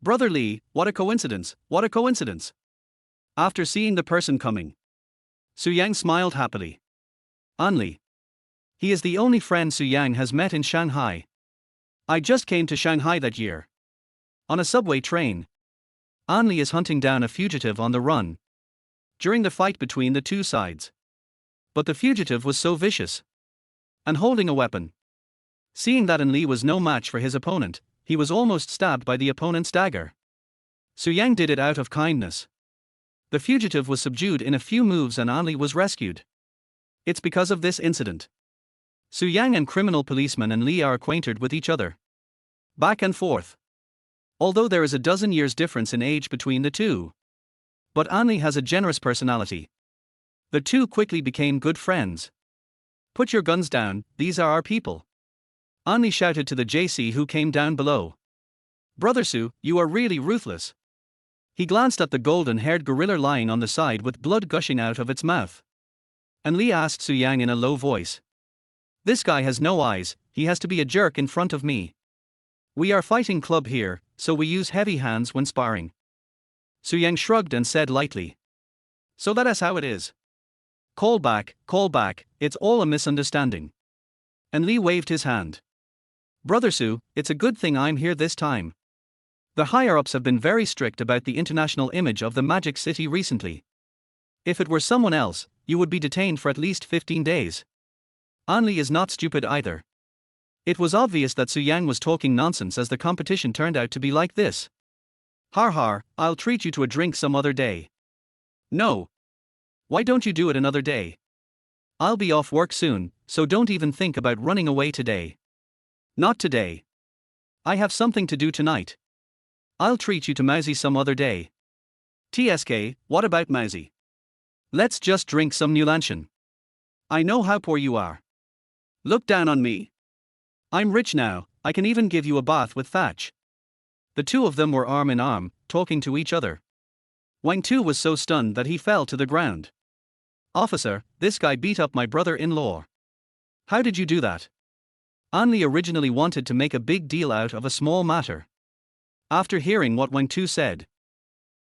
Brother Li, what a coincidence, what a coincidence. After seeing the person coming, Su Yang smiled happily. Anli. He is the only friend Su Yang has met in Shanghai. I just came to Shanghai that year. On a subway train. Anli is hunting down a fugitive on the run. During the fight between the two sides. But the fugitive was so vicious. And holding a weapon. Seeing that Anli was no match for his opponent, he was almost stabbed by the opponent's dagger. Su Yang did it out of kindness. The fugitive was subdued in a few moves and Anli was rescued. It's because of this incident. Su Yang and criminal policeman and Li are acquainted with each other. Back and forth. Although there is a dozen years difference in age between the two. But Anli has a generous personality. The two quickly became good friends. Put your guns down, these are our people. Anli shouted to the JC who came down below. Brother Su, you are really ruthless. He glanced at the golden-haired gorilla lying on the side with blood gushing out of its mouth. And Li asked Su Yang in a low voice. This guy has no eyes, he has to be a jerk in front of me. We are fighting club here, so we use heavy hands when sparring. Su Yang shrugged and said lightly. So that is how it is. Call back, it's all a misunderstanding. And Li waved his hand. Brother Su, it's a good thing I'm here this time. The higher-ups have been very strict about the international image of the Magic City recently. If it were someone else, you would be detained for at least 15 days. Anli is not stupid either. It was obvious that Su Yang was talking nonsense as the competition turned out to be like this. Har har, I'll treat you to a drink some other day. No. Why don't you do it another day? I'll be off work soon, so don't even think about running away today. Not today. I have something to do tonight. I'll treat you to Mausi some other day. TSK, what about Mausi? Let's just drink some Nulantian. I know how poor you are. Look down on me. I'm rich now, I can even give you a bath with thatch. The two of them were arm in arm, talking to each other. Wang Tu was so stunned that he fell to the ground. Officer, this guy beat up my brother-in-law. How did you do that? Anli originally wanted to make a big deal out of a small matter. After hearing what Wang Tu said,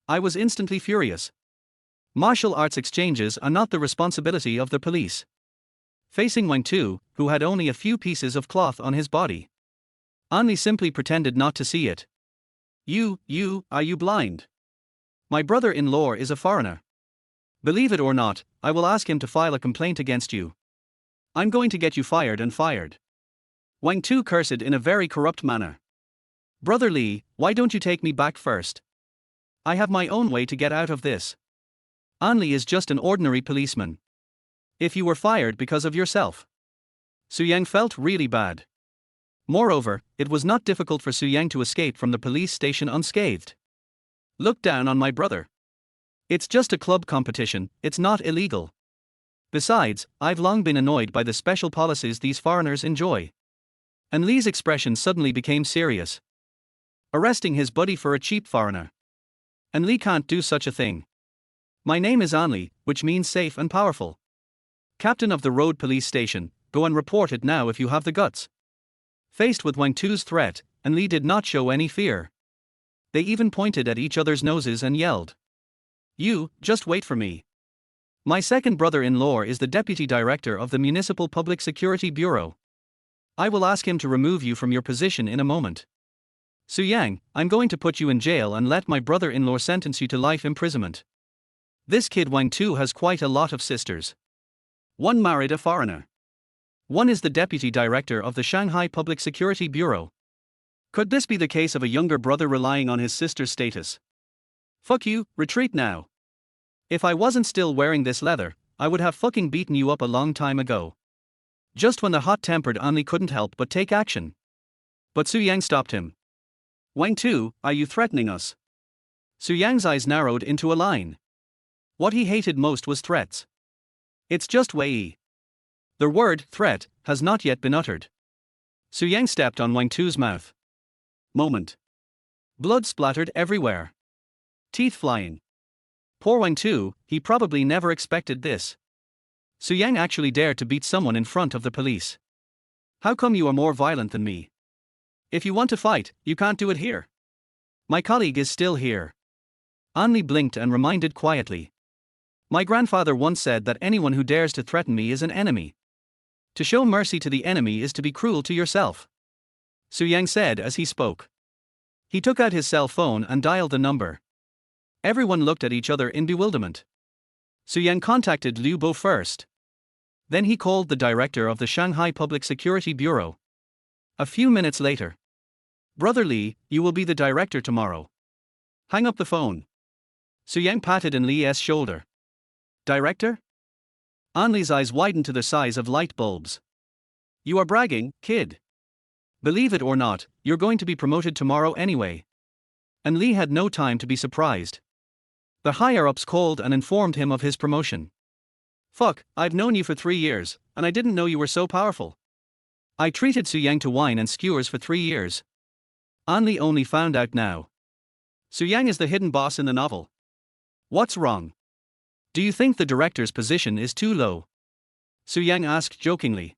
I was instantly furious. Martial arts exchanges are not the responsibility of the police. Facing Wang Tu, who had only a few pieces of cloth on his body, Anli simply pretended not to see it. Are you blind? My brother-in-law is a foreigner. Believe it or not, I will ask him to file a complaint against you. I'm going to get you fired and fired. Wang Tu cursed in a very corrupt manner. Brother Li, why don't you take me back first? I have my own way to get out of this. Anli is just an ordinary policeman. If you were fired because of yourself. Su Yang felt really bad. Moreover, it was not difficult for Su Yang to escape from the police station unscathed. Look down on my brother. It's just a club competition, it's not illegal. Besides, I've long been annoyed by the special policies these foreigners enjoy. And Li's expression suddenly became serious. Arresting his buddy for a cheap foreigner. And Li can't do such a thing. My name is Anli, which means safe and powerful. Captain of the road police station, go and report it now if you have the guts. Faced with Wang Tu's threat, and Li did not show any fear. They even pointed at each other's noses and yelled. You, just wait for me. My second brother-in-law is the deputy director of the Municipal Public Security Bureau. I will ask him to remove you from your position in a moment. Su Yang, I'm going to put you in jail and let my brother-in-law sentence you to life imprisonment. This kid Wang Tu has quite a lot of sisters. One married a foreigner. One is the deputy director of the Shanghai Public Security Bureau. Could this be the case of a younger brother relying on his sister's status? Fuck you, retreat now. If I wasn't still wearing this leather, I would have fucking beaten you up a long time ago. Just when the hot-tempered Anli couldn't help but take action. But Su Yang stopped him. Wang Tu, are you threatening us? Su Yang's eyes narrowed into a line. What he hated most was threats. It's just Wei. The word, threat, has not yet been uttered. Su Yang stepped on Wang Tu's mouth. Moment. Blood splattered everywhere. Teeth flying. Poor Wang Tu, he probably never expected this. Su Yang actually dared to beat someone in front of the police. How come you are more violent than me? If you want to fight, you can't do it here. My colleague is still here. Anli blinked and reminded quietly. My grandfather once said that anyone who dares to threaten me is an enemy. To show mercy to the enemy is to be cruel to yourself. Su Yang said as he spoke. He took out his cell phone and dialed the number. Everyone looked at each other in bewilderment. Su Yang contacted Liu Bo first. Then he called the director of the Shanghai Public Security Bureau. A few minutes later. Brother Li, you will be the director tomorrow. Hang up the phone. Su Yang patted An Li's shoulder. Director? An Li's eyes widened to the size of light bulbs. You are bragging, kid. Believe it or not, you're going to be promoted tomorrow anyway. An Li had no time to be surprised. The higher-ups called and informed him of his promotion. Fuck, I've known you for 3 years, and I didn't know you were so powerful. I treated Su Yang to wine and skewers for 3 years. An Li only found out now. Su Yang is the hidden boss in the novel. What's wrong? Do you think the director's position is too low? Su Yang asked jokingly.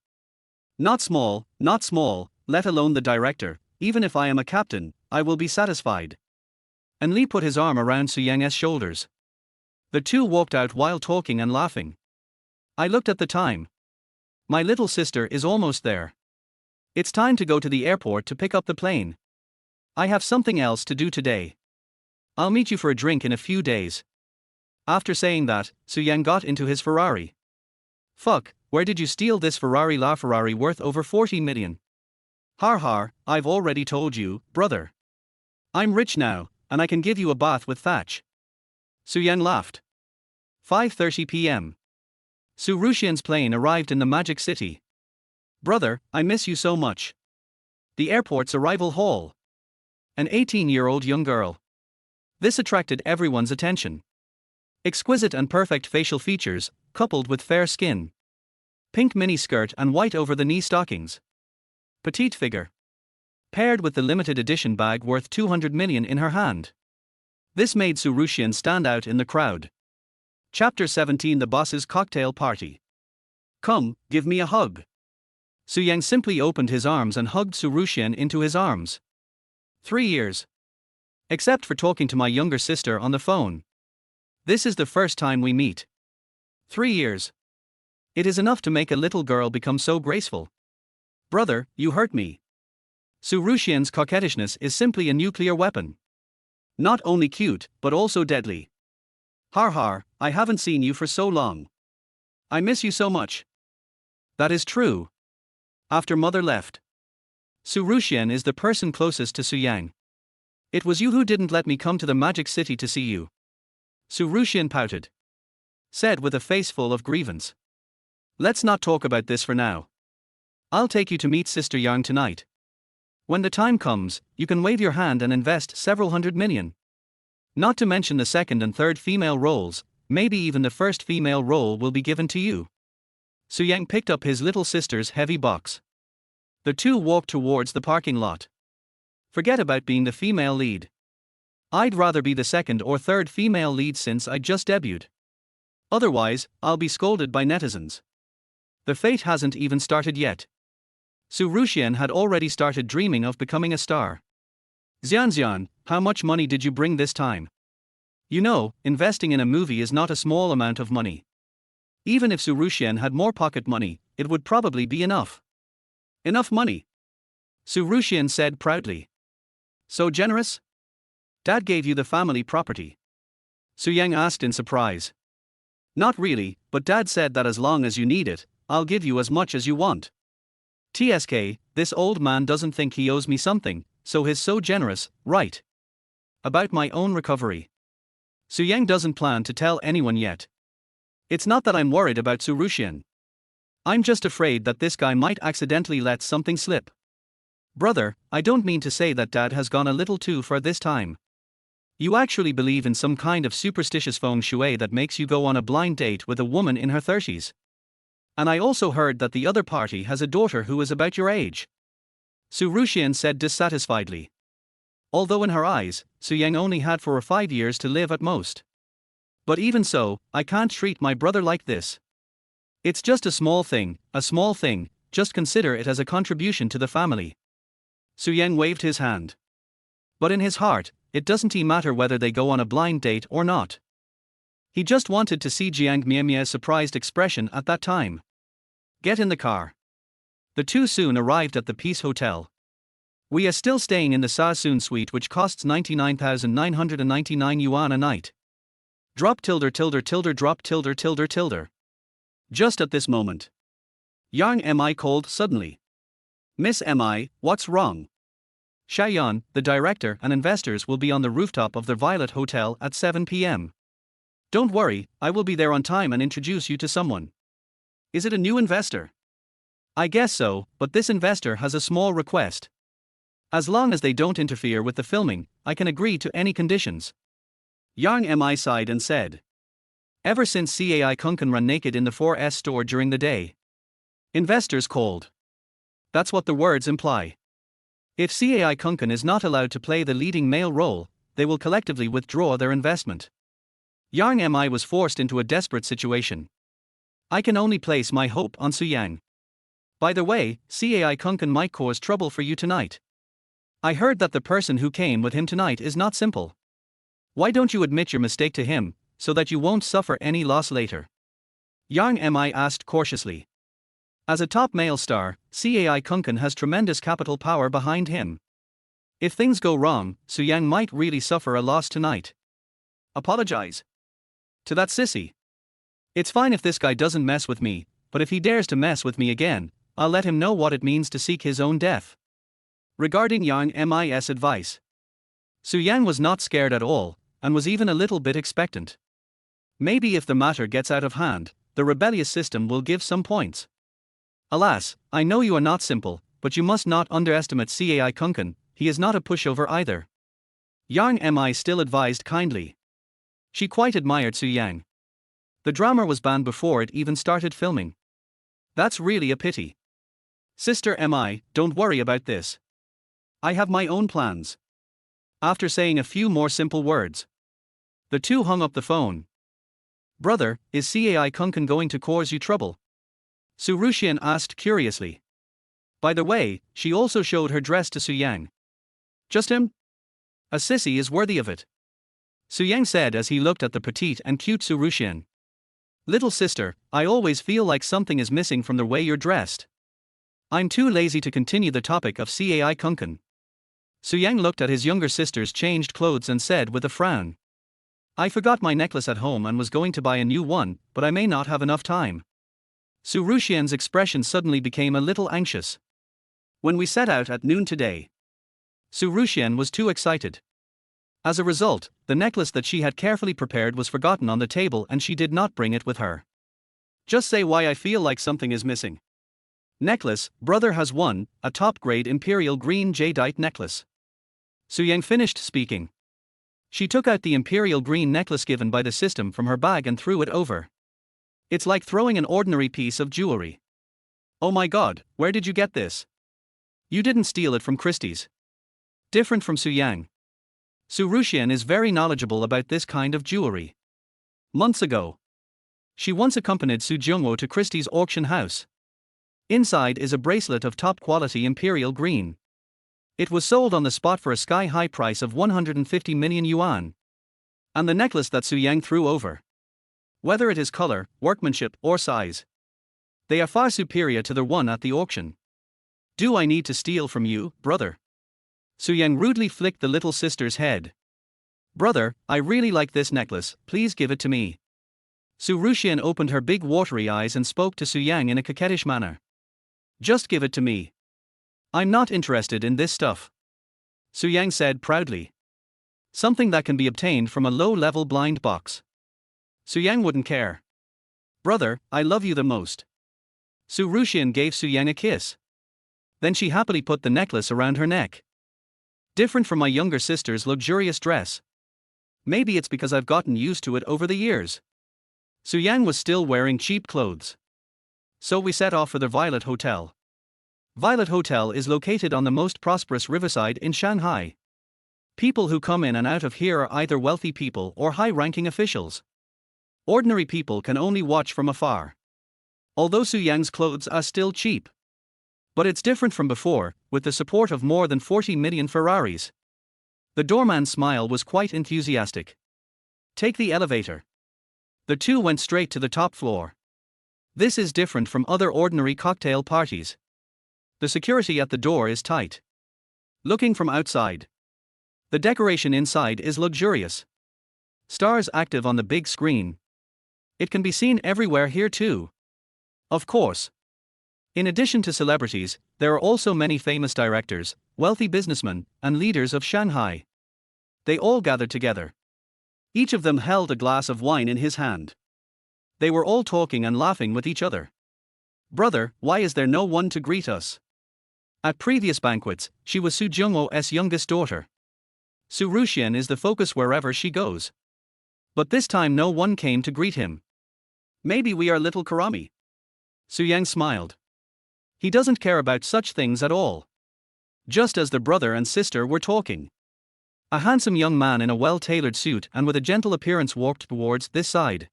Not small, let alone the director. Even if I am a captain, I will be satisfied. An Li put his arm around Su Yang's shoulders. The two walked out while talking and laughing. I looked at the time. My little sister is almost there. It's time to go to the airport to pick up the plane. I have something else to do today. I'll meet you for a drink in a few days. After saying that, Su Yang got into his Ferrari. Fuck, where did you steal this Ferrari? La Ferrari worth over 40 million. Har har, I've already told you, brother. I'm rich now, and I can give you a bath with thatch. Su Yang laughed. 5:30 p.m. Su Ruxian's plane arrived in the Magic City. Brother, I miss you so much. The airport's arrival hall. An 18-year-old young girl. This attracted everyone's attention. Exquisite and perfect facial features, coupled with fair skin. Pink mini skirt and white over-the-knee stockings. Petite figure. Paired with the limited edition bag worth 200 million in her hand. This made Su Ruxian stand out in the crowd. Chapter 17: The Boss's Cocktail Party. Come, give me a hug. Su Yang simply opened his arms and hugged Su Ruxian into his arms. 3 years. Except for talking to my younger sister on the phone. This is the first time we meet. 3 years. It is enough to make a little girl become so graceful. Brother, you hurt me. Su Ruxian's coquettishness is simply a nuclear weapon. Not only cute, but also deadly. Har har, I haven't seen you for so long. I miss you so much. That is true. After mother left. Su Ruxian is the person closest to Su Yang. It was you who didn't let me come to the Magic City to see you. Su Ruxian pouted. Said with a face full of grievance. Let's not talk about this for now. I'll take you to meet Sister Yang tonight. When the time comes, you can wave your hand and invest several hundred million. Not to mention the second and third female roles, maybe even the first female role will be given to you. Su Yang picked up his little sister's heavy box. The two walked towards the parking lot. Forget about being the female lead. I'd rather be the second or third female lead since I just debuted. Otherwise, I'll be scolded by netizens. The fate hasn't even started yet. Su Ruxian had already started dreaming of becoming a star. Xian, how much money did you bring this time? You know, investing in a movie is not a small amount of money. Even if Su Ruxian had more pocket money, it would probably be enough. Enough money? Su Ruxian said proudly. So generous? Dad gave you the family property. Su Yang asked in surprise. Not really, but Dad said that as long as you need it, I'll give you as much as you want. TSK, this old man doesn't think he owes me something, so he's so generous, right? About my own recovery. Su Yang doesn't plan to tell anyone yet. It's not that I'm worried about Su Ruxian. I'm just afraid that this guy might accidentally let something slip. Brother, I don't mean to say that Dad has gone a little too far this time. You actually believe in some kind of superstitious feng shui that makes you go on a blind date with a woman in her 30s. And I also heard that the other party has a daughter who is about your age. Su Ruxian said dissatisfiedly. Although in her eyes, Su Yang only had 4 or 5 years to live at most. But even so, I can't treat my brother like this. It's just a small thing, just consider it as a contribution to the family. Su Yang waved his hand. But in his heart, it doesn't matter whether they go on a blind date or not. He just wanted to see Jiang Miaomiao's surprised expression at that time. Get in the car. The two soon arrived at the Peace Hotel. We are still staying in the Sa-Soon suite, which costs 99,999 yuan a night. Drop tilde drop tilde. Just at this moment, Yang Mi called suddenly. Miss Mi, what's wrong? Shayan, the director and investors will be on the rooftop of the Violet Hotel at 7 p.m. Don't worry, I will be there on time and introduce you to someone. Is it a new investor? I guess so, but this investor has a small request. As long as they don't interfere with the filming, I can agree to any conditions. Yang Mi sighed and said. Ever since Cai Kunkan ran naked in the 4S store during the day, investors called. That's what the words imply. If Cai Kunkan is not allowed to play the leading male role, they will collectively withdraw their investment. Yang Mi was forced into a desperate situation. I can only place my hope on Suyang. By the way, Cai Kunkan might cause trouble for you tonight. I heard that the person who came with him tonight is not simple. Why don't you admit your mistake to him, so that you won't suffer any loss later? Yang Mi asked cautiously. As a top male star, Cai Kunkan has tremendous capital power behind him. If things go wrong, Suyang might really suffer a loss tonight. Apologize to that sissy. It's fine if this guy doesn't mess with me, but if he dares to mess with me again, I'll let him know what it means to seek his own death. Regarding Yang Mi's advice, Suyang was not scared at all, and was even a little bit expectant. Maybe if the matter gets out of hand, the rebellious system will give some points. Alas, I know you are not simple, but you must not underestimate Cai Kunkan, he is not a pushover either. Yang Mi still advised kindly. She quite admired Suyang. The drama was banned before it even started filming. That's really a pity. Sister Mi, don't worry about this. I have my own plans. After saying a few more simple words, the two hung up the phone. Brother, is Cai Kunkan going to cause you trouble? Su Ruxian asked curiously. By the way, she also showed her dress to Suyang. Just him? A sissy is worthy of it. Suyang said as he looked at the petite and cute Su Ruxian. Little sister, I always feel like something is missing from the way you're dressed. I'm too lazy to continue the topic of Cai Kunkan. Suyang looked at his younger sister's changed clothes and said with a frown. I forgot my necklace at home and was going to buy a new one, but I may not have enough time. Su Ruxian's expression suddenly became a little anxious. When we set out at noon today, Su Ruxian was too excited. As a result, the necklace that she had carefully prepared was forgotten on the table and she did not bring it with her. Just say why I feel like something is missing. Necklace, brother has won, a top-grade imperial green jadeite necklace. Suyang finished speaking. She took out the imperial green necklace given by the system from her bag and threw it over. It's like throwing an ordinary piece of jewelry. Oh my god, where did you get this? You didn't steal it from Christie's. Different from Suyang. Su Ruxian is very knowledgeable about this kind of jewelry. Months ago, she once accompanied Su Jungwo to Christie's auction house. Inside is a bracelet of top-quality imperial green. It was sold on the spot for a sky-high price of 150 million yuan. And the necklace that Suyang threw over. Whether it is color, workmanship, or size, they are far superior to the one at the auction. Do I need to steal from you, brother? Suyang rudely flicked the little sister's head. Brother, I really like this necklace, please give it to me. Su Ruxian opened her big watery eyes and spoke to Suyang in a coquettish manner. Just give it to me. I'm not interested in this stuff. Suyang said proudly. Something that can be obtained from a low-level blind box. Suyang wouldn't care. Brother, I love you the most. Su Ruxian gave Suyang a kiss. Then she happily put the necklace around her neck. Different from my younger sister's luxurious dress. Maybe it's because I've gotten used to it over the years. Suyang was still wearing cheap clothes. So we set off for the Violet Hotel. Violet Hotel is located on the most prosperous riverside in Shanghai. People who come in and out of here are either wealthy people or high-ranking officials. Ordinary people can only watch from afar. Although Suyang's clothes are still cheap. But it's different from before, with the support of more than 40 million Ferraris. The doorman's smile was quite enthusiastic. Take the elevator. The two went straight to the top floor. This is different from other ordinary cocktail parties. The security at the door is tight. Looking from outside, the decoration inside is luxurious. Stars active on the big screen. It can be seen everywhere here too. Of course. In addition to celebrities, there are also many famous directors, wealthy businessmen, and leaders of Shanghai. They all gathered together. Each of them held a glass of wine in his hand. They were all talking and laughing with each other. "Brother, why is there no one to greet us?" At previous banquets, she was Su Jungwo's youngest daughter. Su Ruxian is the focus wherever she goes. But this time no one came to greet him. "Maybe we are little Karami." Su Yang smiled. He doesn't care about such things at all. Just as the brother and sister were talking, a handsome young man in a well-tailored suit and with a gentle appearance walked towards this side.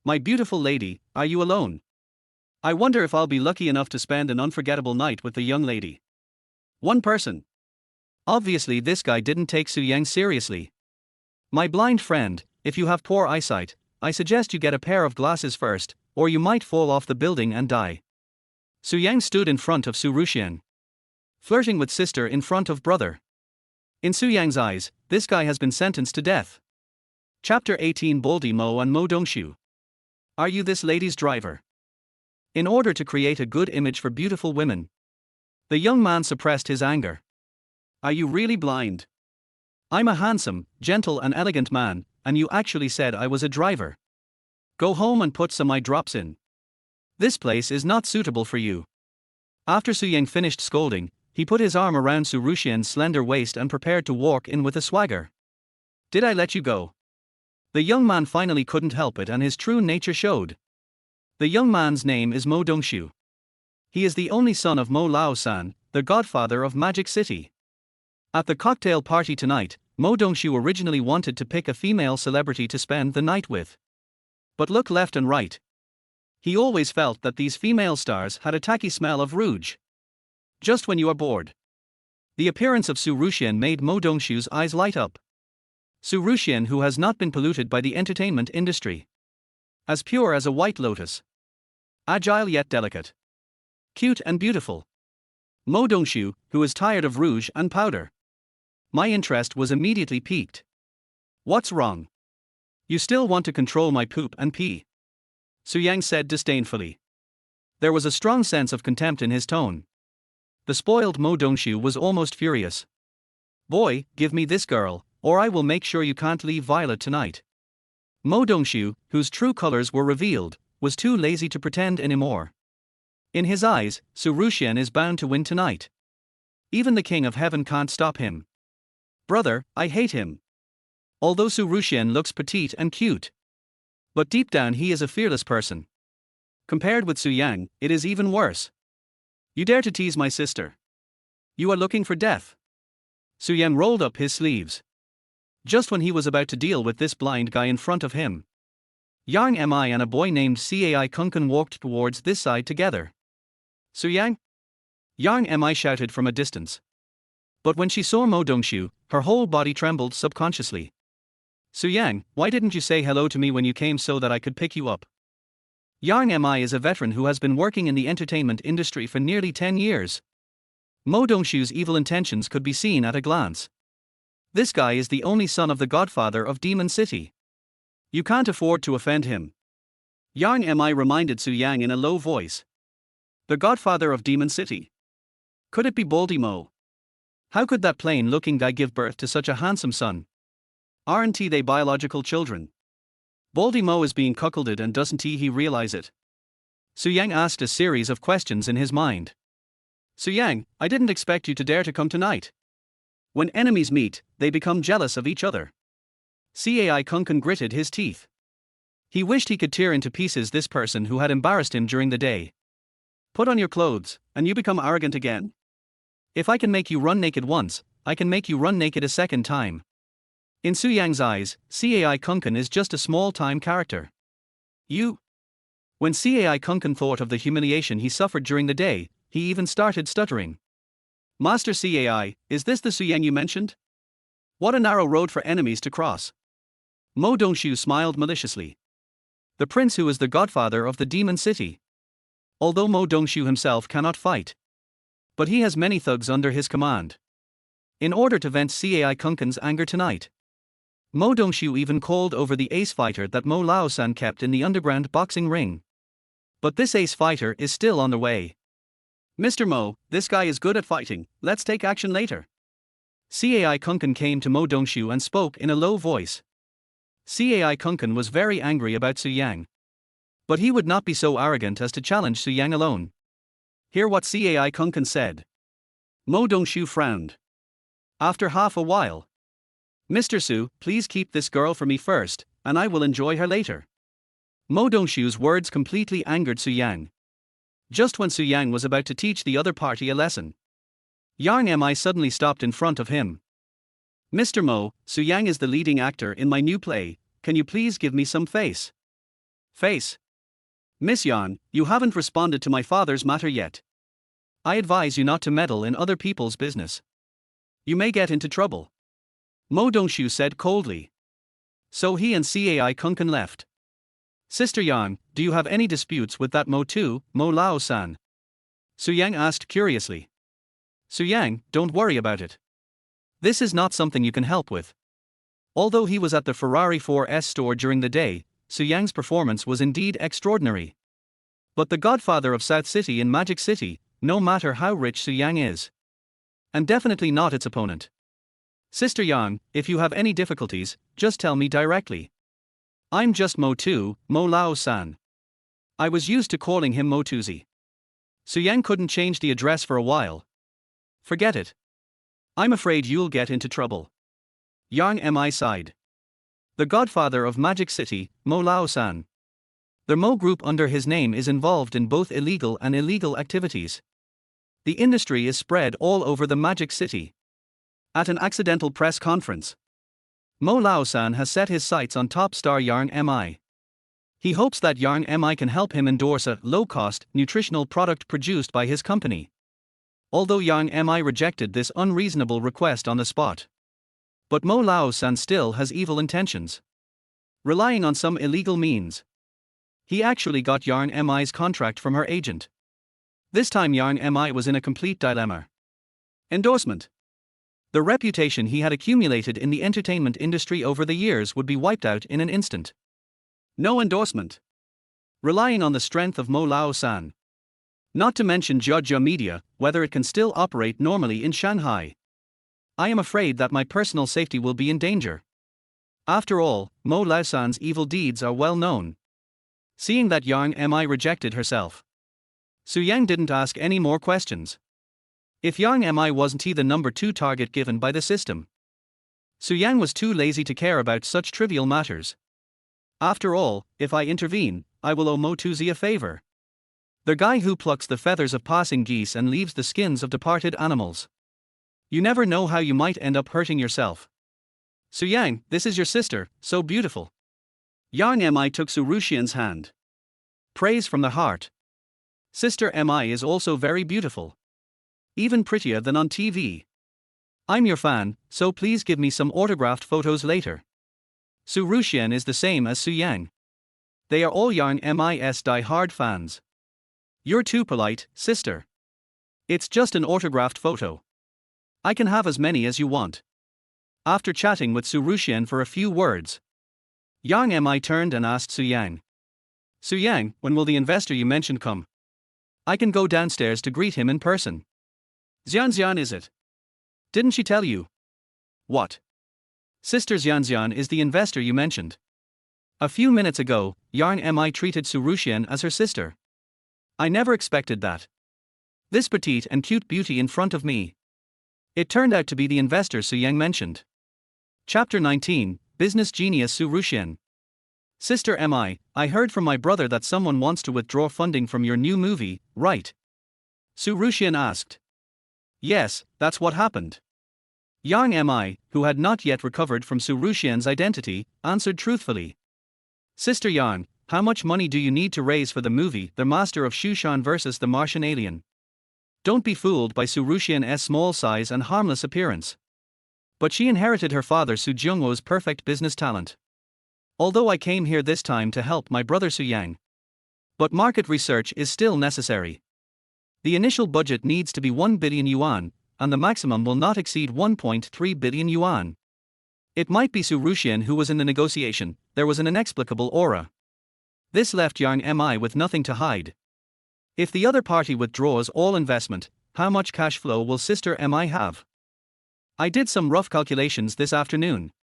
"My beautiful lady, are you alone? I wonder if I'll be lucky enough to spend an unforgettable night with the young lady." One person. Obviously this guy didn't take Su Yang seriously. "My blind friend, if you have poor eyesight, I suggest you get a pair of glasses first, or you might fall off the building and die." Su Yang stood in front of Su Ruxian, flirting with sister in front of brother. In Su Yang's eyes, this guy has been sentenced to death. Chapter 18 Baldy Mo and Mo Dongshu. Are you this lady's driver? In order to create a good image for beautiful women, the young man suppressed his anger. "Are you really blind? I'm a handsome, gentle and elegant man, and you actually said I was a driver. Go home and put some eye drops in. This place is not suitable for you." After Su Yang finished scolding, he put his arm around Su Ruxian's slender waist and prepared to walk in with a swagger. "Did I let you go?" The young man finally couldn't help it and his true nature showed. The young man's name is Mo Dongshu. He is the only son of Mo Lao-san, the godfather of Magic City. At the cocktail party tonight, Mo Dongshu originally wanted to pick a female celebrity to spend the night with. But look left and right. He always felt that these female stars had a tacky smell of rouge. Just when you are bored. The appearance of Su Ruxian made Mo Dongshu's eyes light up. Su Ruxian, who has not been polluted by the entertainment industry. As pure as a white lotus. Agile yet delicate. Cute and beautiful. Mo Dongshu, who is tired of rouge and powder. My interest was immediately piqued. "What's wrong? You still want to control my poop and pee?" Su Yang said disdainfully. There was a strong sense of contempt in his tone. The spoiled Mo Dongshu was almost furious. "Boy, give me this girl, or I will make sure you can't leave Violet tonight." Mo Dongshu, whose true colors were revealed, was too lazy to pretend anymore. In his eyes, Su Ruxian is bound to win tonight. Even the King of Heaven can't stop him. "Brother, I hate him." Although Su Ruxian looks petite and cute, but deep down he is a fearless person. Compared with Su Yang, it is even worse. "You dare to tease my sister? You are looking for death." Su Yang rolled up his sleeves. Just when he was about to deal with this blind guy in front of him, Yang Mi and a boy named Cai Kunkan walked towards this side together. "Su Yang?" Yang Mi shouted from a distance. But when she saw Mo Dongshu, her whole body trembled subconsciously. "Su Yang, why didn't you say hello to me when you came so that I could pick you up?" Yang Mi is a veteran who has been working in the entertainment industry for nearly 10 years. Mo Dongshu's evil intentions could be seen at a glance. This guy is the only son of the godfather of Demon City. You can't afford to offend him. Yang Mi reminded Su Yang in a low voice. The godfather of Demon City? Could it be Baldy Mo? How could that plain-looking guy give birth to such a handsome son? Aren't they biological children? Baldy Mo is being cuckolded and doesn't he realize it? Su Yang asked a series of questions in his mind. "Su Yang, I didn't expect you to dare to come tonight." When enemies meet, they become jealous of each other. Cai Kunkan gritted his teeth. He wished he could tear into pieces this person who had embarrassed him during the day. "Put on your clothes, and you become arrogant again. If I can make you run naked once, I can make you run naked a second time." In Su Yang's eyes, Cai Kunkan is just a small-time character. "You?" When Cai Kunkan thought of the humiliation he suffered during the day, he even started stuttering. "Master Cai, is this the Su Yang you mentioned? What a narrow road for enemies to cross." Mo Dongshu smiled maliciously. The prince who is the godfather of the Demon City. Although Mo Dongshu himself cannot fight, but he has many thugs under his command. In order to vent Cai Kunkan's anger tonight, Mo Dongshu even called over the ace fighter that Mo Lao-san kept in the underground boxing ring. But this ace fighter is still on the way. "Mr. Mo, this guy is good at fighting, let's take action later." Cai Kunkan came to Mo Dongshu and spoke in a low voice. Cai Kunken was very angry about Su Yang. But he would not be so arrogant as to challenge Su Yang alone. Hear what Cai Kunken said. Mo Dongshu frowned. After half a while. Mr. Su, please keep this girl for me first, and I will enjoy her later. Mo Dongshu's words completely angered Su Yang. Just when Su Yang was about to teach the other party a lesson, Yang Mi suddenly stopped in front of him. Mr. Mo, Su Yang is the leading actor in my new play, can you please give me some face? Face? Miss Yan, you haven't responded to my father's matter yet. I advise you not to meddle in other people's business. You may get into trouble. Mo Dongshu said coldly. So he and Cai Kunken left. Sister Yang, do you have any disputes with that Mo too, Mo Lao-san? Su Yang asked curiously. Su Yang, don't worry about it. This is not something you can help with. Although he was at the Ferrari 4S store during the day, Su Yang's performance was indeed extraordinary. But the godfather of South City in Magic City, no matter how rich Su Yang is, and definitely not its opponent. Sister Yang, if you have any difficulties, just tell me directly. I'm just Mo too, Mo Lao-san. I was used to calling him Mo Tuzi. Su Yang couldn't change the address for a while. Forget it. I'm afraid you'll get into trouble. Yang Mi sighed. The godfather of Magic City, Mo Lao-san. The Mo Group under his name is involved in both illegal and illegal activities. The industry is spread all over the Magic City. At an accidental press conference, Mo Lao-san has set his sights on top star Yang Mi. He hopes that Yang Mi can help him endorse a low-cost, nutritional product produced by his company. Although Yang Mi rejected this unreasonable request on the spot. But Mo Lao-san still has evil intentions. Relying on some illegal means, he actually got Yang Mi's contract from her agent. This time Yang Mi was in a complete dilemma. Endorsement. The reputation he had accumulated in the entertainment industry over the years would be wiped out in an instant. No endorsement. Relying on the strength of Mo Lao-san. Not to mention Jiang Media, whether it can still operate normally in Shanghai. I am afraid that my personal safety will be in danger. After all, Mo Lao-san's evil deeds are well known. Seeing that Yang Mi rejected herself, Su Yang didn't ask any more questions. If Yang Mi wasn't he the number 2 target given by the system? Su Yang was too lazy to care about such trivial matters. After all, if I intervene, I will owe Mo Tuzi a favor. The guy who plucks the feathers of passing geese and leaves the skins of departed animals. You never know how you might end up hurting yourself. Su Yang, this is your sister, so beautiful. Yang Mi took Su Rushian's hand. Praise from the heart. Sister Mi is also very beautiful. Even prettier than on TV. I'm your fan, so please give me some autographed photos later. Su Rushian is the same as Su Yang. They are all Yang Mi's die-hard fans. You're too polite, sister. It's just an autographed photo. I can have as many as you want. After chatting with Su Rushian for a few words, Yang Mi turned and asked Su Yang. Su Yang, when will the investor you mentioned come? I can go downstairs to greet him in person. Xian is it? Didn't she tell you? What? Sister Xian is the investor you mentioned. A few minutes ago, Yang Mi treated Su Rushian as her sister. I never expected that. This petite and cute beauty in front of me. It turned out to be the investor Su Yang mentioned. Chapter 19, Business Genius Su Rushian. Sister Mi, I heard from my brother that someone wants to withdraw funding from your new movie, right? Su Rushian asked. Yes, that's what happened. Yang Mi, who had not yet recovered from Su Rushian's identity, answered truthfully. Sister Yang, how much money do you need to raise for the movie The Master of Shushan vs. the Martian Alien? Don't be fooled by Su Rushian's small size and harmless appearance. But she inherited her father Su Jungwo's perfect business talent. Although I came here this time to help my brother Su Yang. But market research is still necessary. The initial budget needs to be 1 billion yuan, and the maximum will not exceed 1.3 billion yuan. It might be Su Rushian who was in the negotiation. There was an inexplicable aura. This left Yang Mi with nothing to hide. If the other party withdraws all investment, how much cash flow will Sister Mi have? I did some rough calculations this afternoon.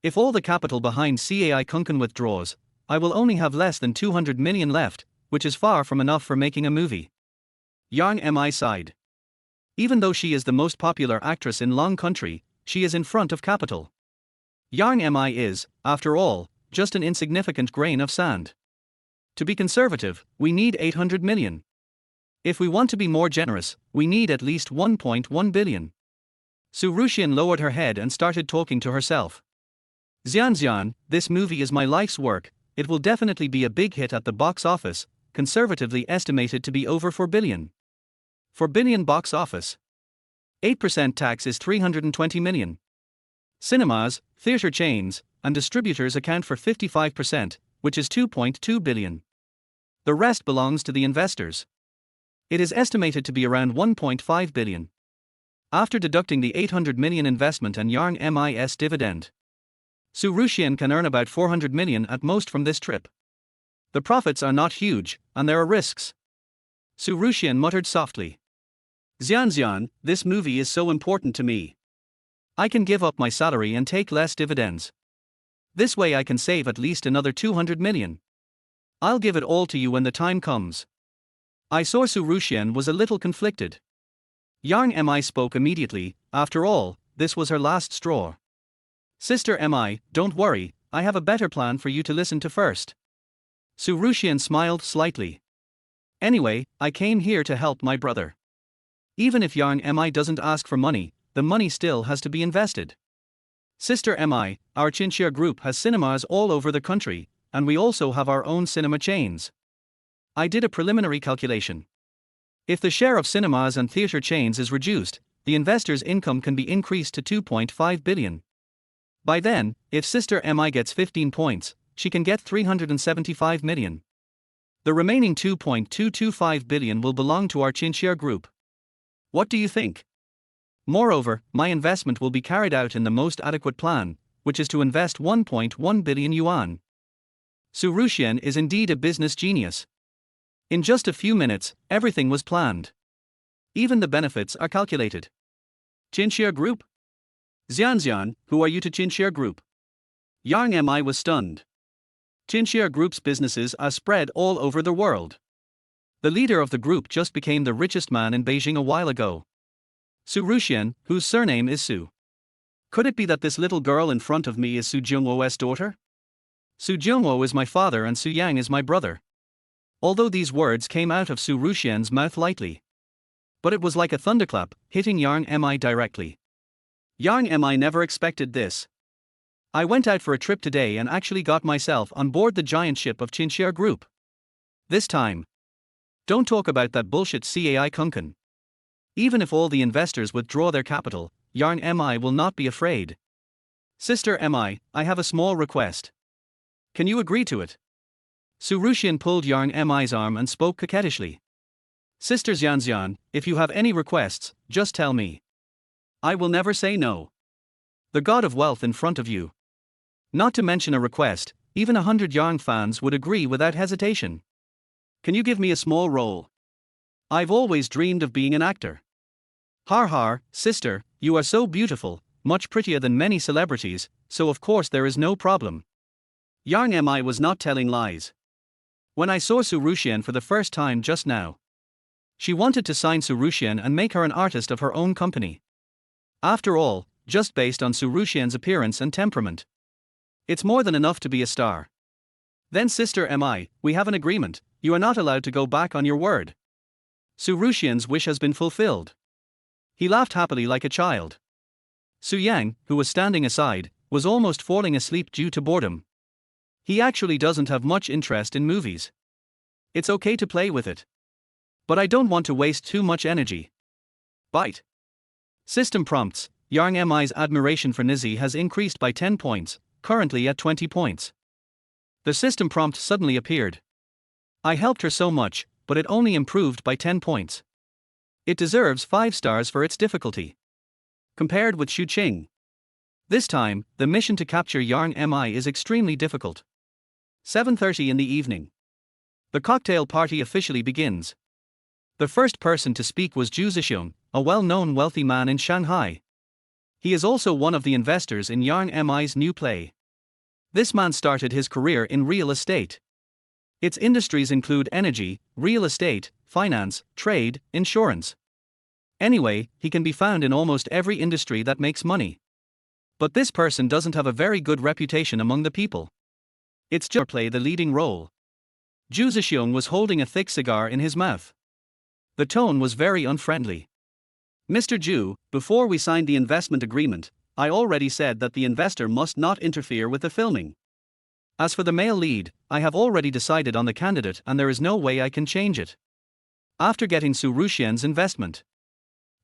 If all the capital behind CAI Kunkan withdraws, I will only have less than 200 million left, which is far from enough for making a movie. Yang Mi sighed. Even though she is the most popular actress in Long Country, she is in front of capital. Yang Mi is, after all, just an insignificant grain of sand. To be conservative, we need 800 million. If we want to be more generous, we need at least 1.1 billion. Su Ruxian lowered her head and started talking to herself. Xian, this movie is my life's work. It will definitely be a big hit at the box office, conservatively estimated to be over 4 billion. 4 billion box office. 8% tax is 320 million. Cinemas, theater chains, and distributors account for 55%, which is 2.2 billion. The rest belongs to the investors. It is estimated to be around 1.5 billion. After deducting the 800 million investment and Yang Mi's dividend, Su Ruxian can earn about 400 million at most from this trip. The profits are not huge, and there are risks. Su Ruxian muttered softly. Xian, this movie is so important to me. I can give up my salary and take less dividends. This way I can save at least another 200 million. I'll give it all to you when the time comes. I saw Su Ruxian was a little conflicted. Yang Mi spoke immediately. After all, this was her last straw. Sister Mi, don't worry, I have a better plan for you to listen to first. Su Ruxian smiled slightly. Anyway, I came here to help my brother. Even if Yang Mi doesn't ask for money, the money still has to be invested. Sister Mi, our Chinchilla group has cinemas all over the country, and we also have our own cinema chains. I did a preliminary calculation. If the share of cinemas and theater chains is reduced, the investor's income can be increased to 2.5 billion. By then, if Sister Mi gets 15 points, she can get 375 million. The remaining 2.225 billion will belong to our Chinchilla group. What do you think? Moreover, my investment will be carried out in the most adequate plan, which is to invest 1.1 billion yuan. Su Ruxian is indeed a business genius. In just a few minutes, everything was planned. Even the benefits are calculated. Chinchilla Group? Xian, who are you to Chinchilla Group? Yang Mi was stunned. Chinchilla Group's businesses are spread all over the world. The leader of the group just became the richest man in Beijing a while ago. Su Ruxian, whose surname is Su. Could it be that this little girl in front of me is Su Jiangmiao's daughter? Su Jiangmiao is my father and Su Yang is my brother. Although these words came out of Su Ruxian's mouth lightly. But it was like a thunderclap, hitting Yang Mi directly. Yang Mi never expected this. I went out for a trip today and actually got myself on board the giant ship of Chinchilla Group. This time. Don't talk about that bullshit CAI Kunkan. Even if all the investors withdraw their capital, Yang Mi will not be afraid. Sister Mi, I have a small request. Can you agree to it? Su Ruxian pulled Yang Mi's arm and spoke coquettishly. Sister Xian, if you have any requests, just tell me. I will never say no. The god of wealth in front of you. Not to mention a request, even 100 Yang fans would agree without hesitation. Can you give me a small role? I've always dreamed of being an actor. Har, sister, you are so beautiful, much prettier than many celebrities, so of course there is no problem. Yang Mi was not telling lies. When I saw Su Ruxian for the first time just now, she wanted to sign Su Ruxian and make her an artist of her own company. After all, just based on Su Ruxian's appearance and temperament, it's more than enough to be a star. Then Sister Mi, we have an agreement, you are not allowed to go back on your word. Su Ruxian's wish has been fulfilled. He laughed happily like a child. Su Yang, who was standing aside, was almost falling asleep due to boredom. He actually doesn't have much interest in movies. It's okay to play with it. But I don't want to waste too much energy. Bite. System prompts. Yang Mi's admiration for Nizi has increased by 10 points, currently at 20 points. The system prompt suddenly appeared. I helped her so much, but it only improved by 10 points. It deserves 5 stars for its difficulty. Compared with Xu Qing. This time, the mission to capture Yang Mi is extremely difficult. 7:30 in the evening. The cocktail party officially begins. The first person to speak was Zhu Zixiong, a well-known wealthy man in Shanghai. He is also one of the investors in Jiang Miaomiao's new play. This man started his career in real estate. Its industries include energy, real estate, finance, trade, insurance. Anyway, he can be found in almost every industry that makes money. But this person doesn't have a very good reputation among the people. It's just play the leading role. Zhu Zixiong was holding a thick cigar in his mouth. The tone was very unfriendly. Mr. Zhu, before we signed the investment agreement, I already said that the investor must not interfere with the filming. As for the male lead, I have already decided on the candidate and there is no way I can change it. After getting Su Ruxian's investment.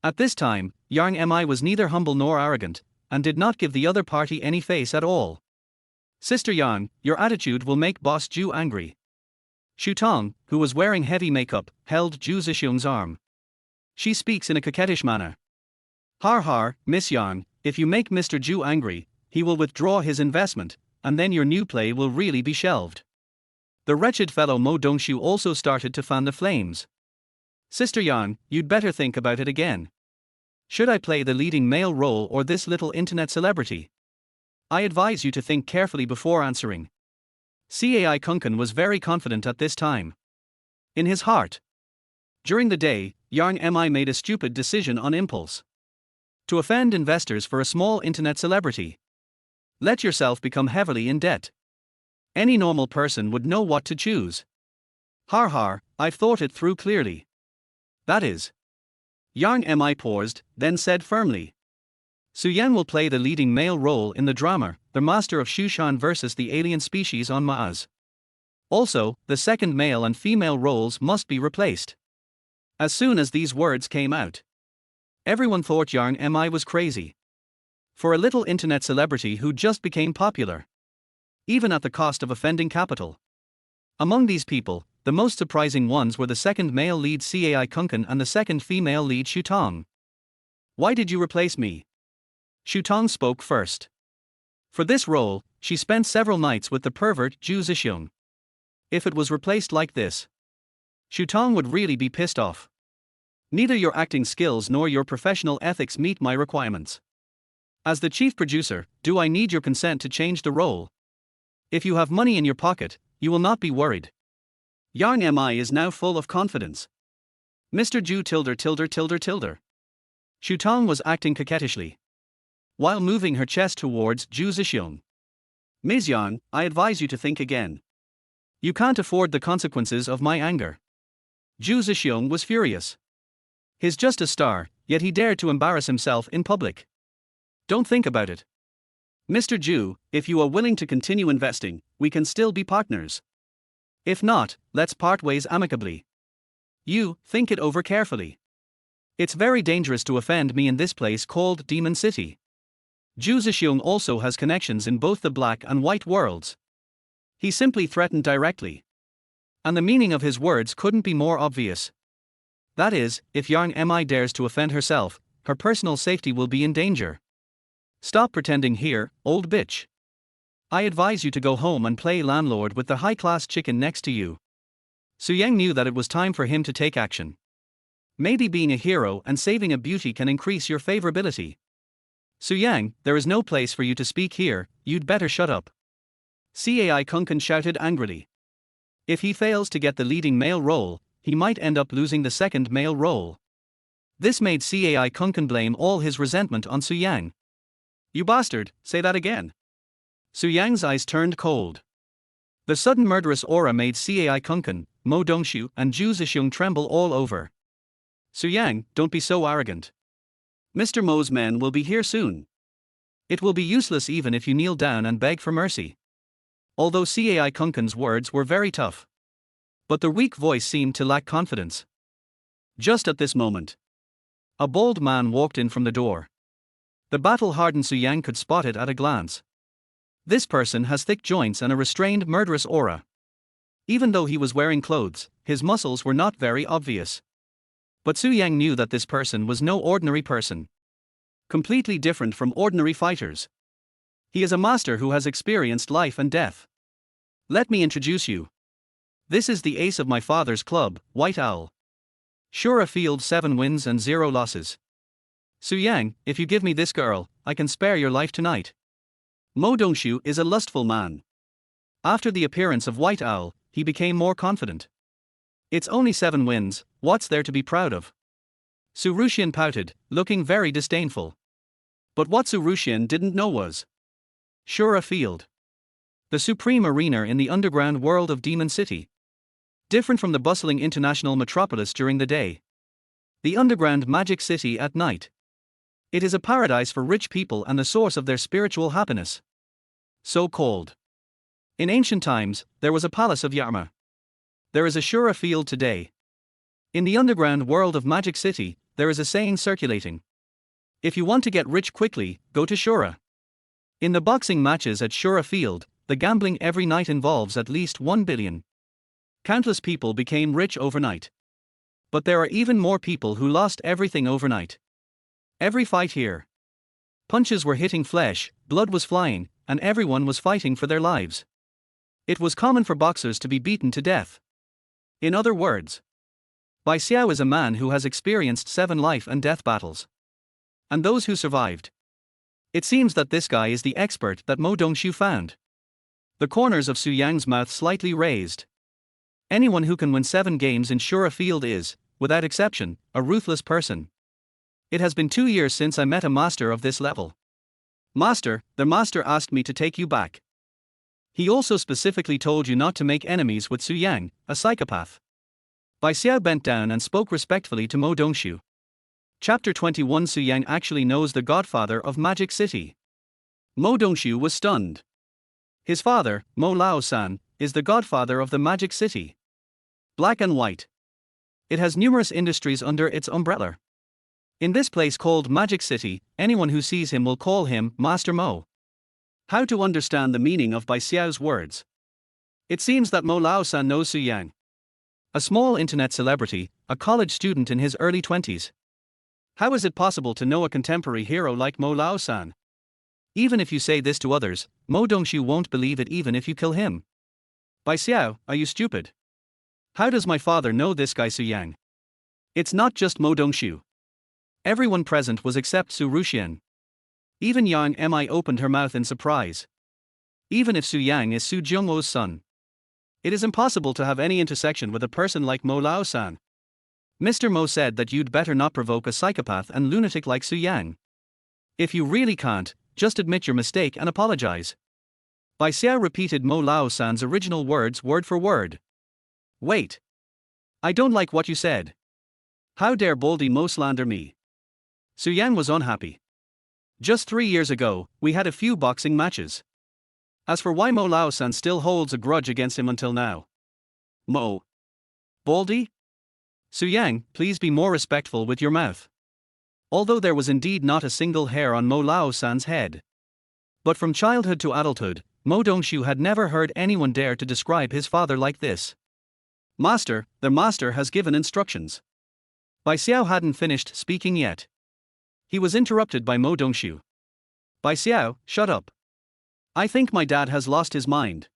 At this time, Jiang Miaomio was neither humble nor arrogant, and did not give the other party any face at all. Sister Yang, your attitude will make Boss Zhu angry. Xu Tong, who was wearing heavy makeup, held Zhu Zixiong's arm. She speaks in a coquettish manner. Har har, Miss Yang, if you make Mr. Zhu angry, he will withdraw his investment, and then your new play will really be shelved. The wretched fellow Mo Dongshu also started to fan the flames. Sister Yang, you'd better think about it again. Should I play the leading male role or this little internet celebrity? I advise you to think carefully before answering. Cai Kunken was very confident at this time. In his heart. During the day, Jiang Miaomio made a stupid decision on impulse. To offend investors for a small internet celebrity. Let yourself become heavily in debt. Any normal person would know what to choose. Har har, I've thought it through clearly. That is. Jiang Miaomio paused, then said firmly. Su Yan will play the leading male role in the drama, The Master of Shushan versus the Alien Species on Mars. Also, the second male and female roles must be replaced. As soon as these words came out, everyone thought Jiang Miaomio was crazy. For a little internet celebrity who just became popular. Even at the cost of offending capital. Among these people, the most surprising ones were the second male lead Cai Kunken and the second female lead Xu Tong. Why did you replace me? Xu Tong spoke first. For this role, she spent several nights with the pervert Zhu Zixiong. If it was replaced like this, Xu Tong would really be pissed off. Neither your acting skills nor your professional ethics meet my requirements. As the chief producer, do I need your consent to change the role? If you have money in your pocket, you will not be worried. Jiang Miaomio is now full of confidence. Mr. Zhu tilder. Xu Tong was acting coquettishly, while moving her chest towards Zhu Zixiong. Ms. Yang, I advise you to think again. You can't afford the consequences of my anger. Zhu Zixiong was furious. He's just a star, yet he dared to embarrass himself in public. Don't think about it. Mr. Zhu, if you are willing to continue investing, we can still be partners. If not, let's part ways amicably. You, think it over carefully. It's very dangerous to offend me in this place called Demon City. Zhu Zixiong also has connections in both the black and white worlds. He simply threatened directly. And the meaning of his words couldn't be more obvious. That is, if Jiang Miaomio dares to offend herself, her personal safety will be in danger. Stop pretending here, old bitch. I advise you to go home and play landlord with the high-class chicken next to you. Su Yang knew that it was time for him to take action. Maybe being a hero and saving a beauty can increase your favorability. Su Yang, there is no place for you to speak here, you'd better shut up. Cai Kunken shouted angrily. If he fails to get the leading male role, he might end up losing the second male role. This made Cai Kunken blame all his resentment on Su Yang. You bastard, say that again. Su Yang's eyes turned cold. The sudden murderous aura made Cai Kunken, Mo Dongshu and Zhu Zixiong tremble all over. Su Yang, don't be so arrogant. Mr. Mo's men will be here soon. It will be useless even if you kneel down and beg for mercy. Although Cai Kunken's words were very tough. But the weak voice seemed to lack confidence. Just at this moment, a bald man walked in from the door. The battle-hardened Su Yang could spot it at a glance. This person has thick joints and a restrained murderous aura. Even though he was wearing clothes, his muscles were not very obvious. But Su Yang knew that this person was no ordinary person. Completely different from ordinary fighters. He is a master who has experienced life and death. Let me introduce you. This is the ace of my father's club, White Owl. Sure a field 7 wins and 0 losses. Su Yang, if you give me this girl, I can spare your life tonight. Mo Dongxu is a lustful man. After the appearance of White Owl, he became more confident. It's only 7 wins, what's there to be proud of? Su Ruxian pouted, looking very disdainful. But what Su Ruxian didn't know was Shura Field, the supreme arena in the underground world of Demon City. Different from the bustling international metropolis during the day, the underground magic city at night. It is a paradise for rich people and the source of their spiritual happiness. So called. In ancient times, there was a palace of Yarma. There is a Shura Field today. In the underground world of Magic City, there is a saying circulating. If you want to get rich quickly, go to Shura. In the boxing matches at Shura Field, the gambling every night involves at least 1 billion. Countless people became rich overnight. But there are even more people who lost everything overnight. Every fight here. Punches were hitting flesh, blood was flying, and everyone was fighting for their lives. It was common for boxers to be beaten to death. In other words, Bai Xiao is a man who has experienced 7 life and death battles. And those who survived. It seems that this guy is the expert that Mo Dongxu found. The corners of Su Yang's mouth slightly raised. Anyone who can win 7 games in Shura Field is, without exception, a ruthless person. It has been 2 years since I met a master of this level. Master, the master asked me to take you back. He also specifically told you not to make enemies with Su Yang, a psychopath. Bai Xiao bent down and spoke respectfully to Mo Dongxu. Chapter 21. Su Yang actually knows the godfather of Magic City. Mo Dongxu was stunned. His father, Mo Lao-san, is the godfather of the Magic City. Black and white. It has numerous industries under its umbrella. In this place called Magic City, anyone who sees him will call him Master Mo. How to understand the meaning of Bai Xiao's words? It seems that Mo Lao-san knows Su Yang. A small internet celebrity, a college student in his early 20s. How is it possible to know a contemporary hero like Mo Lao-san? Even if you say this to others, Mo Dongxu won't believe it even if you kill him. Bai Xiao, are you stupid? How does my father know this guy Su Yang? It's not just Mo Dongxu. Everyone present was except Su Ruxian. Even Yang Mi opened her mouth in surprise. Even if Su Yang is Su Jiangwo's son, it is impossible to have any intersection with a person like Mo Lao-san. Mr. Mo said that you'd better not provoke a psychopath and lunatic like Su Yang. If you really can't, just admit your mistake and apologize. Bai Xiao repeated Mo Lao-san's original words word for word. Wait. I don't like what you said. How dare Baldy Mo slander me? Su Yang was unhappy. Just 3 years ago, we had a few boxing matches. As for why Mo Lao-san still holds a grudge against him until now. Mo. Baldy? Su Yang, please be more respectful with your mouth. Although there was indeed not a single hair on Mo Lao-san's head. But from childhood to adulthood, Mo Dongxu had never heard anyone dare to describe his father like this. Master, the master has given instructions. Bai Xiao hadn't finished speaking yet. He was interrupted by Mo Dongxu. Bai Xiao, shut up. I think my dad has lost his mind.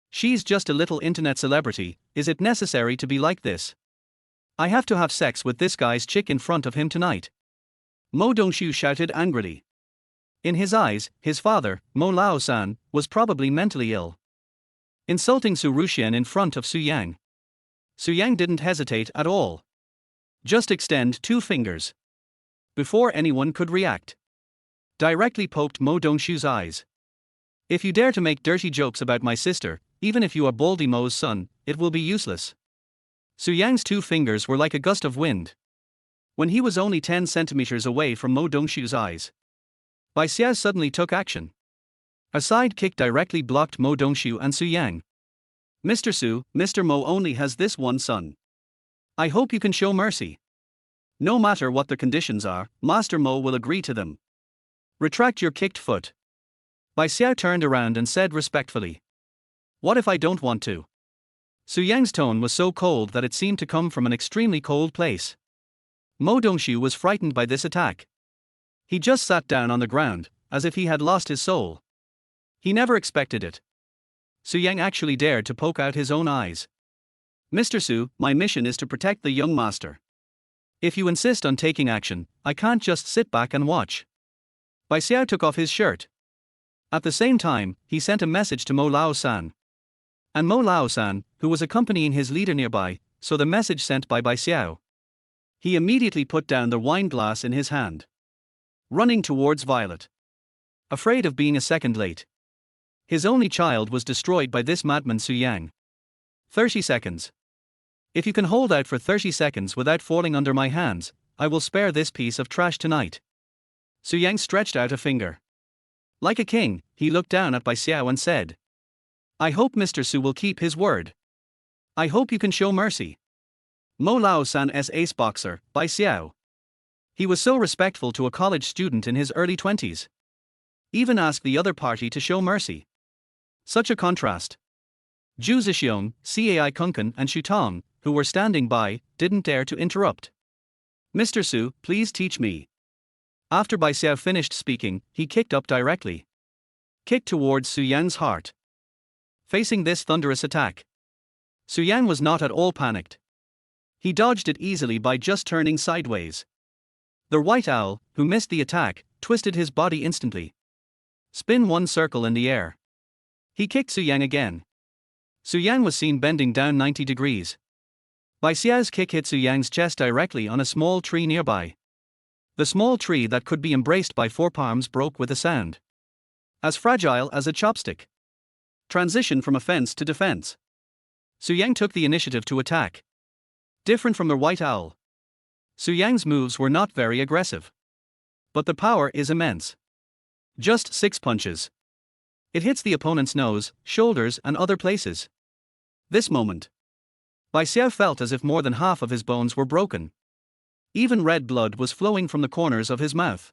She's just a little internet celebrity, is it necessary to be like this? I have to have sex with this guy's chick in front of him tonight. Mo Dongxu shouted angrily. In his eyes, his father, Mo Lao-san, was probably mentally ill. Insulting Su Ruxian in front of Su Yang. Su Yang didn't hesitate at all. Just extend 2 fingers. Before anyone could react. Directly poked Mo Dongxu's eyes. If you dare to make dirty jokes about my sister, even if you are Baldy Mo's son, it will be useless. Su Yang's 2 fingers were like a gust of wind. When he was only 10 centimeters away from Mo Dongxu's eyes, Bai Xiao suddenly took action. A side kick directly blocked Mo Dongxu and Su Yang. Mr. Su, Mr. Mo only has this one son. I hope you can show mercy. No matter what the conditions are, Master Mo will agree to them. Retract your kicked foot. Bai Xiao turned around and said respectfully. What if I don't want to? Su Yang's tone was so cold that it seemed to come from an extremely cold place. Mo Dongxu was frightened by this attack. He just sat down on the ground, as if he had lost his soul. He never expected it. Su Yang actually dared to poke out his own eyes. Mr. Su, my mission is to protect the young master. If you insist on taking action, I can't just sit back and watch. Bai Xiao took off his shirt. At the same time, he sent a message to Mo Lao-san. And Mo Lao-san, who was accompanying his leader nearby, saw the message sent by Bai Xiao. He immediately put down the wine glass in his hand, running towards Violet, afraid of being a second late. His only child was destroyed by this madman Su Yang. 30 seconds. If you can hold out for 30 seconds without falling under my hands, I will spare this piece of trash tonight. Su Yang stretched out a finger. Like a king, he looked down at Bai Xiao and said, I hope Mr. Su will keep his word. I hope you can show mercy. Mo Lao-san's ace boxer, Bai Xiao. He was so respectful to a college student in his early 20s. Even asked the other party to show mercy. Such a contrast. Zhu Zixiong, Cai Kunken and Xu Tong, who were standing by, didn't dare to interrupt. Mr. Su, please teach me. After Bai Xiao finished speaking, he kicked up directly. Kicked towards Su Yang's heart. Facing this thunderous attack, Su Yang was not at all panicked. He dodged it easily by just turning sideways. The white owl, who missed the attack, twisted his body instantly. Spin one circle in the air. He kicked Su Yang again. Su Yang was seen bending down 90 degrees. Bai Xiao's kick hit Su Yang's chest directly on a small tree nearby. The small tree that could be embraced by 4 palms broke with a sound as fragile as a chopstick. Transition from offense to defense. Su Yang took the initiative to attack. Different from the white owl, Su Yang's moves were not very aggressive. But the power is immense. Just 6 punches. It hits the opponent's nose, shoulders and other places. This moment, Bai Xiao felt as if more than half of his bones were broken. Even red blood was flowing from the corners of his mouth.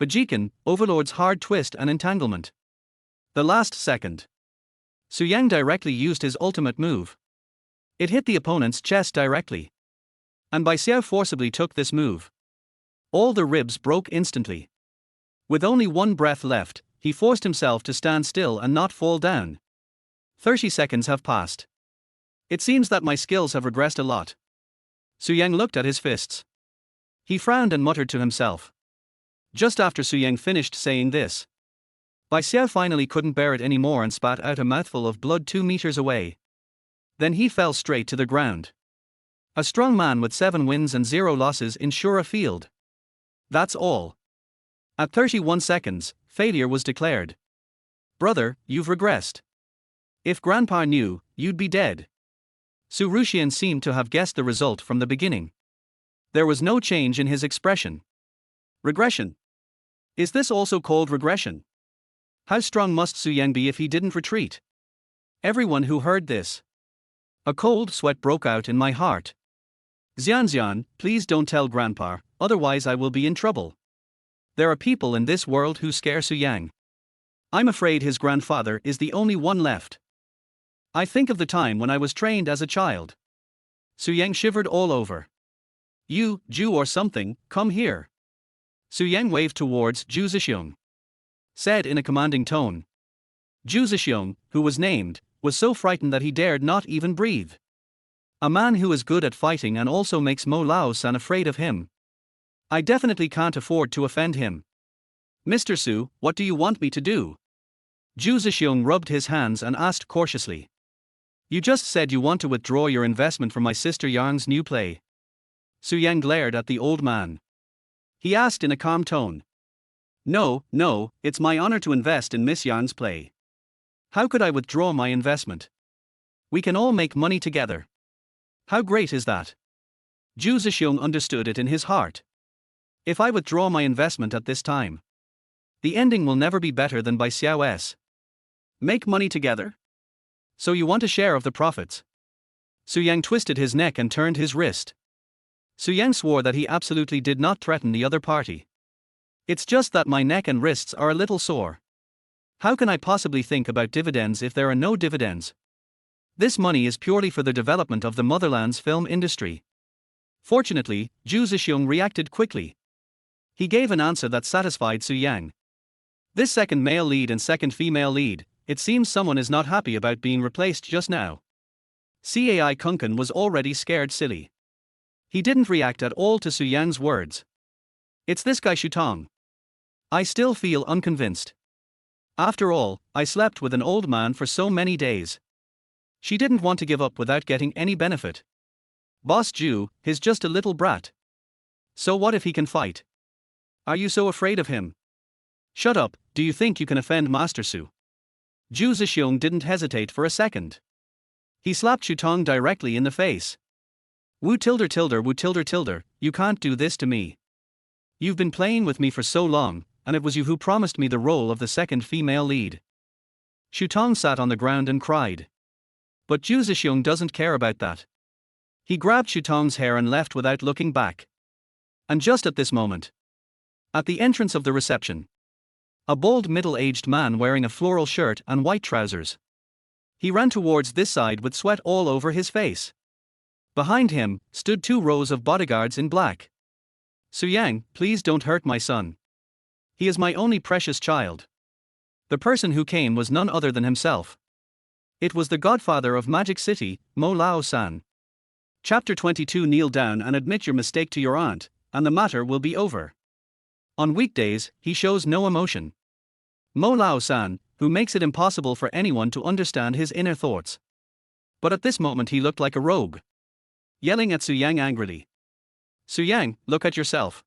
Beijing, Overlord's hard twist and entanglement. The last second, Su Yang directly used his ultimate move. It hit the opponent's chest directly. And Bai Xiao forcibly took this move. All the ribs broke instantly. With only one breath left, he forced himself to stand still and not fall down. 30 seconds have passed. It seems that my skills have regressed a lot. Su Yang looked at his fists. He frowned and muttered to himself. Just after Su Yang finished saying this, Bai Xiao finally couldn't bear it anymore and spat out a mouthful of blood 2 meters away. Then he fell straight to the ground. A strong man with 7 wins and 0 losses ensure a field. That's all. At 31 seconds, failure was declared. Brother, you've regressed. If Grandpa knew, you'd be dead. Su Ruxian seemed to have guessed the result from the beginning. There was no change in his expression. Regression. Is this also called regression? How strong must Su Yang be if he didn't retreat? Everyone who heard this. A cold sweat broke out in my heart. Xian, please don't tell Grandpa, otherwise I will be in trouble. There are people in this world who scare Su Yang. I'm afraid his grandfather is the only one left. I think of the time when I was trained as a child. Su Yang shivered all over. You, Jew or something, come here. Su Yang waved towards Zhu Zixiong. Said in a commanding tone. Zhu Zixiong, who was named, was so frightened that he dared not even breathe. A man who is good at fighting and also makes Mo Lao-san afraid of him. I definitely can't afford to offend him. Mr. Su, what do you want me to do? Zhu Zixiong rubbed his hands and asked cautiously. You just said you want to withdraw your investment from my sister Yang's new play. Su Yang glared at the old man. He asked in a calm tone. No, it's my honor to invest in Miss Yang's play. How could I withdraw my investment? We can all make money together. How great is that? Zhu Zixiong understood it in his heart. If I withdraw my investment at this time, the ending will never be better than Bai Xiao's. Make money together? So you want a share of the profits? Su Yang twisted his neck and turned his wrist. Su Yang swore that he absolutely did not threaten the other party. It's just that my neck and wrists are a little sore. How can I possibly think about dividends if there are no dividends? This money is purely for the development of the motherland's film industry. Fortunately, Zhu Zixiong reacted quickly. He gave an answer that satisfied Su Yang. This second male lead and second female lead, it seems someone is not happy about being replaced just now. Cai Kunken was already scared silly. He didn't react at all to Su Yang's words. It's this guy Xu Tong. I still feel unconvinced. After all, I slept with an old man for so many days. She didn't want to give up without getting any benefit. Boss Ju, he's just a little brat. So what if he can fight? Are you so afraid of him? Shut up, do you think you can offend Master Su? Ju Zhixiong didn't hesitate for a second. He slapped Shutong directly in the face. Wu tilder, you can't do this to me. You've been playing with me for so long, and it was you who promised me the role of the second female lead. Shutong sat on the ground and cried. But Ju Zhixiong doesn't care about that. He grabbed Shutong's hair and left without looking back. And just at this moment, at the entrance of the reception, a bald middle-aged man wearing a floral shirt and white trousers. He ran towards this side with sweat all over his face. Behind him stood 2 rows of bodyguards in black. Su Yang, please don't hurt my son. He is my only precious child. The person who came was none other than himself. It was the godfather of Magic City, Mo Lao-san. Chapter 22. Kneel down and admit your mistake to your aunt, and the matter will be over. On weekdays, he shows no emotion. Mo Lao-san, who makes it impossible for anyone to understand his inner thoughts. But at this moment he looked like a rogue. Yelling at Su Yang angrily. Su Yang, look at yourself.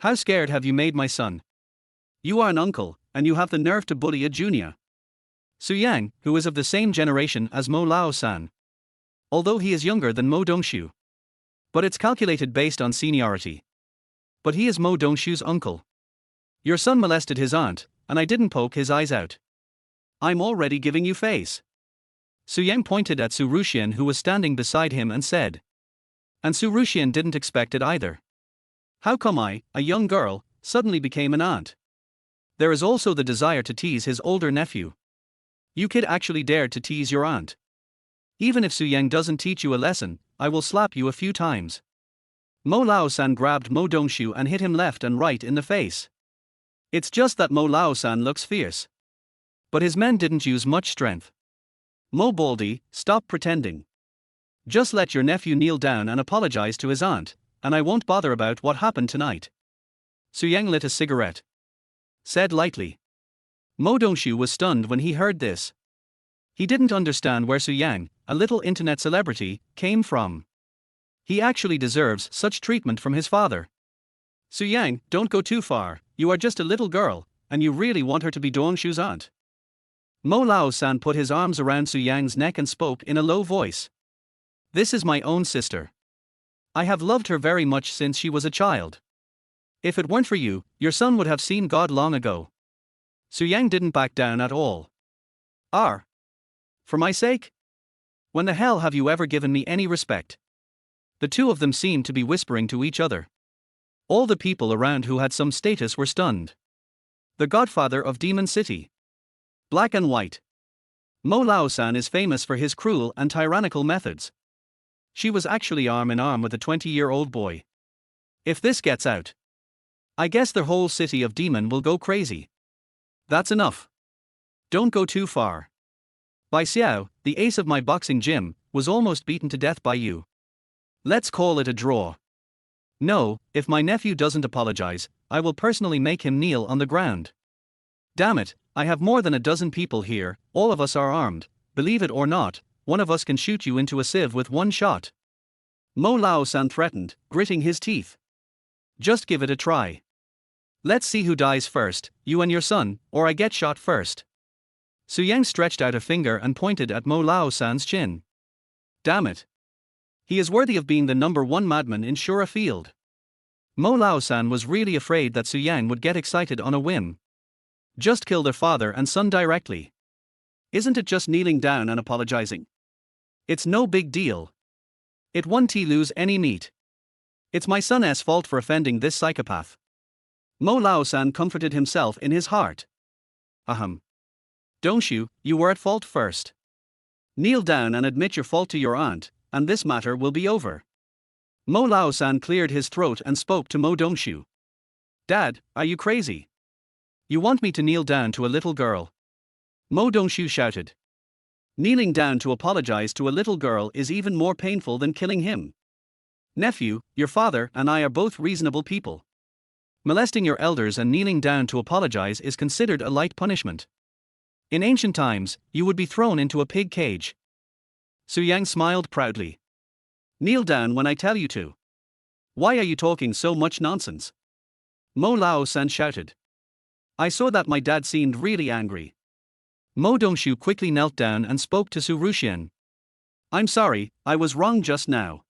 How scared have you made my son? You are an uncle, and you have the nerve to bully a junior. Su Yang, who is of the same generation as Mo Lao-san. Although he is younger than Mo Dongshu. But it's calculated based on seniority. But he is Mo Dongshu's uncle. Your son molested his aunt, and I didn't poke his eyes out. I'm already giving you face. Su Yang pointed at Su Ruxian, who was standing beside him, and said. And Su Ruxian didn't expect it either. How come I, a young girl, suddenly became an aunt? There is also the desire to tease his older nephew. You kid actually dared to tease your aunt. Even if Su Yang doesn't teach you a lesson, I will slap you a few times. Mo Lao-san grabbed Mo Dongshu and hit him left and right in the face. It's just that Mo Lao-san looks fierce. But his men didn't use much strength. Mo Baldy, stop pretending. Just let your nephew kneel down and apologize to his aunt, and I won't bother about what happened tonight. Su Yang lit a cigarette. Said lightly. Mo Dongshu was stunned when he heard this. He didn't understand where Su Yang, a little internet celebrity, came from. He actually deserves such treatment from his father. Su Yang, don't go too far, you are just a little girl, and you really want her to be Dongshu's aunt. Mo Lao-san put his arms around Su Yang's neck and spoke in a low voice. This is my own sister. I have loved her very much since she was a child. If it weren't for you, your son would have seen God long ago. Su Yang didn't back down at all. For my sake? When the hell have you ever given me any respect? The two of them seemed to be whispering to each other. All the people around who had some status were stunned. The godfather of Demon City. Black and white. Mo Lao-san is famous for his cruel and tyrannical methods. She was actually arm in arm with a 20-year-old boy. If this gets out, I guess the whole city of Demon will go crazy. That's enough. Don't go too far. Bai Xiao, the ace of my boxing gym, was almost beaten to death by you. Let's call it a draw. No, if my nephew doesn't apologize, I will personally make him kneel on the ground. Damn it, I have more than a dozen people here, all of us are armed, believe it or not, one of us can shoot you into a sieve with one shot. Mo Lao-san threatened, gritting his teeth. Just give it a try. Let's see who dies first, you and your son, or I get shot first. Su Yang stretched out a finger and pointed at Mo Lao-san's chin. Damn it. He is worthy of being the #1 madman in Shura Field. Mo Lao-san was really afraid that Su Yang would get excited on a whim. Just kill their father and son directly. Isn't it just kneeling down and apologizing? It's no big deal. It won't lose any meat. It's my son's fault for offending this psychopath. Mo Lao-san comforted himself in his heart. Dongshu, you were at fault first. Kneel down and admit your fault to your aunt, and this matter will be over. Mo Lao-san cleared his throat and spoke to Mo Dongshu. Dad, are you crazy? You want me to kneel down to a little girl? Mo Dongshu shouted. Kneeling down to apologize to a little girl is even more painful than killing him. Nephew, your father and I are both reasonable people. Molesting your elders and kneeling down to apologize is considered a light punishment. In ancient times, you would be thrown into a pig cage. Su Yang smiled proudly. Kneel down when I tell you to. Why are you talking so much nonsense? Mo Lao-san shouted. I saw that my dad seemed really angry. Mo Dongshu quickly knelt down and spoke to Su Ruxian. I'm sorry, I was wrong just now.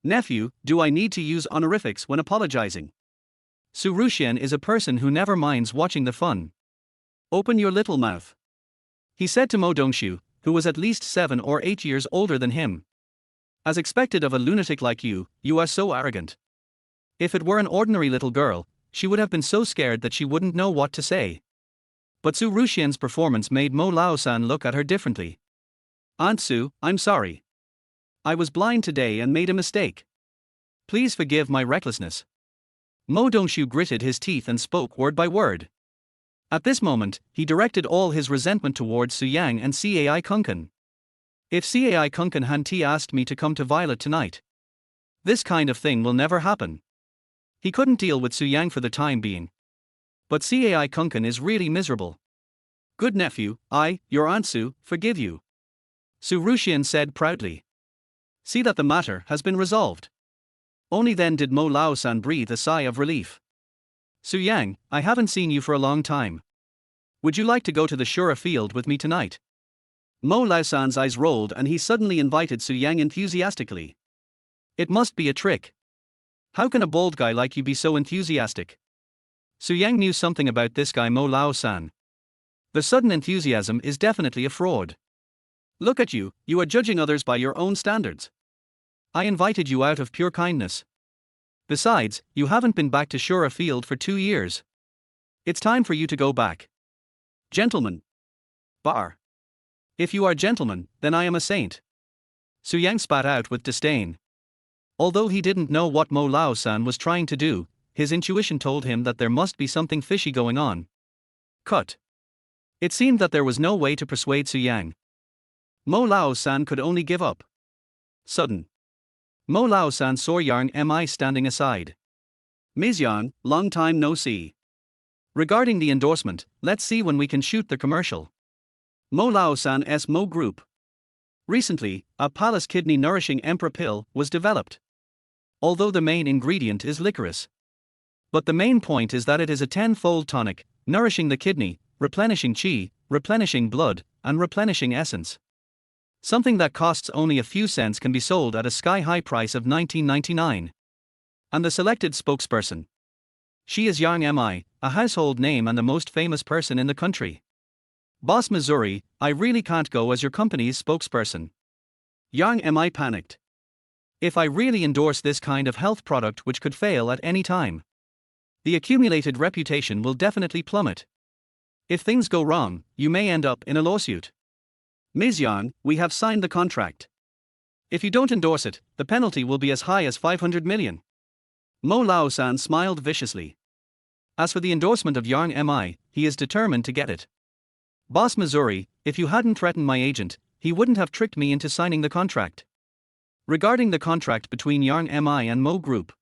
Nephew, do I need to use honorifics when apologizing? Su Ruxian is a person who never minds watching the fun. Open your little mouth. He said to Mo Dongshu, who was at least 7 or 8 years older than him. As expected of a lunatic like you, you are so arrogant. If it were an ordinary little girl, she would have been so scared that she wouldn't know what to say. But Su Ruxian's performance made Mo Lao-san look at her differently. Aunt Su, I'm sorry. I was blind today and made a mistake. Please forgive my recklessness. Mo Dongshu gritted his teeth and spoke word by word. At this moment, he directed all his resentment towards Su Yang and Cai Kunkan. If Cai Kunkan Hanti asked me to come to Violet tonight, this kind of thing will never happen. He couldn't deal with Su Yang for the time being. But Cai Kunkan is really miserable. Good nephew, your Aunt Su, forgive you. Su Ruxian said proudly. See that the matter has been resolved. Only then did Mo Lao-san breathe a sigh of relief. Su Yang, I haven't seen you for a long time. Would you like to go to the Shura field with me tonight? Mo Lao-san's eyes rolled and he suddenly invited Su Yang enthusiastically. It must be a trick. How can a bald guy like you be so enthusiastic? Su Yang knew something about this guy Mo Lao-san. The sudden enthusiasm is definitely a fraud. Look at you, you are judging others by your own standards. I invited you out of pure kindness. Besides, you haven't been back to Shura Field for 2 years. It's time for you to go back. Gentlemen. Bar. If you are gentlemen, then I am a saint. Su Yang spat out with disdain. Although he didn't know what Mo Lao-san was trying to do, his intuition told him that there must be something fishy going on. Cut. It seemed that there was no way to persuade Su Yang. Mo Lao-san could only give up. Sudden. Mo Lao-san saw Yang Mi standing aside. Ms. Yang, long time no see. Regarding the endorsement, let's see when we can shoot the commercial. Mo Lao-san's Mo Group. Recently, a palace kidney nourishing emperor pill was developed. Although the main ingredient is licorice. But the main point is that it is a 10-fold tonic, nourishing the kidney, replenishing qi, replenishing blood, and replenishing essence. Something that costs only a few cents can be sold at a sky-high price of $19.99. And the selected spokesperson. She is Yang Mi, a household name and the most famous person in the country. Boss Missouri, I really can't go as your company's spokesperson. Yang Mi panicked. If I really endorse this kind of health product which could fail at any time, the accumulated reputation will definitely plummet. If things go wrong, you may end up in a lawsuit. Ms. Yang, we have signed the contract. If you don't endorse it, the penalty will be as high as 500 million. Mo Lao-san smiled viciously. As for the endorsement of Yang Mi, he is determined to get it. Boss Missouri, if you hadn't threatened my agent, he wouldn't have tricked me into signing the contract. Regarding the contract between Yang Mi and Mo Group,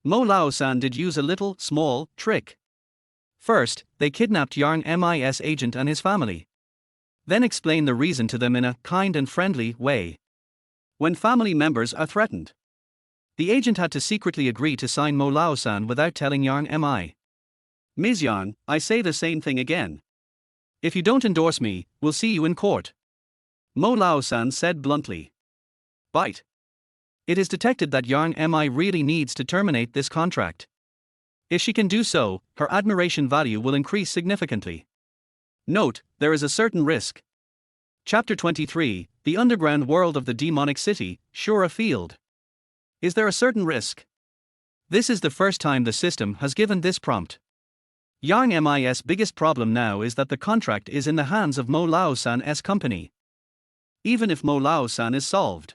Mo Lao-san did use a little, small, trick. First, they kidnapped Yang Mi's agent and his family. Then explained the reason to them in a kind and friendly way. When family members are threatened, the agent had to secretly agree to sign Mo Lao-san without telling Yang Mi. Ms. Yang, I say the same thing again. If you don't endorse me, we'll see you in court. Mo Lao-san said bluntly. Bite. It is detected that Yang Mi really needs to terminate this contract. If she can do so, her admiration value will increase significantly. Note, there is a certain risk. Chapter 23, The Underground World of the Demonic City, Shura Field. Is there a certain risk? This is the first time the system has given this prompt. Yang Mi's biggest problem now is that the contract is in the hands of Mo Lao-san's company. Even if Mo Lao-san is solved,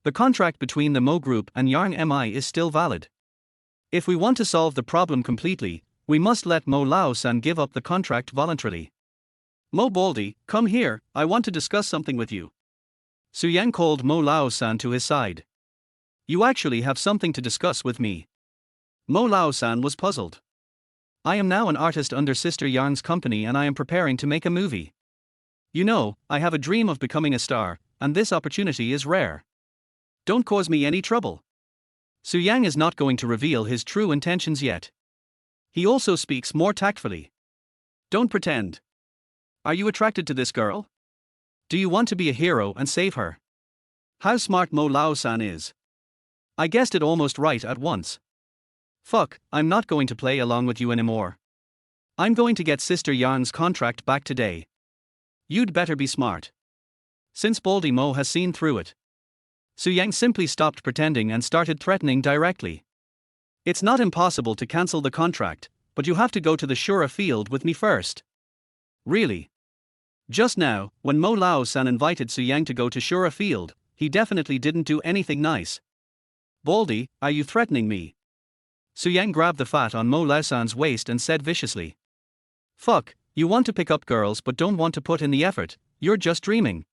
the contract between the Mo Group and Yang Mi is still valid. If we want to solve the problem completely, we must let Mo Lao-san give up the contract voluntarily. Mo Baldy, come here, I want to discuss something with you. Su Yang called Mo Lao-san to his side. You actually have something to discuss with me. Mo Lao-san was puzzled. I am now an artist under Sister Yang's company and I am preparing to make a movie. You know, I have a dream of becoming a star, and this opportunity is rare. Don't cause me any trouble. Su Yang is not going to reveal his true intentions yet. He also speaks more tactfully. Don't pretend. Are you attracted to this girl? Do you want to be a hero and save her? How smart Mo Lao-san is. I guessed it almost right at once. Fuck, I'm not going to play along with you anymore. I'm going to get Sister Yang's contract back today. You'd better be smart. Since Baldy Mo has seen through it. Su Yang simply stopped pretending and started threatening directly. It's not impossible to cancel the contract, but you have to go to the Shura field with me first. Really? Just now, when Mo Lao-san invited Su Yang to go to Shura field, he definitely didn't do anything nice. Baldy, are you threatening me? Su Yang grabbed the fat on Mo Lao-san's waist and said viciously. Fuck, you want to pick up girls but don't want to put in the effort, you're just dreaming.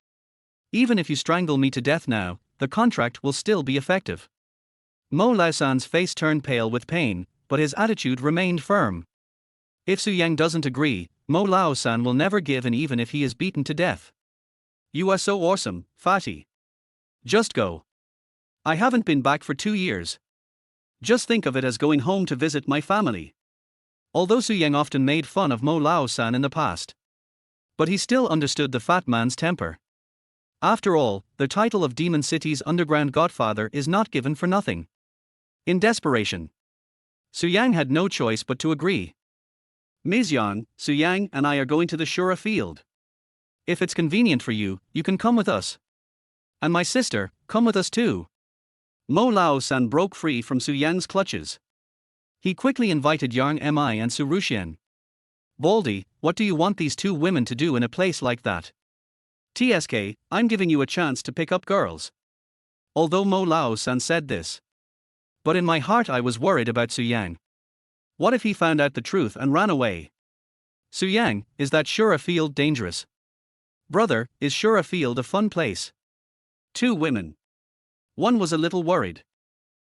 Even if you strangle me to death now, the contract will still be effective. Mo Lao-san's face turned pale with pain, but his attitude remained firm. If Su Yang doesn't agree, Mo Lao-san will never give in even if he is beaten to death. You are so awesome, fatty. Just go. I haven't been back for 2 years. Just think of it as going home to visit my family. Although Su Yang often made fun of Mo Lao-san in the past. But he still understood the fat man's temper. After all, the title of Demon City's underground godfather is not given for nothing. In desperation, Su Yang had no choice but to agree. Ms. Yang, Su Yang and I are going to the Shura field. If it's convenient for you, you can come with us. And my sister, come with us too. Mo Lao-san broke free from Su Yang's clutches. He quickly invited Jiang Miaomiao and Su Rushian. Baldy, what do you want these two women to do in a place like that? TSK, I'm giving you a chance to pick up girls. Although Mo Lao-san said this. But in my heart I was worried about Su Yang. What if he found out the truth and ran away? Su Yang, is that Shura field dangerous? Brother, is Shura field a fun place? 2 women. One was a little worried.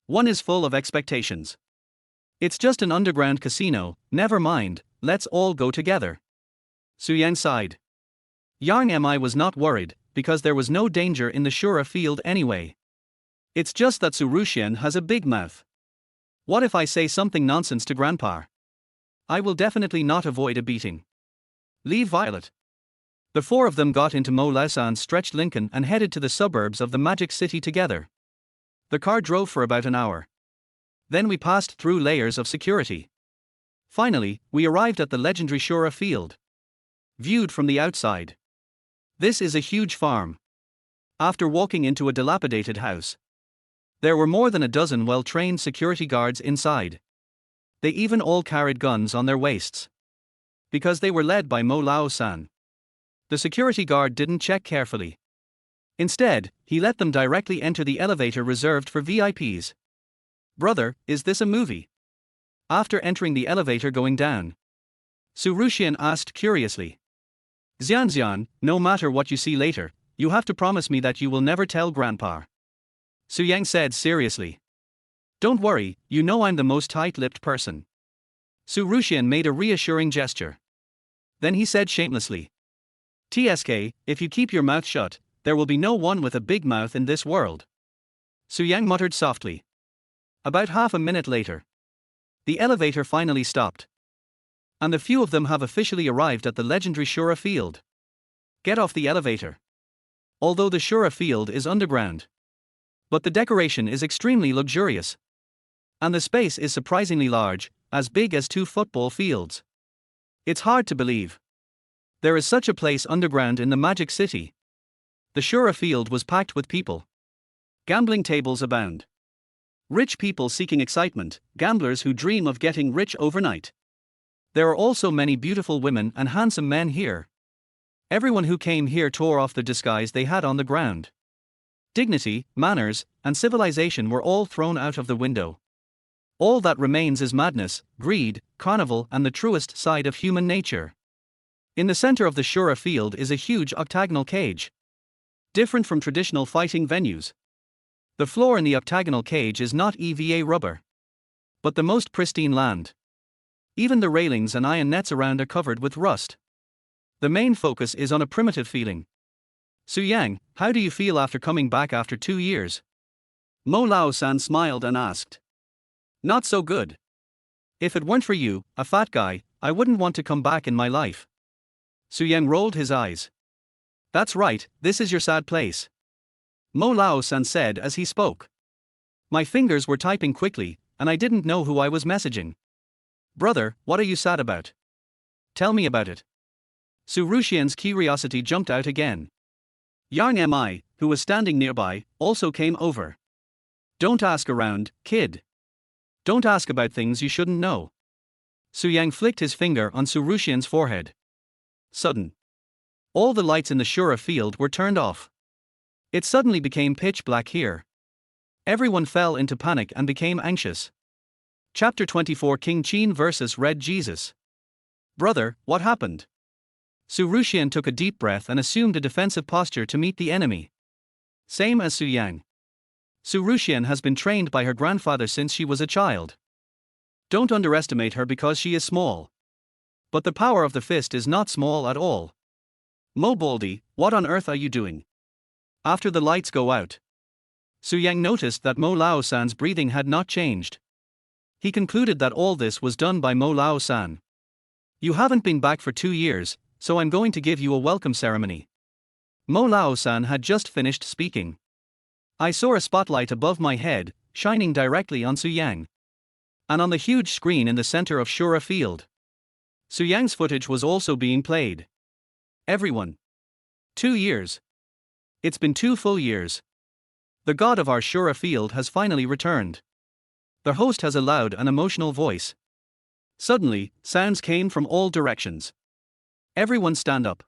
One is full of expectations. It's just an underground casino, never mind, let's all go together. Su Yang sighed. Yang Mi was not worried, because there was no danger in the Shura field anyway. It's just that Su Rushian has a big mouth. What if I say something nonsense to Grandpa? I will definitely not avoid a beating. Leave Violet. The 4 of them got into Mo Lao-san's stretched Lincoln and headed to the suburbs of the Magic City together. The car drove for about an hour. Then we passed through layers of security. Finally, we arrived at the legendary Shura field. Viewed from the outside. This is a huge farm. After walking into a dilapidated house, there were more than a dozen well-trained security guards inside. They even all carried guns on their waists. Because they were led by Mo Lao-san. The security guard didn't check carefully. Instead, he let them directly enter the elevator reserved for VIPs. Brother, is this a movie? After entering the elevator going down, Su Rushian asked curiously. Xian, no matter what you see later, you have to promise me that you will never tell Grandpa. Su Yang said seriously. Don't worry, you know I'm the most tight-lipped person. Su Rushian made a reassuring gesture. Then he said shamelessly. TSK, if you keep your mouth shut, there will be no one with a big mouth in this world. Su Yang muttered softly. About half a minute later, the elevator finally stopped. And the few of them have officially arrived at the legendary Shura field. Get off the elevator. Although the Shura field is underground. But the decoration is extremely luxurious. And the space is surprisingly large, as big as 2 football fields. It's hard to believe. There is such a place underground in the Magic City. The Shura field was packed with people. Gambling tables abound. Rich people seeking excitement, gamblers who dream of getting rich overnight. There are also many beautiful women and handsome men here. Everyone who came here tore off the disguise they had on the ground. Dignity, manners, and civilization were all thrown out of the window. All that remains is madness, greed, carnival, and the truest side of human nature. In the center of the Shura field is a huge octagonal cage. Different from traditional fighting venues. The floor in the octagonal cage is not EVA rubber. but the most pristine land. Even the railings and iron nets around are covered with rust. The main focus is on a primitive feeling. Su Yang, how do you feel after coming back after 2 years? Mo Lao-san smiled and asked. Not so good. If it weren't for you, a fat guy, I wouldn't want to come back in my life. Su Yang rolled his eyes. That's right, this is your sad place. Mo Lao-san said as he spoke. My fingers were typing quickly, and I didn't know who I was messaging. Brother, what are you sad about? Tell me about it. Su Rushian's curiosity jumped out again. Jiang Miaomiao, who was standing nearby, also came over. Don't ask around, kid. Don't ask about things you shouldn't know. Su Yang flicked his finger on Su Rushian's forehead. Sudden. All the lights in the Shura field were turned off. It suddenly became pitch black here. Everyone fell into panic and became anxious. Chapter 24 King Qin vs. Red Jesus. Brother, what happened? Su Rushian took a deep breath and assumed a defensive posture to meet the enemy. Same as Su Yang. Su Rushian has been trained by her grandfather since she was a child. Don't underestimate her because she is small. But the power of the fist is not small at all. Mo Baldy, what on earth are you doing? After the lights go out. Su Yang noticed that Mo Lao-san's breathing had not changed. He concluded that all this was done by Mo Lao-san. You haven't been back for 2 years, so I'm going to give you a welcome ceremony. Mo Lao-san had just finished speaking. I saw a spotlight above my head, shining directly on Su Yang. And on the huge screen in the center of Shura Field. Su Yang's footage was also being played. Everyone. 2 years. It's been 2 full years. The god of our Shura Field has finally returned. The host has a loud and emotional voice. Suddenly, sounds came from all directions. Everyone stand up.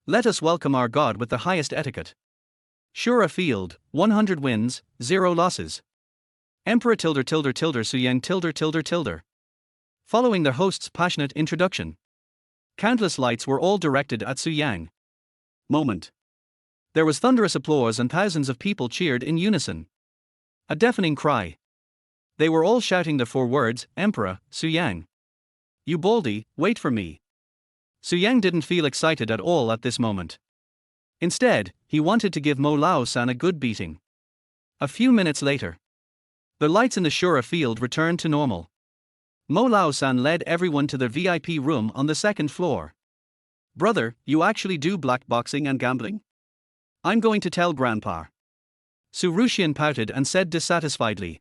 Let us welcome our god with the highest etiquette. Shura Field, 100 wins, 0 losses. Emperor Su Yang . Following their host's passionate introduction. Countless lights were all directed at Su Yang. Moment. There was thunderous applause and thousands of people cheered in unison. A deafening cry. They were all shouting the 4 words, Emperor, Su Yang. You Baldy, wait for me. Su Yang didn't feel excited at all at this moment. Instead, he wanted to give Mo Lao-san a good beating. A few minutes later. The lights in the Shura Field returned to normal. Mo Lao-san led everyone to the VIP room on the 2nd floor. Brother, you actually do black boxing and gambling? I'm going to tell Grandpa. Su Rushian pouted and said dissatisfiedly.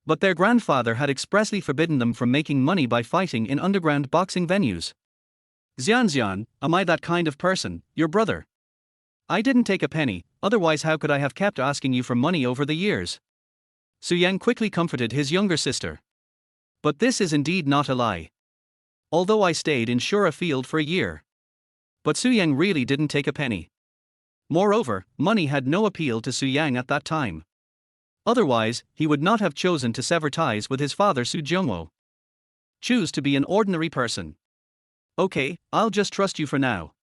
But their grandfather had expressly forbidden them from making money by fighting in underground boxing venues. Xian, am I that kind of person, your brother? I didn't take a penny, otherwise how could I have kept asking you for money over the years? Su Yang quickly comforted his younger sister. But this is indeed not a lie. Although I stayed in Shura Field for a year. But Su Yang really didn't take a penny. Moreover, money had no appeal to Su Yang at that time. Otherwise, he would not have chosen to sever ties with his father Su Jiangwo. Choose to be an ordinary person. Okay, I'll just trust you for now.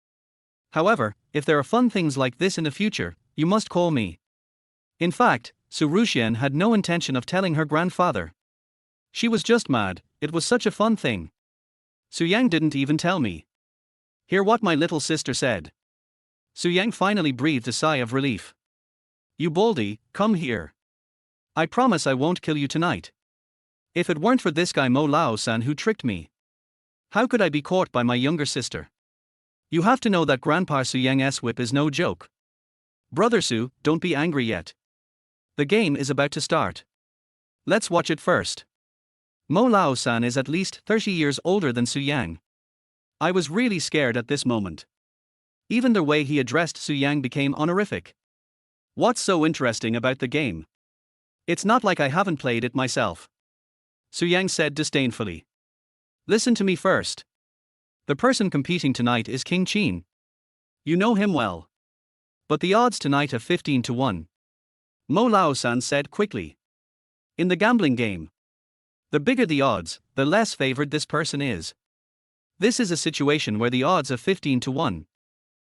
However, if there are fun things like this in the future, you must call me. In fact, Su Rushian had no intention of telling her grandfather. She was just mad, it was such a fun thing. Su Yang didn't even tell me. Hear what my little sister said. Su Yang finally breathed a sigh of relief. You Baldy, come here. I promise I won't kill you tonight. If it weren't for this guy Mo Lao-san who tricked me. How could I be caught by my younger sister? You have to know that Grandpa Su Yang's whip is no joke. Brother Su, don't be angry yet. The game is about to start. Let's watch it first. Mo Lao-san is at least 30 years older than Su Yang. I was really scared at this moment. Even the way he addressed Su Yang became honorific. What's so interesting about the game? It's not like I haven't played it myself. Su Yang said disdainfully. Listen to me first. The person competing tonight is King Qin. You know him well. But the odds tonight are 15 to 1. Mo Lao-san said quickly. In the gambling game. The bigger the odds, the less favored this person is. This is a situation where the odds are 15 to 1.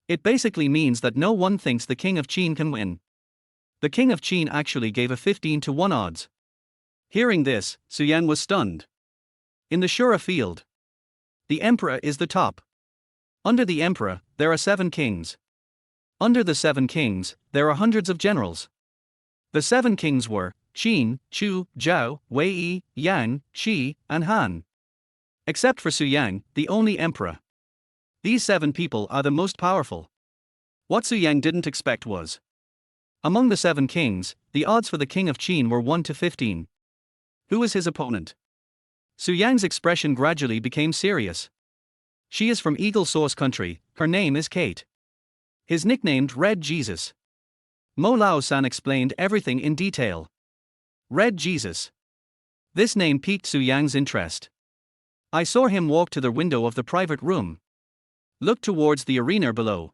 It basically means that no one thinks the King of Qin can win. The King of Qin actually gave a 15 to 1 odds. Hearing this, Su Yang was stunned. In the Shura field, the emperor is the top. Under the emperor, there are 7 kings. Under the 7 kings, there are hundreds of generals. The 7 kings were Qin, Chu, Zhao, Wei, Yang, Shi, and Han. Except for Su Yang, the only emperor. These 7 people are the most powerful. What Su Yang didn't expect was, among the 7 kings, the odds for the king of Qin were 1 to 15. Who is his opponent? Su Yang's expression gradually became serious. She is from Eagle Source country, her name is Kate. His nicknamed Red Jesus. Mo Lao-san explained everything in detail. Red Jesus. This name piqued Su Yang's interest. I saw him walk to the window of the private room. Look towards the arena below.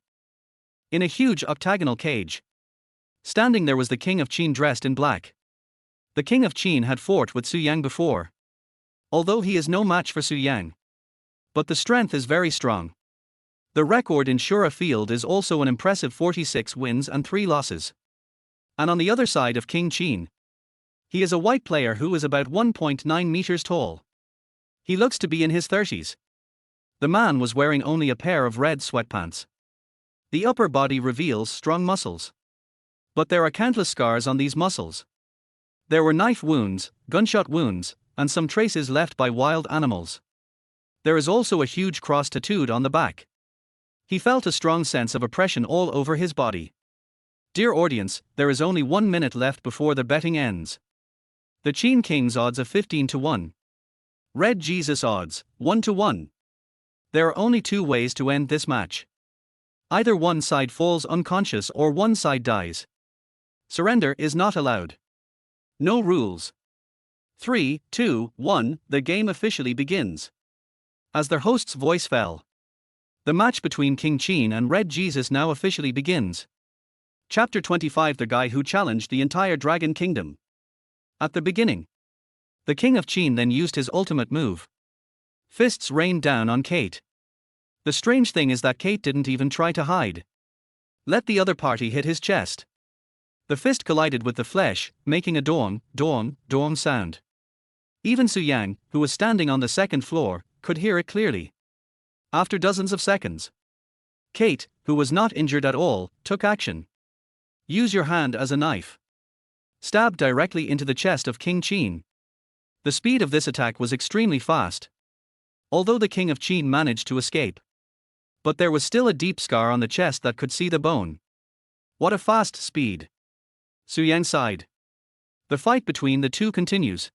In a huge octagonal cage. Standing there was the king of Qin dressed in black. The king of Qin had fought with Su Yang before. Although he is no match for Su Yang. But the strength is very strong. The record in Shura field is also an impressive 46 wins and 3 losses. And on the other side of King Qin, he is a white player who is about 1.9 meters tall. He looks to be in his 30s. The man was wearing only a pair of red sweatpants. The upper body reveals strong muscles. But there are countless scars on these muscles. There were knife wounds, gunshot wounds, and some traces left by wild animals. There is also a huge cross tattooed on the back. He felt a strong sense of oppression all over his body. Dear audience, there is only 1 minute left before the betting ends. The Qin King's odds of 15 to 1. Red Jesus odds, 1 to 1. There are only 2 ways to end this match. Either one side falls unconscious or one side dies. Surrender is not allowed. No rules. 3, 2, 1, the game officially begins. As their host's voice fell, the match between King Qin and Red Jesus now officially begins. Chapter 25, the guy who challenged the entire Dragon Kingdom. At the beginning, the king of Qin then used his ultimate move. Fists rained down on Kate. The strange thing is that Kate didn't even try to hide. Let the other party hit his chest. The fist collided with the flesh, making a dong, dong, dong sound. Even Su Yang, who was standing on the 2nd floor, could hear it clearly. After dozens of seconds, Kate, who was not injured at all, took action. Use your hand as a knife. Stab directly into the chest of King Qin. The speed of this attack was extremely fast. Although the king of Qin managed to escape, but there was still a deep scar on the chest that could see the bone. What a fast speed. Su Yang sighed. The fight between the two continues.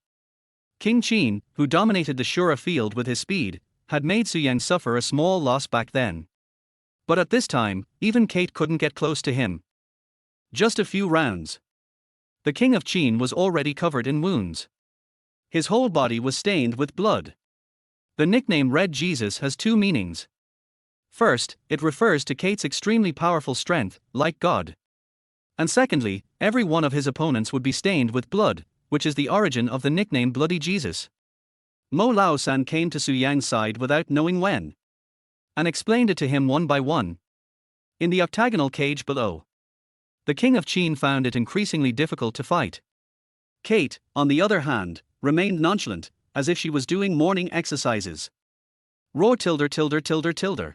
King Qin, who dominated the Shura field with his speed, had made Su Yang suffer a small loss back then. But at this time, even Kate couldn't get close to him. Just a few rounds. The king of Qin was already covered in wounds. His whole body was stained with blood. The nickname Red Jesus has 2 meanings. First, it refers to Kate's extremely powerful strength, like God. And secondly, every one of his opponents would be stained with blood, which is the origin of the nickname Bloody Jesus. Mo Lao-san came to Su Yang's side without knowing when, and explained it to him one by one. In the octagonal cage below, the king of Qin found it increasingly difficult to fight. Kate, on the other hand, remained nonchalant, as if she was doing morning exercises. Roar tilde tilde tilde tilde.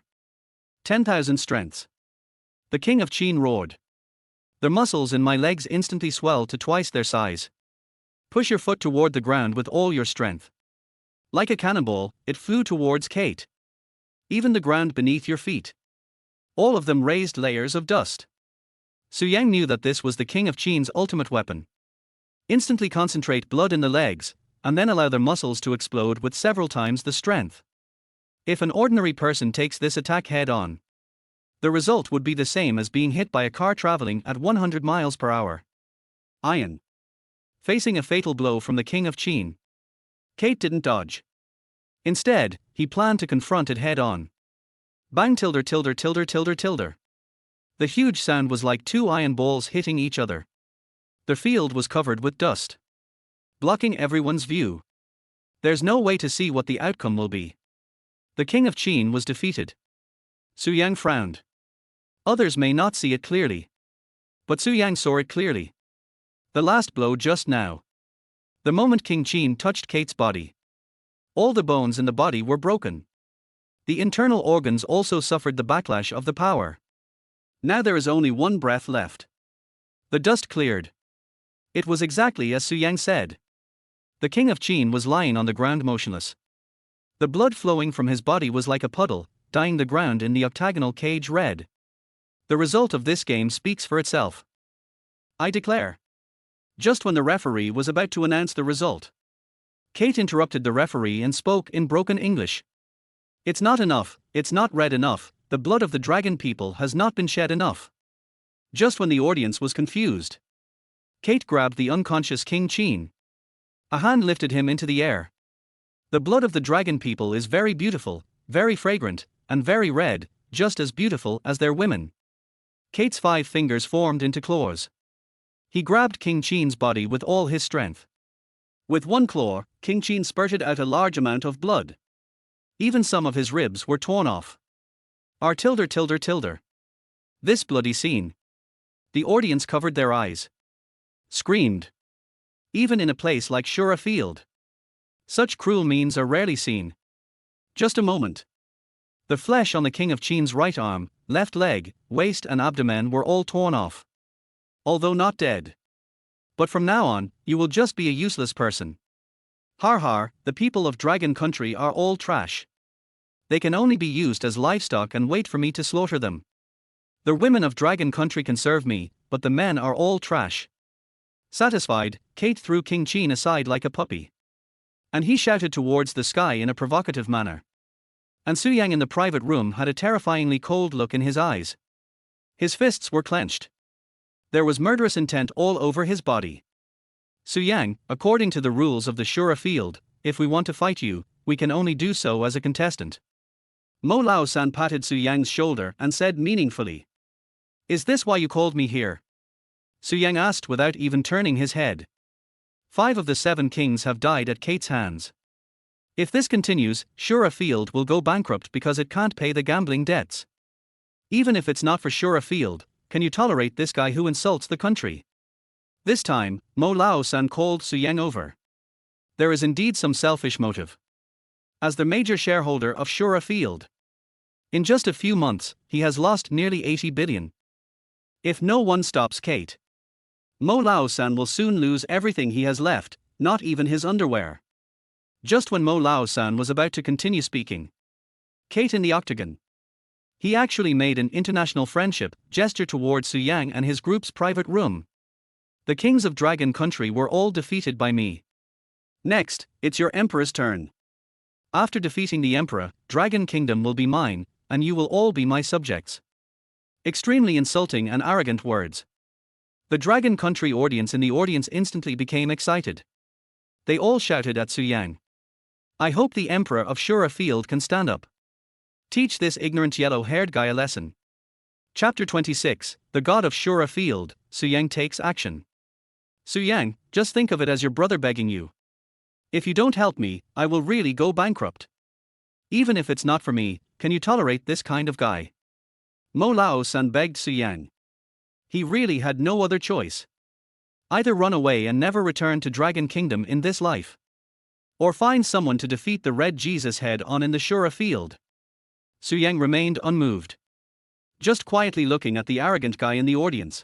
10,000 strengths. The king of Qin roared. The muscles in my legs instantly swelled to twice their size. Push your foot toward the ground with all your strength. Like a cannonball, it flew towards Kate. Even the ground beneath your feet. All of them raised layers of dust. Su Yang knew that this was the king of Qin's ultimate weapon. Instantly concentrate blood in the legs, and then allow their muscles to explode with several times the strength. If an ordinary person takes this attack head on, the result would be the same as being hit by a car traveling at 100 miles per hour. Iron. Facing a fatal blow from the king of Qin, Kate didn't dodge. Instead, he planned to confront it head on. Bang tilde tilde tilde tilde tilde. The huge sound was like 2 iron balls hitting each other. The field was covered with dust, blocking everyone's view. There's no way to see what the outcome will be. The king of Qin was defeated. Su Yang frowned. Others may not see it clearly, but Su Yang saw it clearly. The last blow just now. The moment King Qin touched Kate's body, all the bones in the body were broken. The internal organs also suffered the backlash of the power. Now there is only one breath left. The dust cleared. It was exactly as Su Yang said. The king of Qin was lying on the ground motionless. The blood flowing from his body was like a puddle, dyeing the ground in the octagonal cage red. The result of this game speaks for itself. I declare. Just when the referee was about to announce the result, Kate interrupted the referee and spoke in broken English. It's not enough, it's not red enough, the blood of the dragon people has not been shed enough. Just when the audience was confused, Kate grabbed the unconscious King Qin. A hand lifted him into the air. The blood of the dragon people is very beautiful, very fragrant, and very red, just as beautiful as their women. Kate's 5 fingers formed into claws. He grabbed King Qin's body with all his strength. With one claw, King Qin spurted out a large amount of blood. Even some of his ribs were torn off. Tilder. This bloody scene. The audience covered their eyes. Screamed. Even in a place like Shura Field. Such cruel means are rarely seen. Just a moment. The flesh on the King of Qin's right arm, left leg, waist and abdomen were all torn off. Although not dead. But from now on, you will just be a useless person. Har har, the people of Dragon Country are all trash. They can only be used as livestock and wait for me to slaughter them. The women of Dragon Country can serve me, but the men are all trash. Satisfied, Kate threw King Qin aside like a puppy. And he shouted towards the sky in a provocative manner. And Su Yang in the private room had a terrifyingly cold look in his eyes. His fists were clenched. There was murderous intent all over his body. Su Yang, according to the rules of the Shura Field, if we want to fight you, we can only do so as a contestant. Mo Lao-san patted Su Yang's shoulder and said meaningfully. Is this why you called me here? Su Yang asked without even turning his head. 5 of the 7 kings have died at Kate's hands. If this continues, Shura Field will go bankrupt because it can't pay the gambling debts. Even if it's not for Shura Field, can you tolerate this guy who insults the country? This time, Mo Lao-san called Su Yang over. There is indeed some selfish motive. As the major shareholder of Shura Field, in just a few months, he has lost nearly 80 billion. If no one stops Kate, Mo Lao-san will soon lose everything he has left, not even his underwear. Just when Mo Lao-san was about to continue speaking, Kate in the octagon. He actually made an international friendship gesture towards Su Yang and his group's private room. The kings of Dragon Country were all defeated by me. Next, it's your emperor's turn. After defeating the emperor, Dragon Kingdom will be mine, and you will all be my subjects. Extremely insulting and arrogant words. The Dragon Country audience in the audience instantly became excited. They all shouted at Su Yang. I hope the emperor of Shura Field can stand up. Teach this ignorant yellow-haired guy a lesson. Chapter 26, The God of Shura Field, Su Yang takes action. Su Yang, just think of it as your brother begging you. If you don't help me, I will really go bankrupt. Even if it's not for me, can you tolerate this kind of guy? Mo Lao-san begged Su Yang. He really had no other choice. Either run away and never return to Dragon Kingdom in this life, or find someone to defeat the Red Jesus head on in the Shura Field. Su Yang remained unmoved, just quietly looking at the arrogant guy in the audience.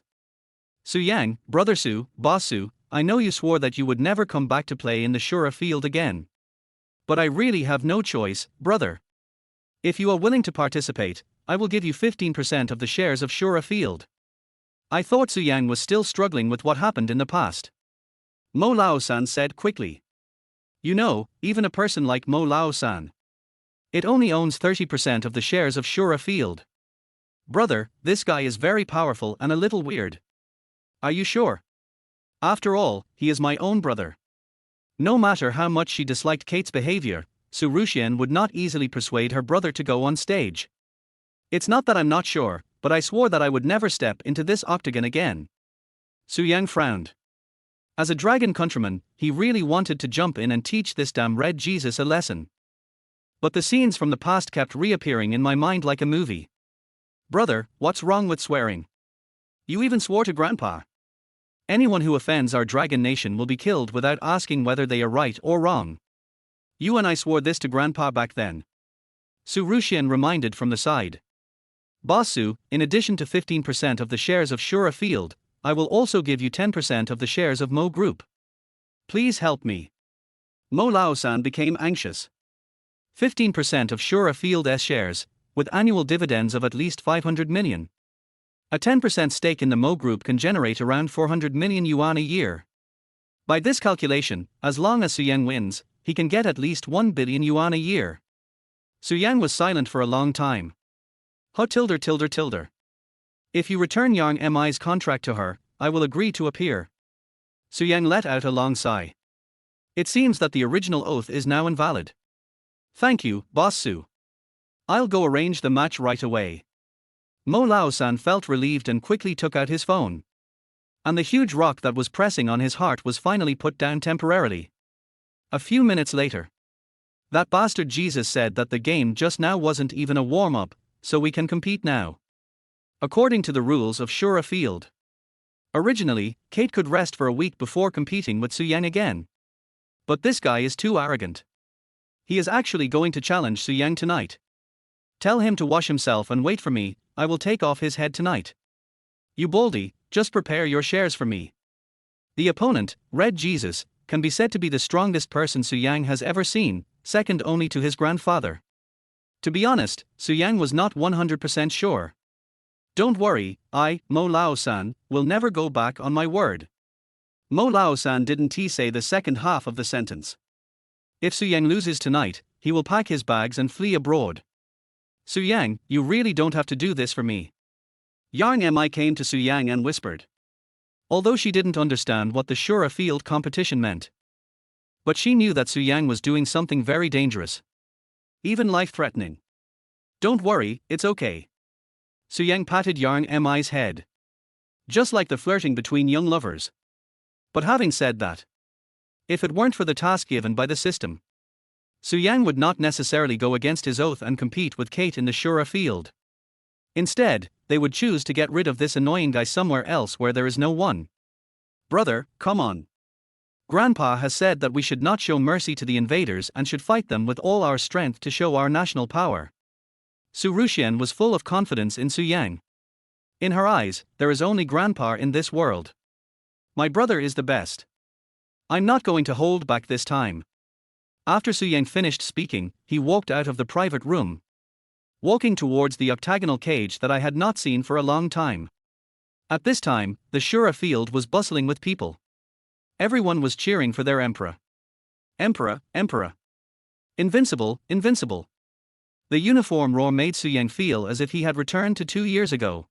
Su Yang, brother Su, boss Su, I know you swore that you would never come back to play in the Shura Field again. But I really have no choice, brother. If you are willing to participate, I will give you 15% of the shares of Shura Field. I thought Su Yang was still struggling with what happened in the past. Mo Lao-san said quickly. You know, even a person like Mo Lao-san, it only owns 30% of the shares of Shura Field. Brother, this guy is very powerful and a little weird. Are you sure? After all, he is my own brother. No matter how much she disliked Kate's behavior, Su Ruxian would not easily persuade her brother to go on stage. It's not that I'm not sure, but I swore that I would never step into this octagon again. Su Yang frowned. As a dragon countryman, he really wanted to jump in and teach this damn Red Jesus a lesson. But the scenes from the past kept reappearing in my mind like a movie. Brother, what's wrong with swearing? You even swore to Grandpa. Anyone who offends our dragon nation will be killed without asking whether they are right or wrong. You and I swore this to Grandpa back then. Su Ruxian reminded from the side. Boss Su, in addition to 15% of the shares of Shura Field, I will also give you 10% of the shares of Mo Group. Please help me. Mo Lao-san became anxious. 15% of Shura Field's shares, with annual dividends of at least 500 million. A 10% stake in the Mo Group can generate around 400 million yuan a year. By this calculation, as long as Su Yang wins, he can get at least 1 billion yuan a year. Su Yang was silent for a long time. Tilder. If you return Yang Mi's contract to her, I will agree to appear. Su Yang let out a long sigh. It seems that the original oath is now invalid. Thank you, Boss Su. I'll go arrange the match right away. Mo Lao-san felt relieved and quickly took out his phone. And the huge rock that was pressing on his heart was finally put down temporarily. A few minutes later. That bastard Jesus said that the game just now wasn't even a warm-up, so we can compete now. According to the rules of Shura Field. Originally, Kate could rest for a week before competing with Su Yang again. But this guy is too arrogant. He is actually going to challenge Su Yang tonight. Tell him to wash himself and wait for me, I will take off his head tonight. You Baldy, just prepare your shares for me. The opponent, Red Jesus, can be said to be the strongest person Su Yang has ever seen, second only to his grandfather. To be honest, Su Yang was not 100% sure. Don't worry, Mo Lao-san, will never go back on my word. Mo Lao-san didn't say the second half of the sentence. If Su Yang loses tonight, he will pack his bags and flee abroad. Su Yang, you really don't have to do this for me. Yang Mi came to Su Yang and whispered. Although she didn't understand what the Shura Field competition meant. But she knew that Su Yang was doing something very dangerous. Even life-threatening. Don't worry, it's okay. Su Yang patted Yang Mi's head. Just like the flirting between young lovers. But having said that, if it weren't for the task given by the system, Su Yang would not necessarily go against his oath and compete with Kate in the Shura Field. Instead, they would choose to get rid of this annoying guy somewhere else where there is no one. Brother, come on. Grandpa has said that we should not show mercy to the invaders and should fight them with all our strength to show our national power. Su Ruxian was full of confidence in Su Yang. In her eyes, there is only Grandpa in this world. My brother is the best. I'm not going to hold back this time. After Su Yang finished speaking, he walked out of the private room, walking towards the octagonal cage that I had not seen for a long time. At this time, the Shura Field was bustling with people. Everyone was cheering for their emperor. Emperor. Invincible. The uniform roar made Su Yang feel as if he had returned to 2 years ago.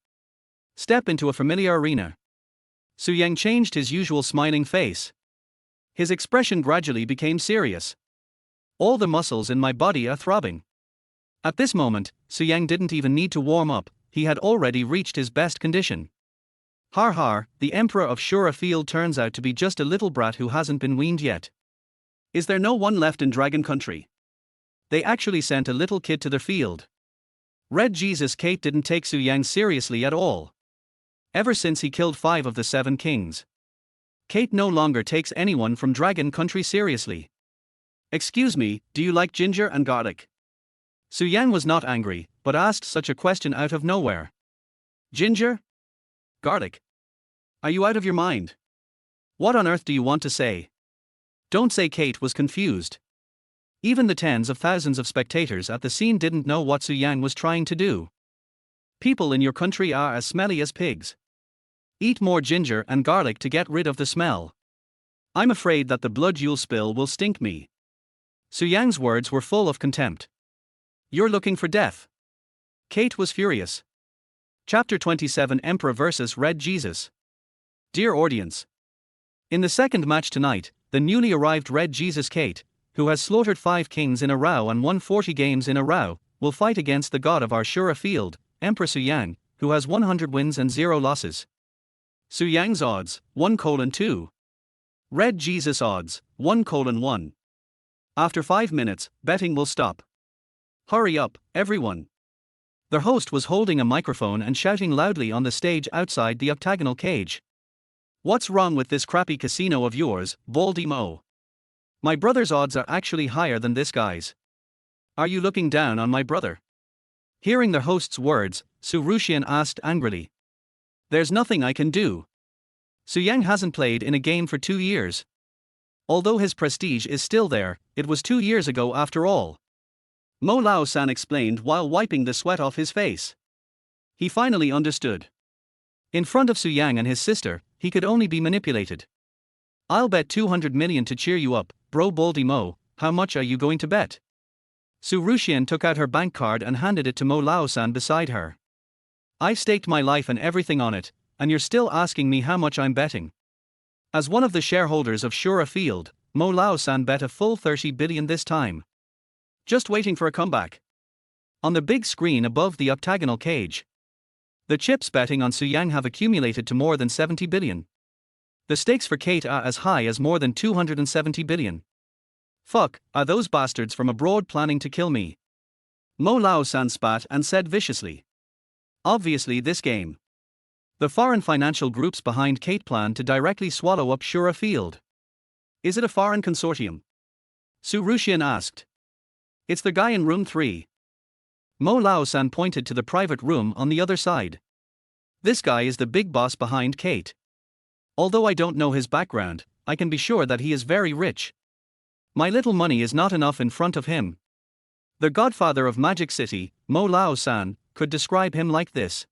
Step into a familiar arena. Su Yang changed his usual smiling face. His expression gradually became serious. All the muscles in my body are throbbing. At this moment, Su Yang didn't even need to warm up, he had already reached his best condition. Har, the emperor of Shura Field turns out to be just a little brat who hasn't been weaned yet. Is there no one left in Dragon Country? They actually sent a little kid to the field. Red Jesus Kate didn't take Su Yang seriously at all. Ever since he killed 5 of the 7 kings. Kate no longer takes anyone from Dragon Country seriously. Excuse me, do you like ginger and garlic? Su Yang was not angry, but asked such a question out of nowhere. Ginger? Garlic? Are you out of your mind? What on earth do you want to say? Don't say. Kate was confused. Even the tens of thousands of spectators at the scene didn't know what Su Yang was trying to do. People in your country are as smelly as pigs. Eat more ginger and garlic to get rid of the smell. I'm afraid that the blood you'll spill will stink me. Su Yang's words were full of contempt. You're looking for death. Kate was furious. Chapter 27 Emperor vs. Red Jesus. Dear audience. In the second match tonight, the newly arrived Red Jesus Kate, who has slaughtered 5 kings in a row and won 40 games in a row, will fight against the god of our Shura Field, Emperor Su Yang, who has 100 wins and 0 losses. Su Yang's odds, 1:2. Red Jesus odds, 1:1. After 5 minutes, betting will stop. Hurry up, everyone. Their host was holding a microphone and shouting loudly on the stage outside the octagonal cage. What's wrong with this crappy casino of yours, Baldy Mo? My brother's odds are actually higher than this guy's. Are you looking down on my brother? Hearing the host's words, Su Rushian asked angrily. There's nothing I can do. Su Yang hasn't played in a game for 2 years. Although his prestige is still there, it was 2 years ago after all. Mo Lao-san explained while wiping the sweat off his face. He finally understood. In front of Su Yang and his sister, he could only be manipulated. I'll bet 200 million to cheer you up, bro. Baldy Mo, how much are you going to bet? Su Rushian took out her bank card and handed it to Mo Lao-san beside her. I've staked my life and everything on it, and you're still asking me how much I'm betting. As one of the shareholders of Shura Field, Mo Lao-san bet a full 30 billion this time. Just waiting for a comeback. On the big screen above the octagonal cage, the chips betting on Su Yang have accumulated to more than 70 billion. The stakes for Kate are as high as more than 270 billion. Fuck, are those bastards from abroad planning to kill me? Mo Lao-san spat and said viciously. Obviously this game. The foreign financial groups behind Kate plan to directly swallow up Shura Field. Is it a foreign consortium? Su Rushian asked. It's the guy in room 3. Mo Lao-san pointed to the private room on the other side. This guy is the big boss behind Kate. Although I don't know his background, I can be sure that he is very rich. My little money is not enough in front of him. The godfather of Magic City, Mo Lao-san, could describe him like this.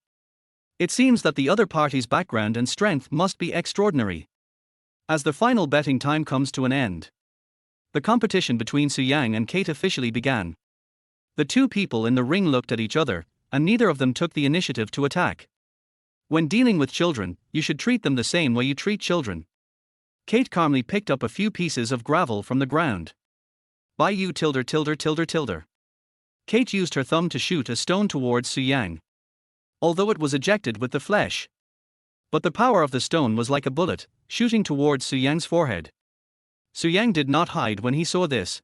It seems that the other party's background and strength must be extraordinary. As the final betting time comes to an end, the competition between Su Yang and Kate officially began. The two people in the ring looked at each other, and neither of them took the initiative to attack. When dealing with children, you should treat them the same way you treat children. Kate calmly picked up a few pieces of gravel from the ground. By you tilde tilde tilde tilde. Kate used her thumb to shoot a stone towards Su Yang. Although it was ejected with the flesh. But the power of the stone was like a bullet, shooting towards Su Yang's forehead. Su Yang did not hide when he saw this.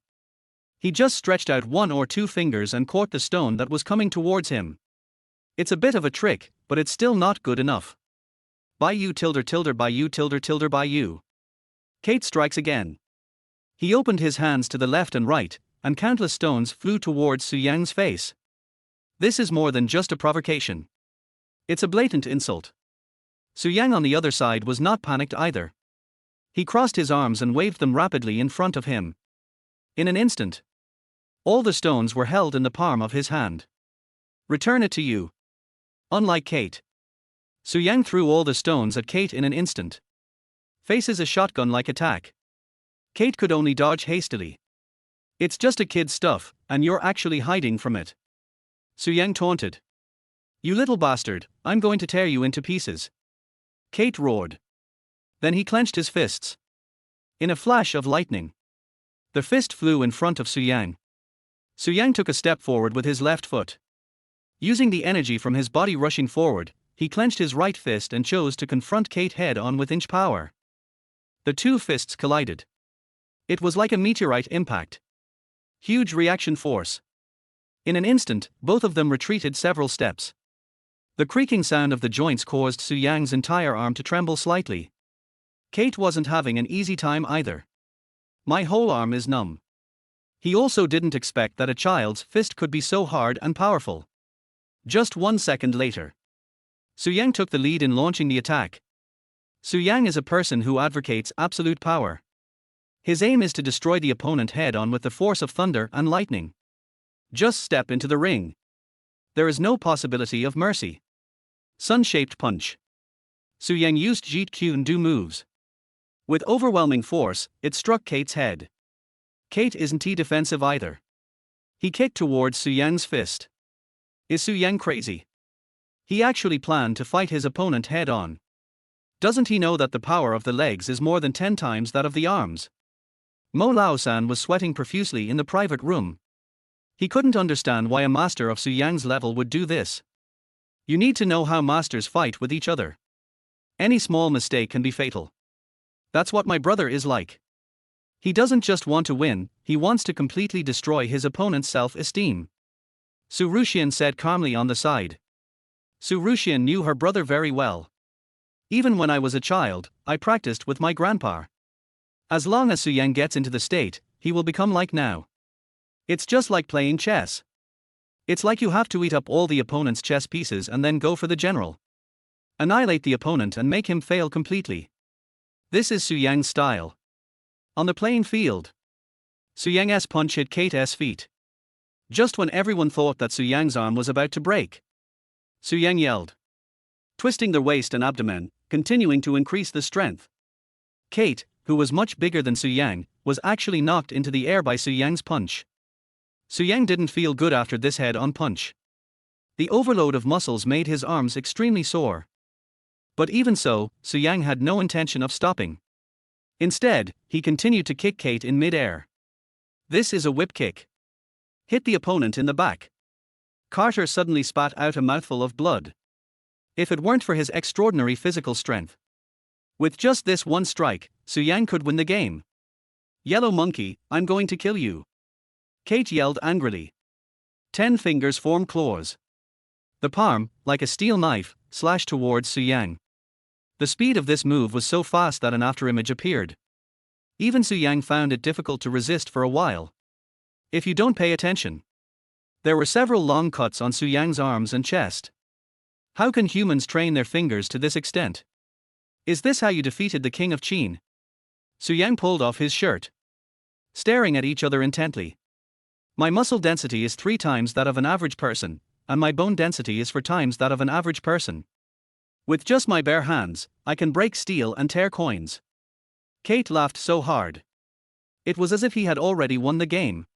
He just stretched out 1 or 2 fingers and caught the stone that was coming towards him. It's a bit of a trick, but it's still not good enough. By you tilde tilde by you tilde tilde by you. Kate strikes again. He opened his hands to the left and right, and countless stones flew towards Su Yang's face. This is more than just a provocation. It's a blatant insult. Su Yang on the other side was not panicked either. He crossed his arms and waved them rapidly in front of him. In an instant, all the stones were held in the palm of his hand. Return it to you. Unlike Kate, Su Yang threw all the stones at Kate in an instant. Faces a shotgun-like attack. Kate could only dodge hastily. It's just a kid's stuff, and you're actually hiding from it. Su Yang taunted. You little bastard, I'm going to tear you into pieces. Kate roared. Then he clenched his fists. In a flash of lightning, the fist flew in front of Su Yang. Su Yang took a step forward with his left foot. Using the energy from his body rushing forward, he clenched his right fist and chose to confront Kate head-on with inch power. The two fists collided. It was like a meteorite impact. Huge reaction force. In an instant, both of them retreated several steps. The creaking sound of the joints caused Su Yang's entire arm to tremble slightly. Kate wasn't having an easy time either. My whole arm is numb. He also didn't expect that a child's fist could be so hard and powerful. Just 1 second later, Su Yang took the lead in launching the attack. Su Yang is a person who advocates absolute power. His aim is to destroy the opponent head-on with the force of thunder and lightning. Just step into the ring. There is no possibility of mercy. Sun-shaped punch. Su Yang used Jeet Kune Do moves. With overwhelming force, it struck Kate's head. Kate isn't defensive either. He kicked towards Su Yang's fist. Is Su Yang crazy? He actually planned to fight his opponent head-on. Doesn't he know that the power of the legs is more than 10 times that of the arms? Mo Lao-san was sweating profusely in the private room. He couldn't understand why a master of Su Yang's level would do this. You need to know how masters fight with each other. Any small mistake can be fatal. That's what my brother is like. He doesn't just want to win, he wants to completely destroy his opponent's self-esteem. Su Rushian said calmly on the side. Su Rushian knew her brother very well. Even when I was a child, I practiced with my grandpa. As long as Su Yang gets into the state, he will become like now. It's just like playing chess. It's like you have to eat up all the opponent's chess pieces and then go for the general. Annihilate the opponent and make him fail completely. This is Su Yang's style. On the playing field, Su Yang's punch hit Kate's feet. Just when everyone thought that Su Yang's arm was about to break, Su Yang yelled, twisting their waist and abdomen, continuing to increase the strength. Kate, who was much bigger than Su Yang, was actually knocked into the air by Su Yang's punch. Su Yang didn't feel good after this head-on punch. The overload of muscles made his arms extremely sore. But even so, Su Yang had no intention of stopping. Instead, he continued to kick Kate in mid-air. This is a whip kick. Hit the opponent in the back. Carter suddenly spat out a mouthful of blood. If it weren't for his extraordinary physical strength, with just this one strike, Su Yang could win the game. Yellow monkey, I'm going to kill you. Kate yelled angrily. 10 fingers form claws. The palm, like a steel knife, slashed towards Su Yang. The speed of this move was so fast that an afterimage appeared. Even Su Yang found it difficult to resist for a while. If you don't pay attention. There were several long cuts on Su Yang's arms and chest. How can humans train their fingers to this extent? Is this how you defeated the king of Qin? Su Yang pulled off his shirt, staring at each other intently. My muscle density is 3 times that of an average person, and my bone density is 4 times that of an average person. With just my bare hands, I can break steel and tear coins. Kate laughed so hard. It was as if he had already won the game.